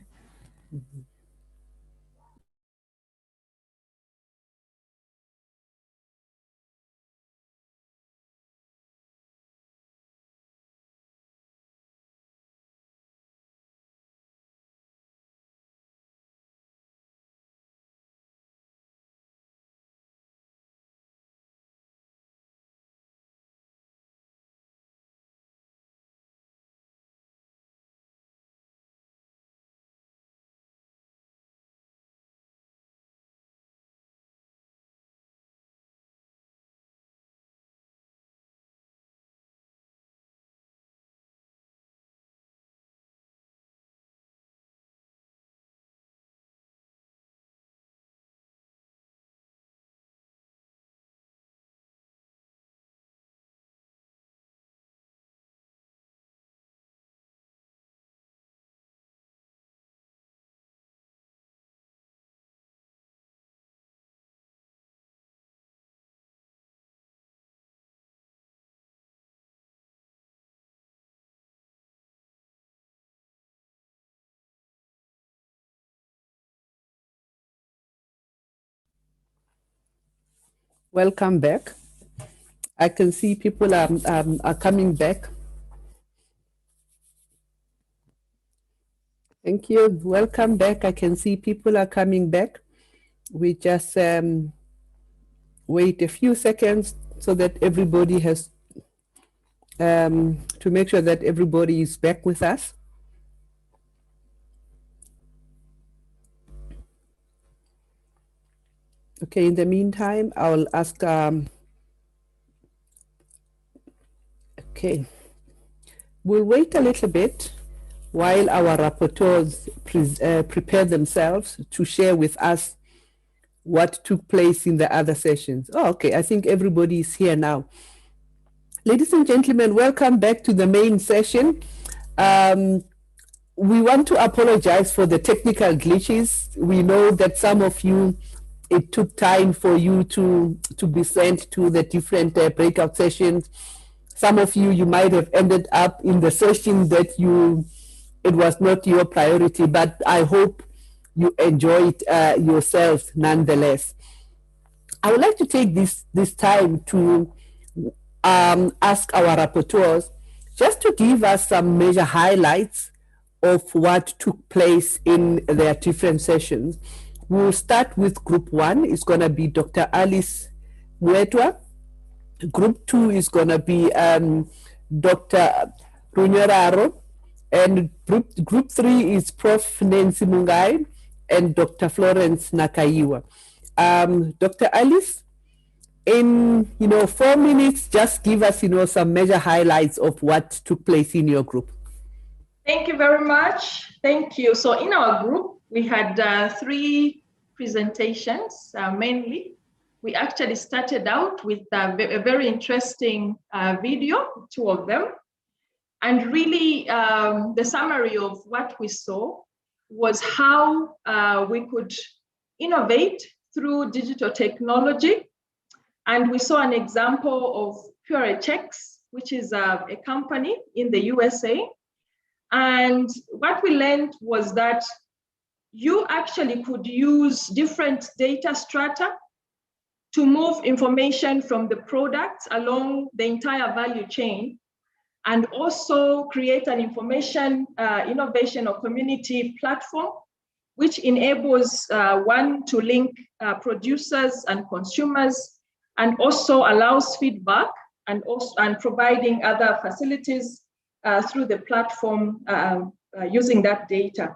Welcome back. I can see people are coming back. Thank you. Welcome back. I can see people are coming back. We just wait a few seconds so that everybody has to make sure that everybody is back with us. Okay, in the meantime, I'll ask, okay, we'll wait a little bit while our rapporteurs prepare themselves to share with us what took place in the other sessions. Oh, okay, I think everybody is here now. Ladies and gentlemen, welcome back to the main session. We want to apologize for the technical glitches. We know that some of you, it took time for you to be sent to the different breakout sessions. Some of you, you might have ended up in the session that it was not your priority, but I hope you enjoyed yourselves nonetheless. I would like to take this time to ask our rapporteurs just to give us some major highlights of what took place in their different sessions. We'll start with group 1. It's going to be Dr. Alice Muetwa. Group 2 is going to be Dr. Runyoraro. And group 3 is Prof. Nancy Mungai and Dr. Florence Nakaiwa. Dr. Alice, in 4 minutes, just give us some major highlights of what took place in your group. Thank you very much. Thank you. So in our group, we had 3 presentations mainly. We actually started out with a very interesting video, 2 of them. And really, the summary of what we saw was how we could innovate through digital technology. And we saw an example of PureChex, which is a company in the USA. And what we learned was that you actually could use different data strata to move information from the products along the entire value chain, and also create an information innovation or community platform, which enables one to link producers and consumers, and also allows feedback and providing other facilities through the platform using that data.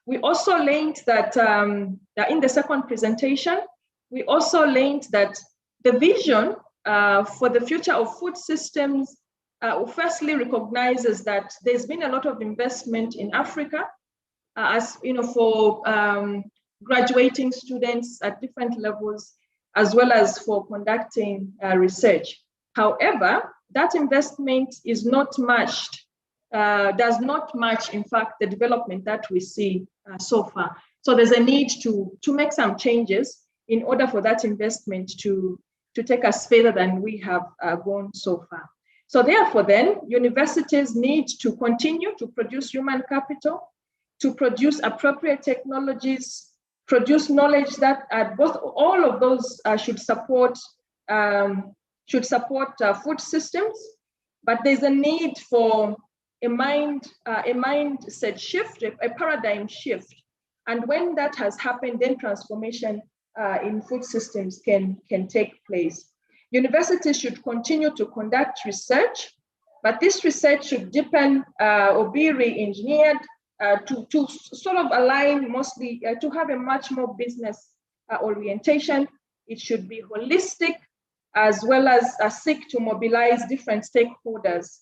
We also learned that in the second presentation, we also learned that the vision for the future of food systems firstly recognizes that there's been a lot of investment in Africa, for graduating students at different levels, as well as for conducting research. However, that investment is not matched, does not match, in fact, the development that we see so far. So there's a need to make some changes in order for that investment to take us further than we have gone so far. So therefore then, universities need to continue to produce human capital, to produce appropriate technologies, produce knowledge that all of those should support food systems, but there's a need for a mindset shift, a paradigm shift. And when that has happened, then transformation in food systems can take place. Universities should continue to conduct research, but this research should deepen or be re-engineered to sort of align mostly to have a much more business orientation. It should be holistic, as well as seek to mobilize different stakeholders.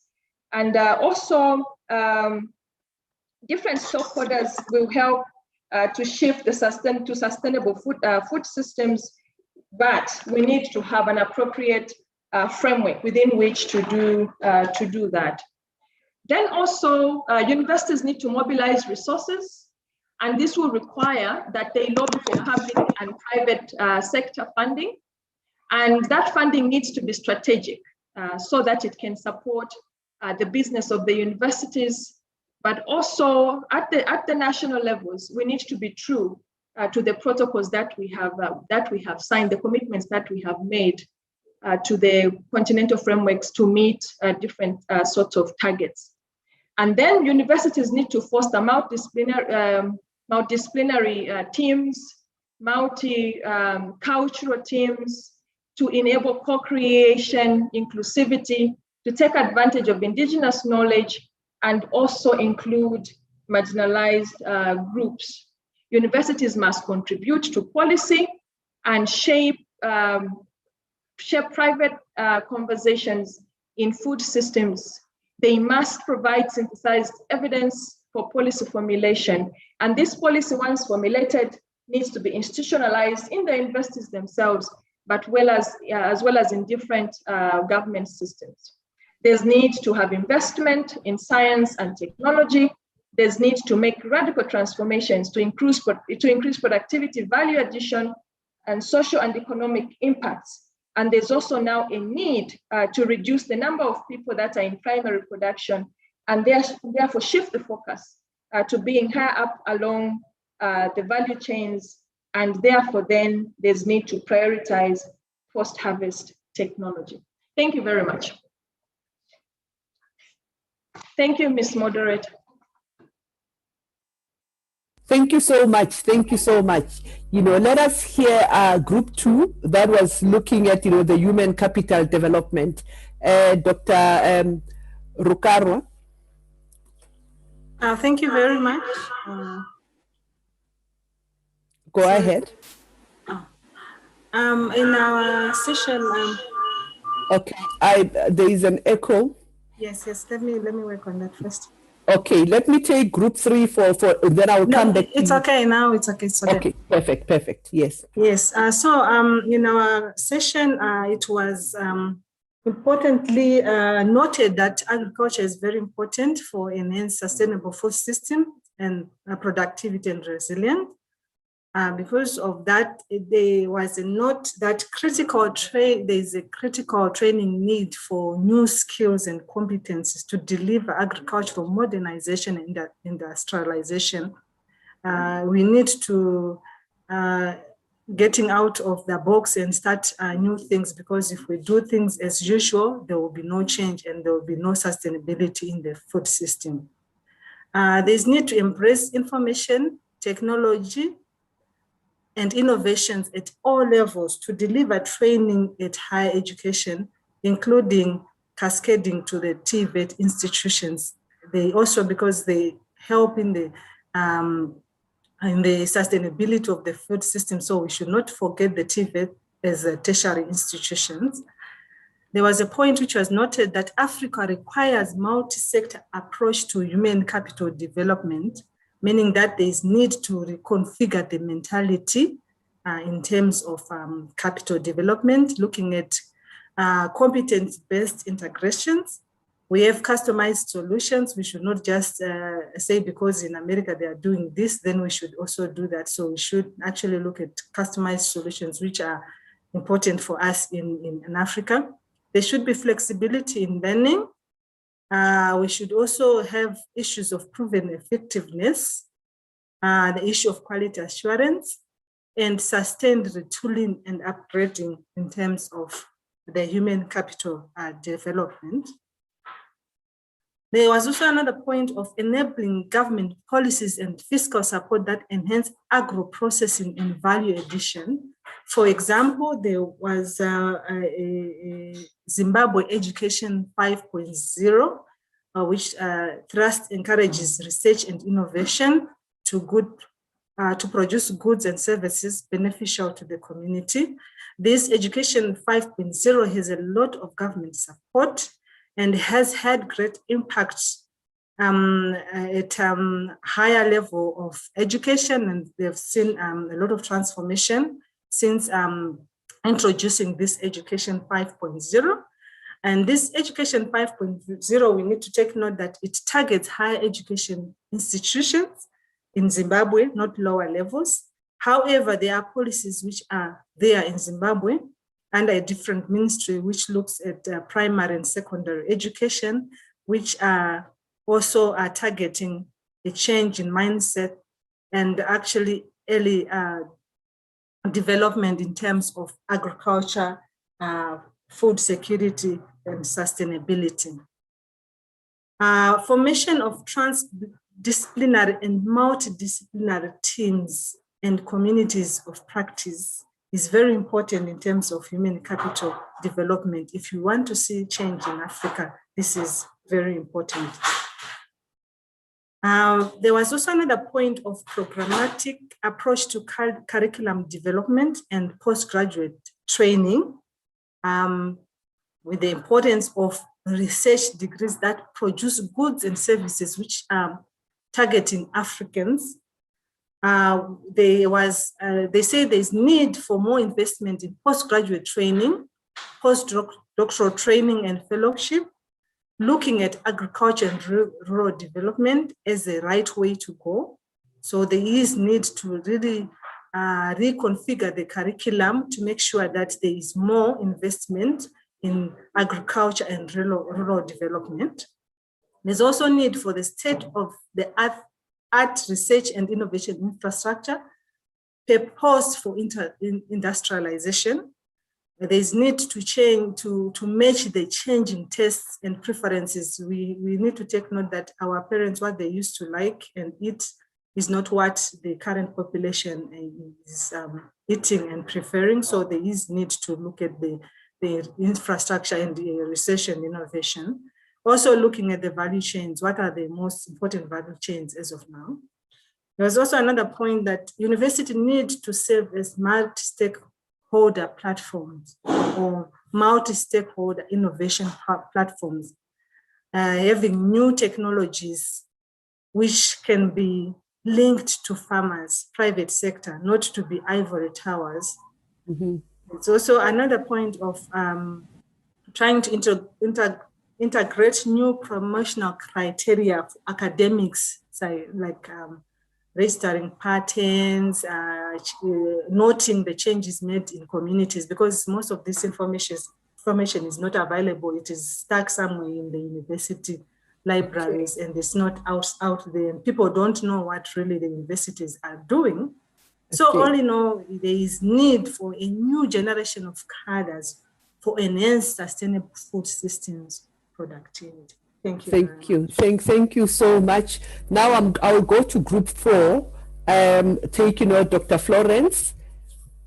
And also different stakeholders will help to shift to sustainable food systems, but we need to have an appropriate framework within which to do that. Then also, universities need to mobilize resources, and this will require that they lobby for public and private sector funding, and that funding needs to be strategic so that it can support the business of the universities. But also at the national levels, we need to be true to the protocols that we have signed, the commitments that we have made to the continental frameworks to meet different sorts of targets. And then universities need to foster multidisciplinary teams, multi-cultural teams to enable co-creation, inclusivity, to take advantage of indigenous knowledge, and also include marginalized groups. Universities must contribute to policy and shape private conversations in food systems. They must provide synthesized evidence for policy formulation. And this policy, once formulated, needs to be institutionalized in the universities themselves, but as well as in different government systems. There's need to have investment in science and technology. There's need to make radical transformations to increase productivity, value addition, and social and economic impacts. And there's also now a need to reduce the number of people that are in primary production, and therefore shift the focus to being higher up along the value chains. And therefore then there's need to prioritize post-harvest technology. Thank you very much. Thank you, Ms. Moderator. Thank you so much. Thank you so much. Let us hear group 2 that was looking at, the human capital development. Dr. Rukarwa. Thank you very much. Go ahead. In our session. Okay, there is an echo. Yes. Let me work on that first. Okay, let me take group 3 for then I'll come back. It's okay now. It's okay. Okay, perfect. Yes. Yes. So in our session, it was importantly noted that agriculture is very important for enhanced sustainable food system and productivity and resilience. Because of that, there was a note that there is a critical training need for new skills and competencies to deliver agricultural modernization and industrialization. We need to getting out of the box and start new things, because if we do things as usual, there will be no change and there will be no sustainability in the food system. There's need to embrace information, technology, and innovations at all levels to deliver training at higher education, including cascading to the TVET institutions. They also, because they help in the sustainability of the food system, so we should not forget the TVET as a tertiary institutions. There was a point which was noted that Africa requires multi-sector approach to human capital development, meaning that there is need to reconfigure the mentality in terms of capital development, looking at competence-based integrations. We have customized solutions. We should not just say because in America they are doing this, then we should also do that. So we should actually look at customized solutions which are important for us in Africa. There should be flexibility in learning. We should also have issues of proven effectiveness, the issue of quality assurance, and sustained retooling and upgrading in terms of the human capital development. There was also another point of enabling government policies and fiscal support that enhance agro-processing and value addition. For example, there was a Zimbabwe Education 5.0, which thrust encourages research and innovation to produce goods and services beneficial to the community. This Education 5.0 has a lot of government support and has had great impact at higher level of education, and they've seen a lot of transformation since introducing this Education 5.0. And this Education 5.0, we need to take note that it targets higher education institutions in Zimbabwe, not lower levels. However, there are policies which are there in Zimbabwe under a different ministry, which looks at primary and secondary education, which also are targeting a change in mindset and actually early development in terms of agriculture, food security, and sustainability. Formation of transdisciplinary and multidisciplinary teams and communities of practice is very important in terms of human capital development. If you want to see change in Africa, this is very important. There was also another point of programmatic approach to curriculum development and postgraduate training, with the importance of research degrees that produce goods and services which are targeting Africans. They say there's need for more investment in postgraduate training, postdoctoral training and fellowship, looking at agriculture and rural development as the right way to go. So there is need to really reconfigure the curriculum to make sure that there is more investment in agriculture and rural development. There's also need for the state of the art research and innovation infrastructure purposed for industrialization. There's need to change to match the changing tastes and preferences. We need to take note that our parents, what they used to like and eat is not what the current population is eating and preferring. So there is need to look at the infrastructure and the research and innovation. Also looking at the value chains, what are the most important value chains as of now? There's also another point that university need to serve as multi-stakeholder platforms or multi-stakeholder innovation platforms, having new technologies which can be linked to farmers, private sector, not to be ivory towers. Mm-hmm. It's also another point of trying to integrate new promotional criteria for academics, like registering patents, noting the changes made in communities, because most of this information is not available. It is stuck somewhere in the university libraries, and it's not out there. And people don't know what really the universities are doing. So all in all, there is need for a new generation of cadres for enhanced sustainable food systems productivity. Thank you. Thank you. Thank you so much. Now I'll go to group 4, taking out Dr. Florence.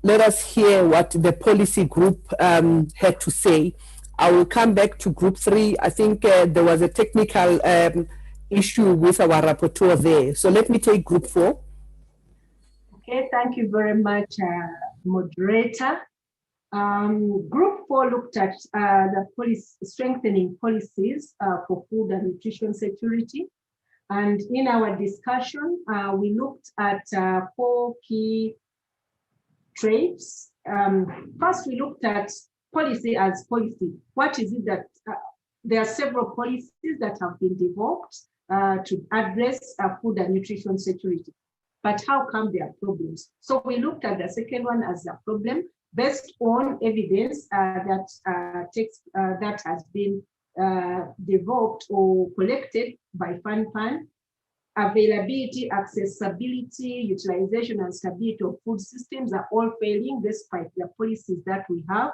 Let us hear what the policy group had to say. I will come back to group 3. I think there was a technical issue with our rapporteur there. So let me take group 4. Okay, thank you very much, moderator. Group 4 looked at the strengthening policies for food and nutrition security. And in our discussion, we looked at 4 key traits. First, we looked at policy as policy. What is it that there are several policies that have been developed to address food and nutrition security. But how come there are problems? So we looked at the second one as a problem based on evidence that has been developed or collected by FANPAN. Availability, accessibility, utilization, and stability of food systems are all failing despite the policies that we have.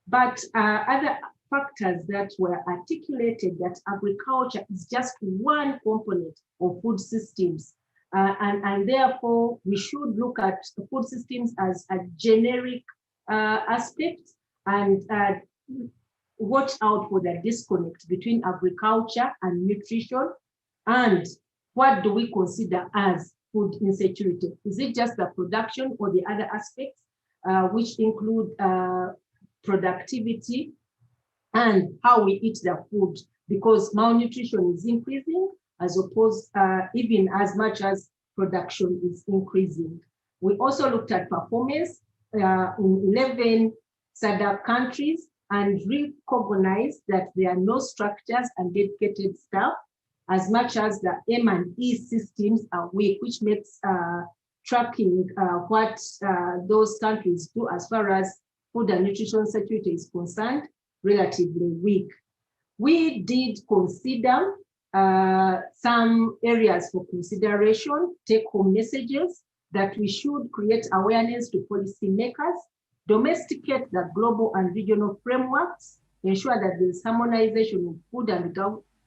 But other factors that were articulated, that agriculture is just one component of food systems. And therefore, we should look at food systems as a generic aspect and watch out for the disconnect between agriculture and nutrition. And what do we consider as food insecurity? Is it just the production or the other aspects, which include productivity and how we eat the food? Because malnutrition is increasing, as opposed even as much as production is increasing. We also looked at performance in 11 SADC countries and recognized that there are no structures and dedicated staff, as much as the M&E systems are weak, which makes tracking what those countries do as far as food and nutrition security is concerned relatively weak. We did consider some areas for consideration, take-home messages that we should create awareness to policymakers, domesticate the global and regional frameworks, ensure that there is harmonization of food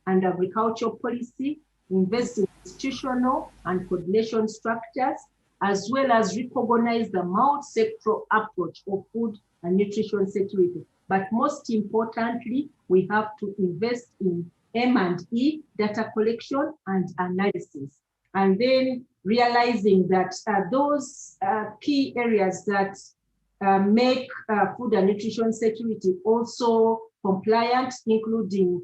and agricultural policy, invest in institutional and coordination structures, as well as recognize the multi-sectoral approach of food and nutrition security. But most importantly, we have to invest in M&E, data collection and analysis. And then realizing that those key areas that make food and nutrition security also compliant, including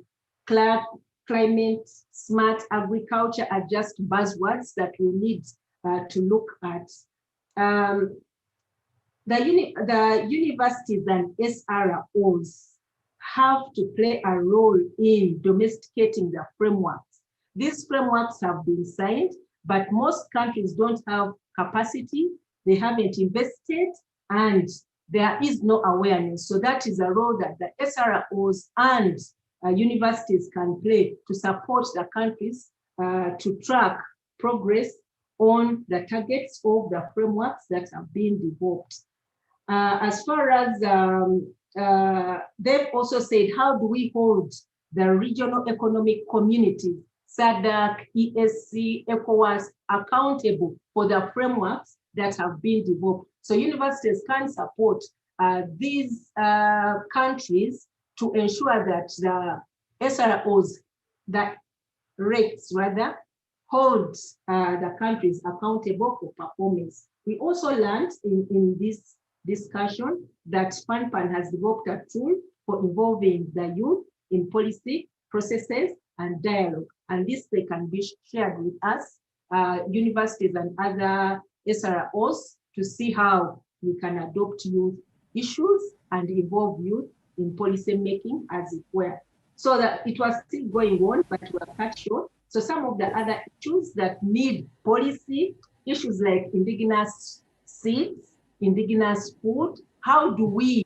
climate, smart agriculture, are just buzzwords that we need to look at. The universities and SROs have to play a role in domesticating the frameworks. These frameworks have been signed, but most countries don't have capacity, they haven't invested, and there is no awareness. So that is a role that the SROs and universities can play to support the countries to track progress on the targets of the frameworks that have been developed. As far as they've also said, how do we hold the regional economic communities, SADC, ESC, ECOWAS, accountable for the frameworks that have been developed? So universities can support these countries to ensure that the SROs, that rates rather, hold the countries accountable for performance. We also learned in this discussion that FANPAN has developed a tool for involving the youth in policy processes and dialogue. And this they can be shared with us, universities and other SROs, to see how we can adopt youth issues and involve youth in policy making, as it were. So that it was still going on, but we were cut short. So some of the other issues that need policy, issues like indigenous seeds, indigenous food, how do we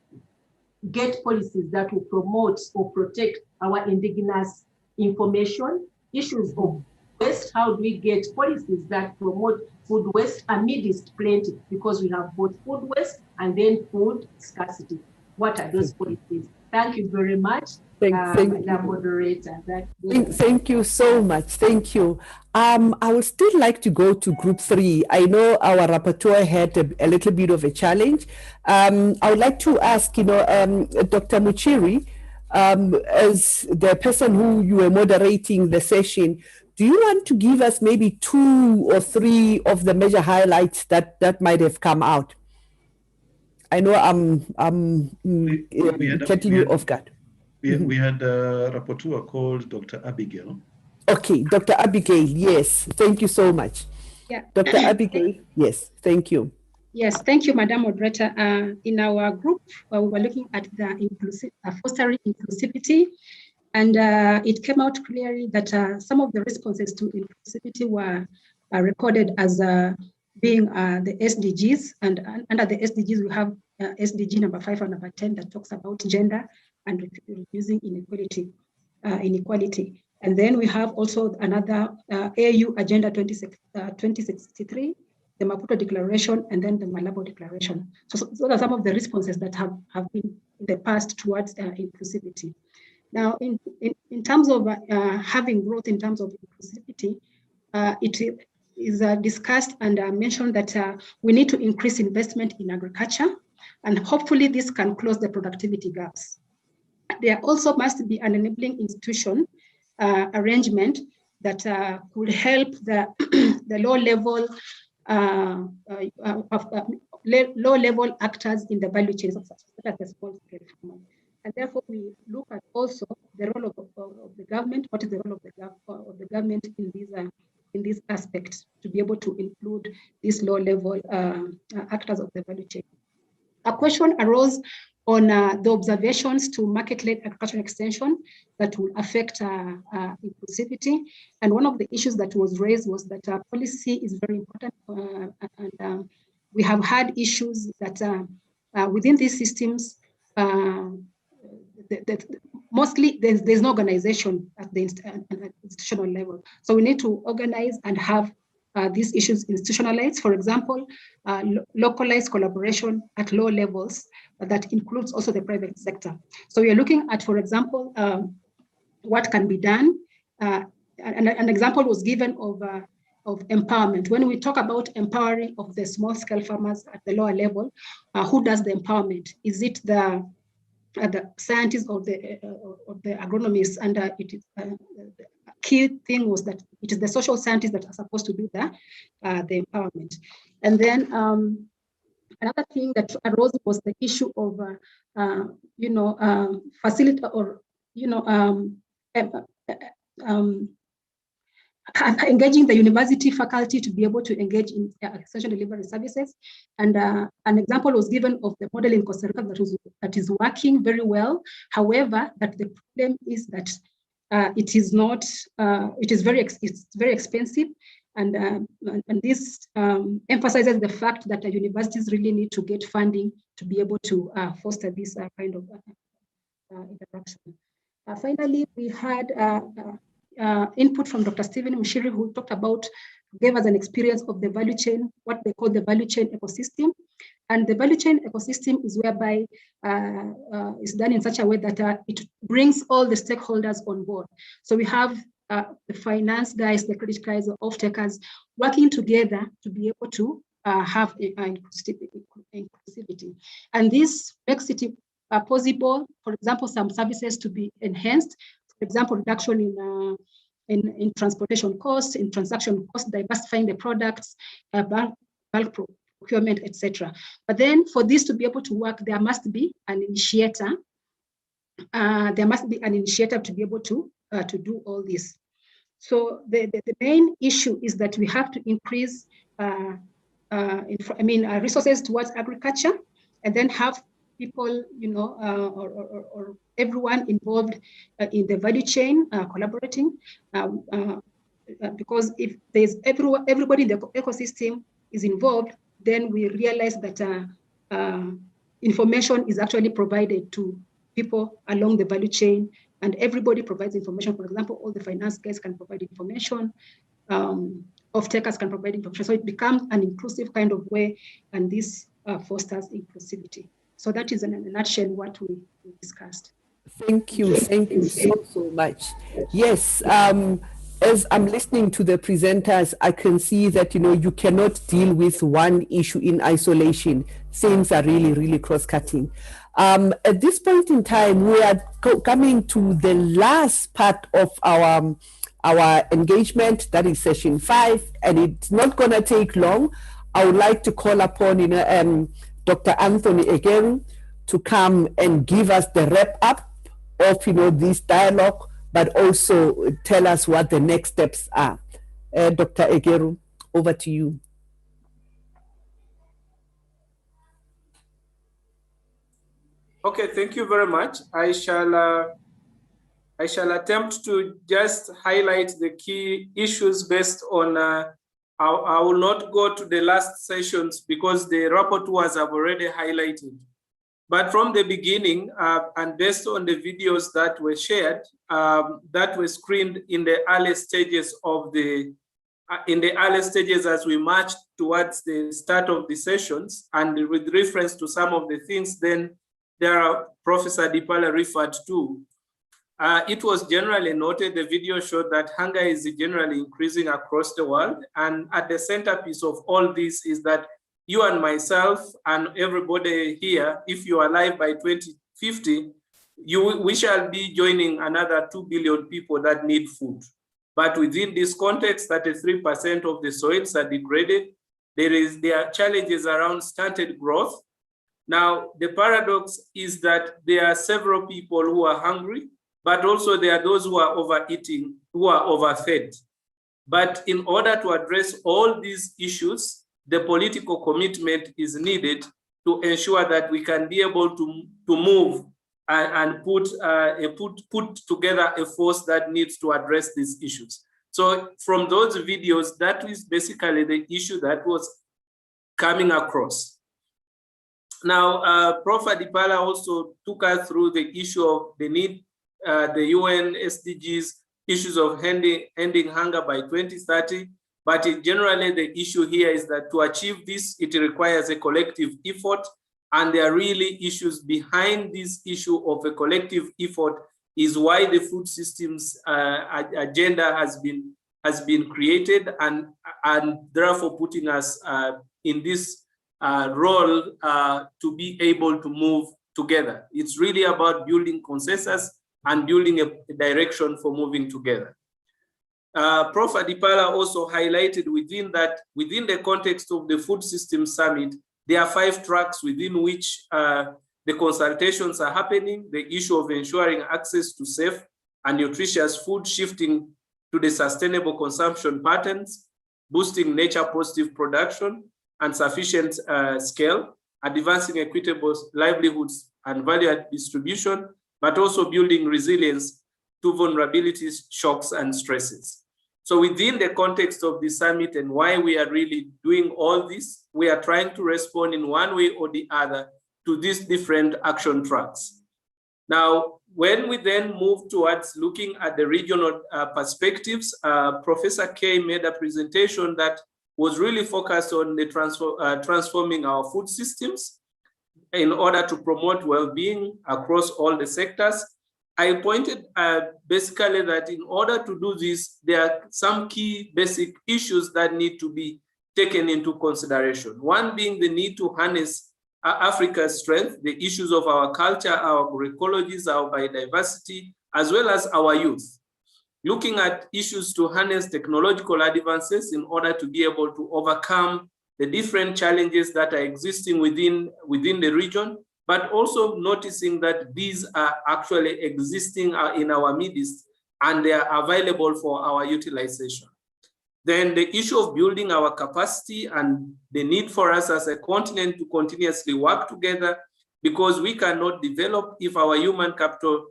get policies that will promote or protect our indigenous information? Issues of waste, how do we get policies that promote food waste amidst plenty? Because we have both food waste and then food scarcity. What are those policies? Thank you very much. Thank you. Moderator. Thank you so much. Thank you. I would still like to go to group 3. I know our rapporteur had a little bit of a challenge. I would like to ask, Dr. Muchiri, as the person who you were moderating the session, do you want to give us maybe 2 or 3 of the major highlights that might have come out? I know I'm getting you off guard. We had a rapporteur called Dr. Abigail. Okay, Dr. Abigail, yes. Thank you so much. Yeah. Dr. Abigail, yes, thank you. Yes, thank you, Madam Moderator. In our group, we were looking at the fostering inclusivity, and it came out clearly that some of the responses to inclusivity were recorded as being the SDGs, and under the SDGs, we have SDG number 5 and number 10 that talks about gender and reducing inequality. And then we have also another AU Agenda 2063, the Maputo Declaration, and then the Malabo Declaration. So those are some of the responses that have been in the past towards inclusivity. Now, in terms of having growth in terms of inclusivity, it is discussed and mentioned that we need to increase investment in agriculture, and hopefully this can close the productivity gaps. There also must be an enabling institution arrangement that could help the low level actors in the value chains of such as the small scale farmers. And therefore, we look at also the role of the government. What is the role of the government in these aspects to be able to include these low level actors of the value chain? A question arose on the observations to market-led agricultural extension that will affect inclusivity. And one of the issues that was raised was that policy is very important. And we have had issues that within these systems, mostly there's no organization at the institutional level. So we need to organize and have these issues institutionalized. For example, localized collaboration at low levels that includes also the private sector. So we are looking at, for example, what can be done. An example was given of empowerment. When we talk about empowering of the small-scale farmers at the lower level, who does the empowerment? Is it the scientists or the agronomists? And it is the key thing was that it is the social scientists that are supposed to do the empowerment. And then another thing that arose was the issue of facility or engaging the university faculty to be able to engage in extension delivery services. And an example was given of the model in Costa Rica that is working very well. However, that the problem is that it is not, it's very expensive. And this emphasizes the fact that the universities really need to get funding to be able to foster this kind of interaction. Finally, we had input from Dr. Stephen Mushiri, who talked about, gave us an experience of the value chain, what they call the value chain ecosystem. And the value chain ecosystem is whereby it's done in such a way that it brings all the stakeholders on board. So we have the finance guys, the credit guys, the off-takers working together to be able to have inclusivity. And this makes it possible, for example, some services to be enhanced. For example, reduction in transportation costs, in transaction costs, diversifying the products, bulk procurement, etc. But then for this to be able to work, there must be an initiator. There must be an initiator to be able to do all this. So the main issue is that we have to increase resources towards agriculture, and then have people, or everyone involved in the value chain collaborating, because if there's everybody in the ecosystem is involved, then we realize that information is actually provided to people along the value chain, and everybody provides information. For example, all the finance guys can provide information, off-takers can provide information. So it becomes an inclusive kind of way, and this fosters inclusivity. So that is in a nutshell what we discussed. Thank you so much. Yes, as I'm listening to the presenters, I can see that you cannot deal with one issue in isolation. Things are really cross-cutting. At this point in time, we are coming to the last part of our engagement, that is session 5, and it's not going to take long. I would like to call upon Dr. Anthony Egeru to come and give us the wrap up of this dialogue, but also tell us what the next steps are. Dr. Egeru, over to you. Okay, thank you very much. I shall attempt to just highlight the key issues based on. I will not go to the last sessions because the rapporteurs have already highlighted. But from the beginning, and based on the videos that were shared, that were screened in the early stages of as we marched towards the start of the sessions, and with reference to some of the things then Professor Dipala referred to. It was generally noted, the video showed that hunger is generally increasing across the world. And at the centerpiece of all this is that you and myself and everybody here, if you are alive by 2050, we shall be joining another 2 billion people that need food. But within this context, 33% of the soils are degraded. There are challenges around stunted growth. Now, the paradox is that there are several people who are hungry, but also there are those who are overeating, who are overfed. But in order to address all these issues, the political commitment is needed to ensure that we can be able to move and put together a force that needs to address these issues. So from those videos, that is basically the issue that was coming across. Now, Prof. Dipala also took us through the issue of the need, the UN SDGs, issues of ending hunger by 2030, But generally, the issue here is that to achieve this, it requires a collective effort. And there are really issues behind this issue of a collective effort is why the food systems agenda has been created and therefore putting us in this role to be able to move together. It's really about building consensus and building a direction for moving together. Prof. Adipala also highlighted within the context of the Food Systems Summit, there are 5 tracks within which the consultations are happening. The issue of ensuring access to safe and nutritious food, shifting to the sustainable consumption patterns, boosting nature positive production and sufficient scale, advancing equitable livelihoods and value distribution, but also building resilience to vulnerabilities, shocks, and stresses. So within the context of the summit and why we are really doing all this, we are trying to respond in one way or the other to these different action tracks. Now, when we then move towards looking at the regional perspectives, Professor Kay made a presentation that was really focused on the transforming our food systems in order to promote well-being across all the sectors. I pointed basically that in order to do this, there are some key basic issues that need to be taken into consideration. One being the need to harness Africa's strength, the issues of our culture, our agroecologies, our biodiversity, as well as our youth. Looking at issues to harness technological advances in order to be able to overcome the different challenges that are existing within the region, but also noticing that these are actually existing in our midst and they are available for our utilization. Then the issue of building our capacity and the need for us as a continent to continuously work together, because we cannot develop if our human capital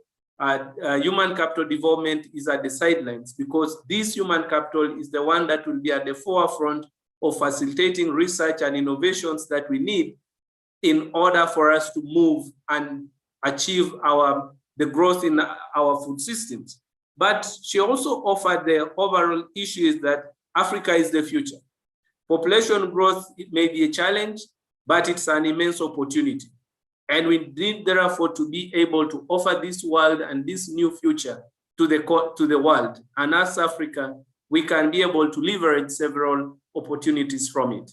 development is at the sidelines, because this human capital is the one that will be at the forefront of facilitating research and innovations that we need in order for us to move and achieve the growth in our food systems. But she also offered the overall issue is that Africa is the future. Population growth, it may be a challenge, but it's an immense opportunity. And we need therefore to be able to offer this world and this new future to the world. And as Africa, we can be able to leverage several opportunities from it.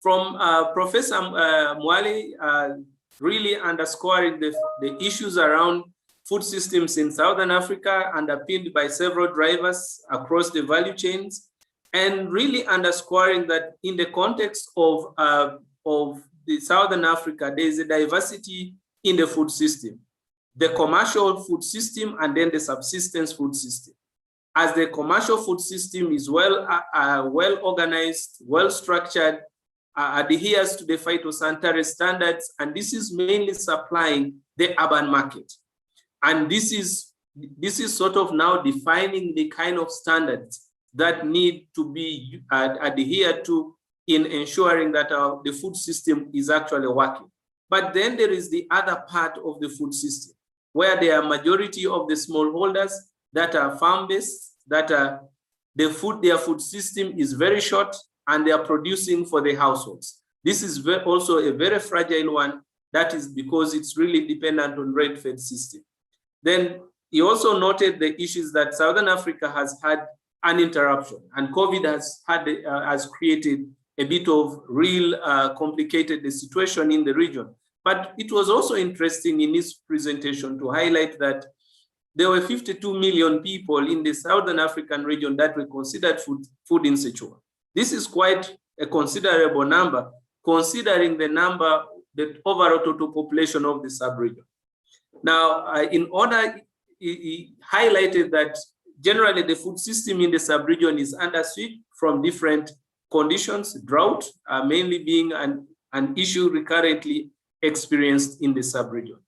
From Professor Mwale, really underscoring the issues around food systems in Southern Africa, underpinned by several drivers across the value chains, and really underscoring that in the context of the Southern Africa, there is a diversity in the food system, the commercial food system, and then the subsistence food system. As the commercial food system is well organized, well structured, adheres to the phytosanitary standards, and this is mainly supplying the urban market. And this is sort of now defining the kind of standards that need to be adhered to in ensuring that the food system is actually working. But then there is the other part of the food system, where there are majority of the smallholders that are farm-based, that their food system is very short, and they are producing for the households. This is also a very fragile one. That is because it's really dependent on rain-fed system. Then he also noted the issues that Southern Africa has had an interruption, and COVID has created a bit of real complicated situation in the region. But it was also interesting in his presentation to highlight that there were 52 million people in the Southern African region that were considered food insecure. This is quite a considerable number, considering the overall total population of the sub-region. Now, he highlighted that generally the food system in the sub-region is under siege from different conditions, drought mainly being an issue recurrently experienced in the sub-region.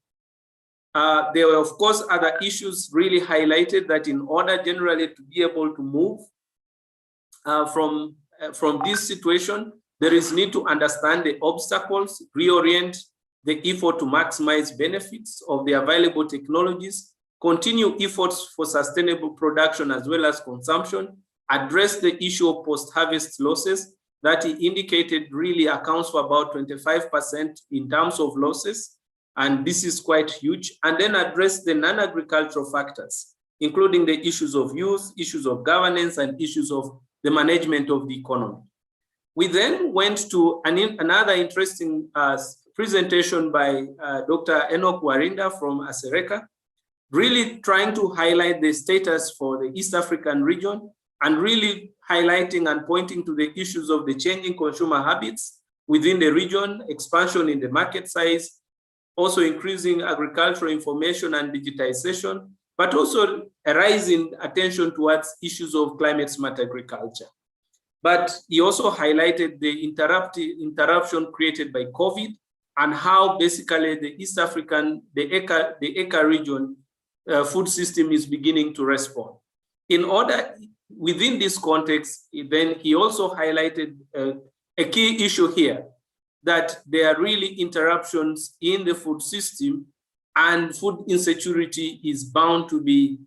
There were, of course, other issues really highlighted that in order generally to be able to move from this situation, there is need to understand the obstacles, reorient the effort to maximize benefits of the available technologies, continue efforts for sustainable production as well as consumption, addressed the issue of post-harvest losses that he indicated really accounts for about 25% in terms of losses. And this is quite huge. And then addressed the non-agricultural factors, including the issues of youth, issues of governance, and issues of the management of the economy. We then went to another interesting presentation by Dr. Enoch Warinda from Asereka, really trying to highlight the status for the East African region and really highlighting and pointing to the issues of the changing consumer habits within the region, expansion in the market size, also increasing agricultural information and digitization, but also a rise in attention towards issues of climate smart agriculture. But he also highlighted the interruption created by COVID and how basically the East African, the ECA region food system is beginning to respond. In order, within this context, then he also highlighted a key issue here, that there are really interruptions in the food system and food insecurity is bound to be,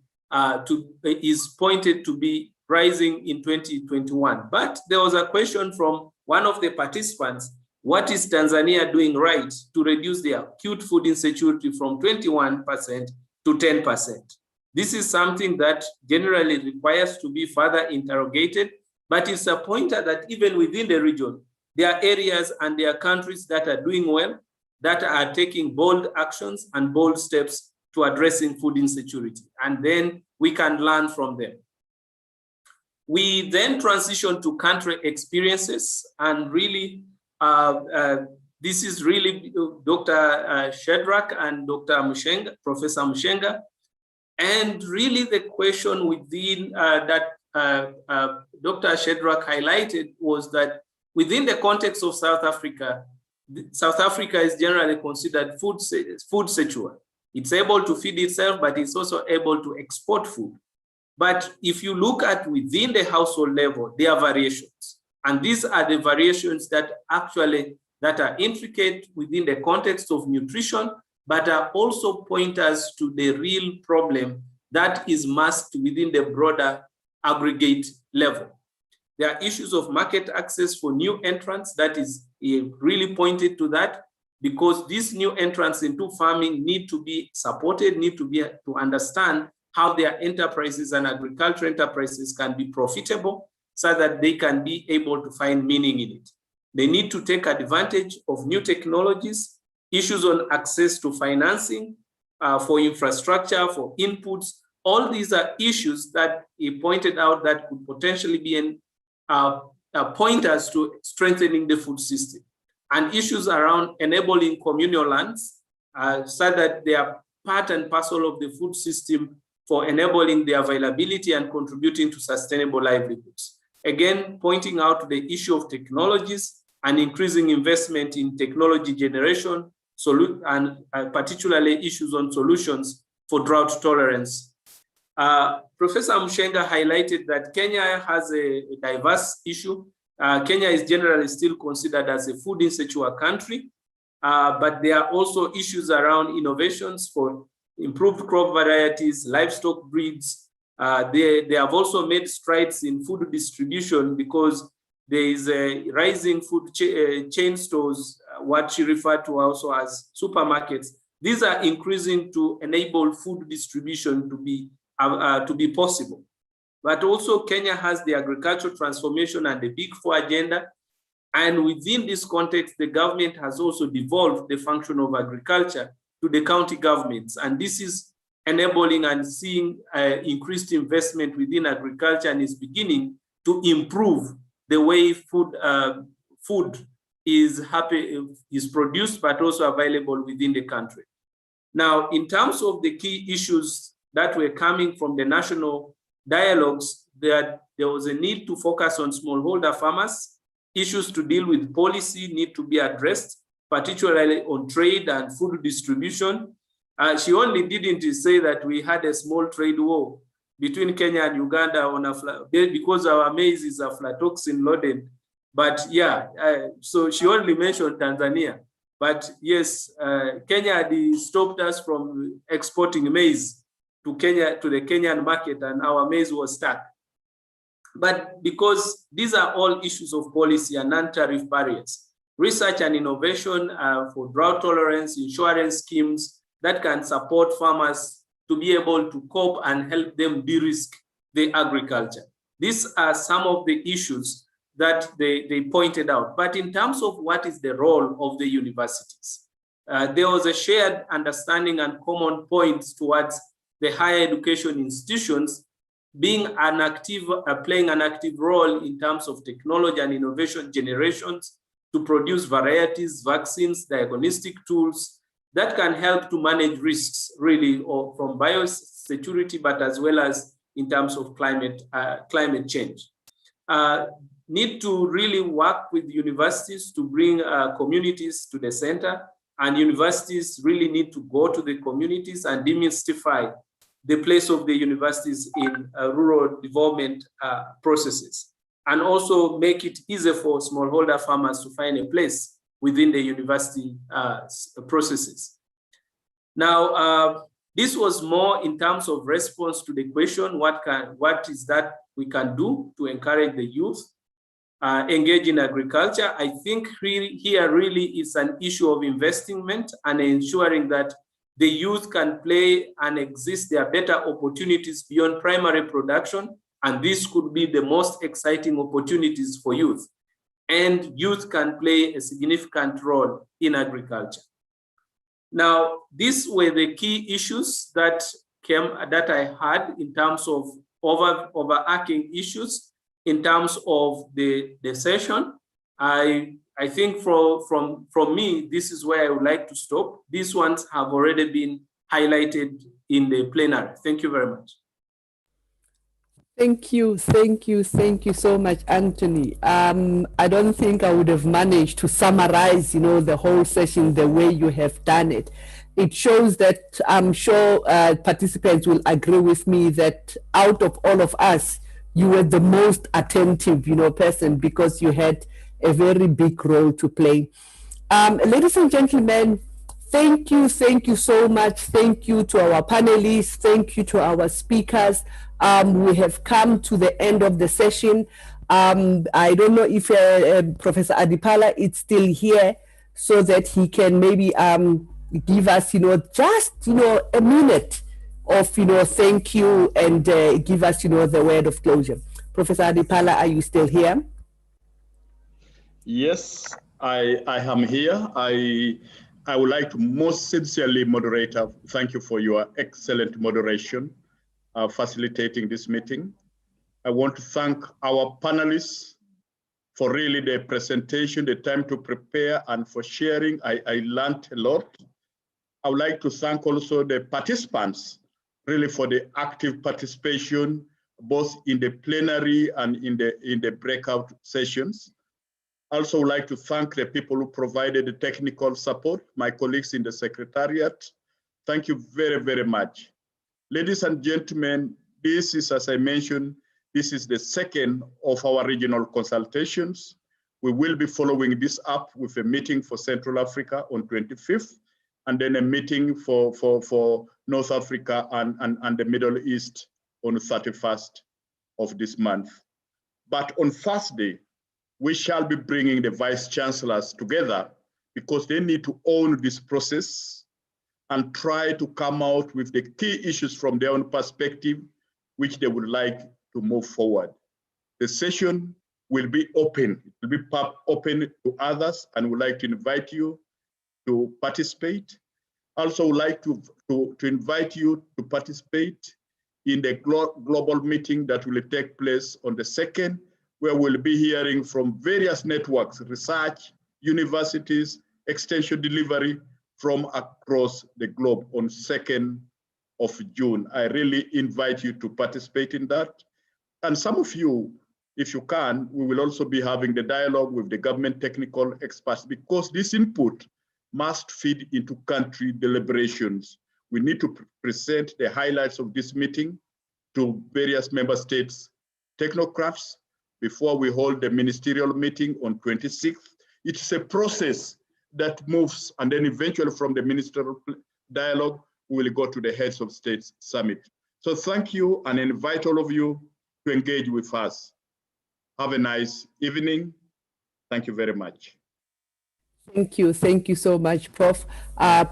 is pointed to be rising in 2021. But there was a question from one of the participants, what is Tanzania doing right to reduce the acute food insecurity from 21% to 10%? This is something that generally requires to be further interrogated, but it's a pointer that even within the region, there are areas and there are countries that are doing well, that are taking bold actions and bold steps to addressing food insecurity. And then we can learn from them. We then transition to country experiences, and really, this is really Dr. Shedrack and Dr. Mushenga, Professor Mushenga. And really the question within that Dr. Shedrack highlighted was that within the context of South Africa is generally considered food secure. It's able to feed itself, but it's also able to export food. But if you look at within the household level, there are variations. And these are the variations that actually that are intricate within the context of nutrition, but are also pointers to the real problem that is masked within the broader aggregate level. There are issues of market access for new entrants that is really pointed to that, because these new entrants into farming need to be supported, need to be to understand how their enterprises and agricultural enterprises can be profitable so that they can be able to find meaning in it. They need to take advantage of new technologies, issues on access to financing, for infrastructure, for inputs. All these are issues that he pointed out that could potentially be pointers to strengthening the food system, and issues around enabling communal lands so that they are part and parcel of the food system for enabling the availability and contributing to sustainable livelihoods. Again, pointing out the issue of technologies and increasing investment in technology generation, and particularly issues on solutions for drought tolerance. Professor Mushenga highlighted that Kenya has a diverse issue. Kenya is generally still considered as a food insecure country, but there are also issues around innovations for improved crop varieties, livestock breeds. They have also made strides in food distribution because there is a rising food chain stores, what she referred to also as supermarkets. These are increasing to enable food distribution to be possible. But also Kenya has the agricultural transformation and the Big Four agenda. And within this context, the government has also devolved the function of agriculture to the county governments. And this is enabling and seeing increased investment within agriculture, and is beginning to improve the way food is produced, but also available within the country. Now, in terms of the key issues that were coming from the national dialogues, there was a need to focus on smallholder farmers. Issues to deal with policy need to be addressed, particularly on trade and food distribution. She only didn't say that we had a small trade war between Kenya and Uganda because our maize is aflatoxin loaded. But yeah, so she only mentioned Tanzania. But yes, Kenya had stopped us from exporting maize to Kenya, to the Kenyan market, and our maize was stuck. But because these are all issues of policy and non-tariff barriers, research and innovation for drought tolerance, insurance schemes that can support farmers to be able to cope and help them de-risk the agriculture. These are some of the issues that they pointed out. But in terms of what is the role of the universities, there was a shared understanding and common points towards the higher education institutions being playing an active role in terms of technology and innovation generations to produce varieties, vaccines, diagnostic tools that can help to manage risks really or from biosecurity, but as well as in terms of climate change. Need to really work with universities to bring communities to the center, and universities really need to go to the communities and demystify the place of the universities in rural development processes, and also make it easier for smallholder farmers to find a place within the university processes. Now, this was more in terms of response to the question, what is that we can do to encourage the youth engage in agriculture? I think here really is an issue of investment and ensuring that the youth can play and exist. There are better opportunities beyond primary production, and this could be the most exciting opportunities for youth. And youth can play a significant role in agriculture. Now, these were the key issues that I had in terms of overarching issues. In terms of the session, I think from me, this is where I would like to stop. These ones have already been highlighted in the plenary. Thank you very much. Thank you so much, Anthony. I don't think I would have managed to summarize, the whole session the way you have done it. It shows that I'm sure participants will agree with me that out of all of us, you were the most attentive, person, because you had a very big role to play. Ladies and gentlemen, thank you so much. Thank you to our panelists. Thank you to our speakers. We have come to the end of the session. I don't know if Professor Adipala is still here so that he can maybe give us, just, a minute of, thank you and give us, the word of closure. Professor Adipala, are you still here? Yes, I am here. I would like to most sincerely, moderator, thank you for your excellent moderation, facilitating this meeting. I want to thank our panelists for really the presentation, the time to prepare, and for sharing. I learned a lot. I would like to thank also the participants really for the active participation, both in the plenary and in the breakout sessions. I also would like to thank the people who provided the technical support, my colleagues in the Secretariat. Thank you very, very much. Ladies and gentlemen, this is, as I mentioned, this is the second of our regional consultations. We will be following this up with a meeting for Central Africa on 25th, and then a meeting for North Africa and the Middle East on the 31st of this month. But on Thursday, we shall be bringing the vice chancellors together because they need to own this process and try to come out with the key issues from their own perspective, which they would like to move forward. The session will be open. It will be open to others, and would like to invite you to participate. Also would like to invite you to participate in the global meeting that will take place on the 2nd, where we'll be hearing from various networks, research, universities, extension delivery from across the globe on 2nd of June. I really invite you to participate in that. And some of you, if you can, we will also be having the dialogue with the government technical experts, because this input must feed into country deliberations. We need to present the highlights of this meeting to various member states technocrats before we hold the ministerial meeting on 26th. It's a process that moves, and then eventually from the ministerial dialogue, we will go to the heads of states summit. So thank you, and invite all of you to engage with us. Have a nice evening. Thank you very much. Thank you so much, Prof.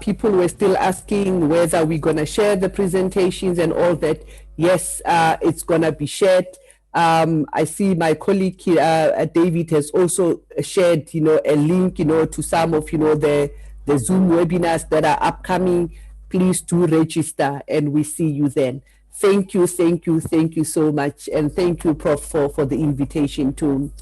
People were still asking whether we're going to share the presentations and all that. Yes, it's going to be shared. I see my colleague David has also shared, a link, to some of, the Zoom webinars that are upcoming. Please do register, and we see you then. Thank you so much, and thank you, Prof, for the invitation to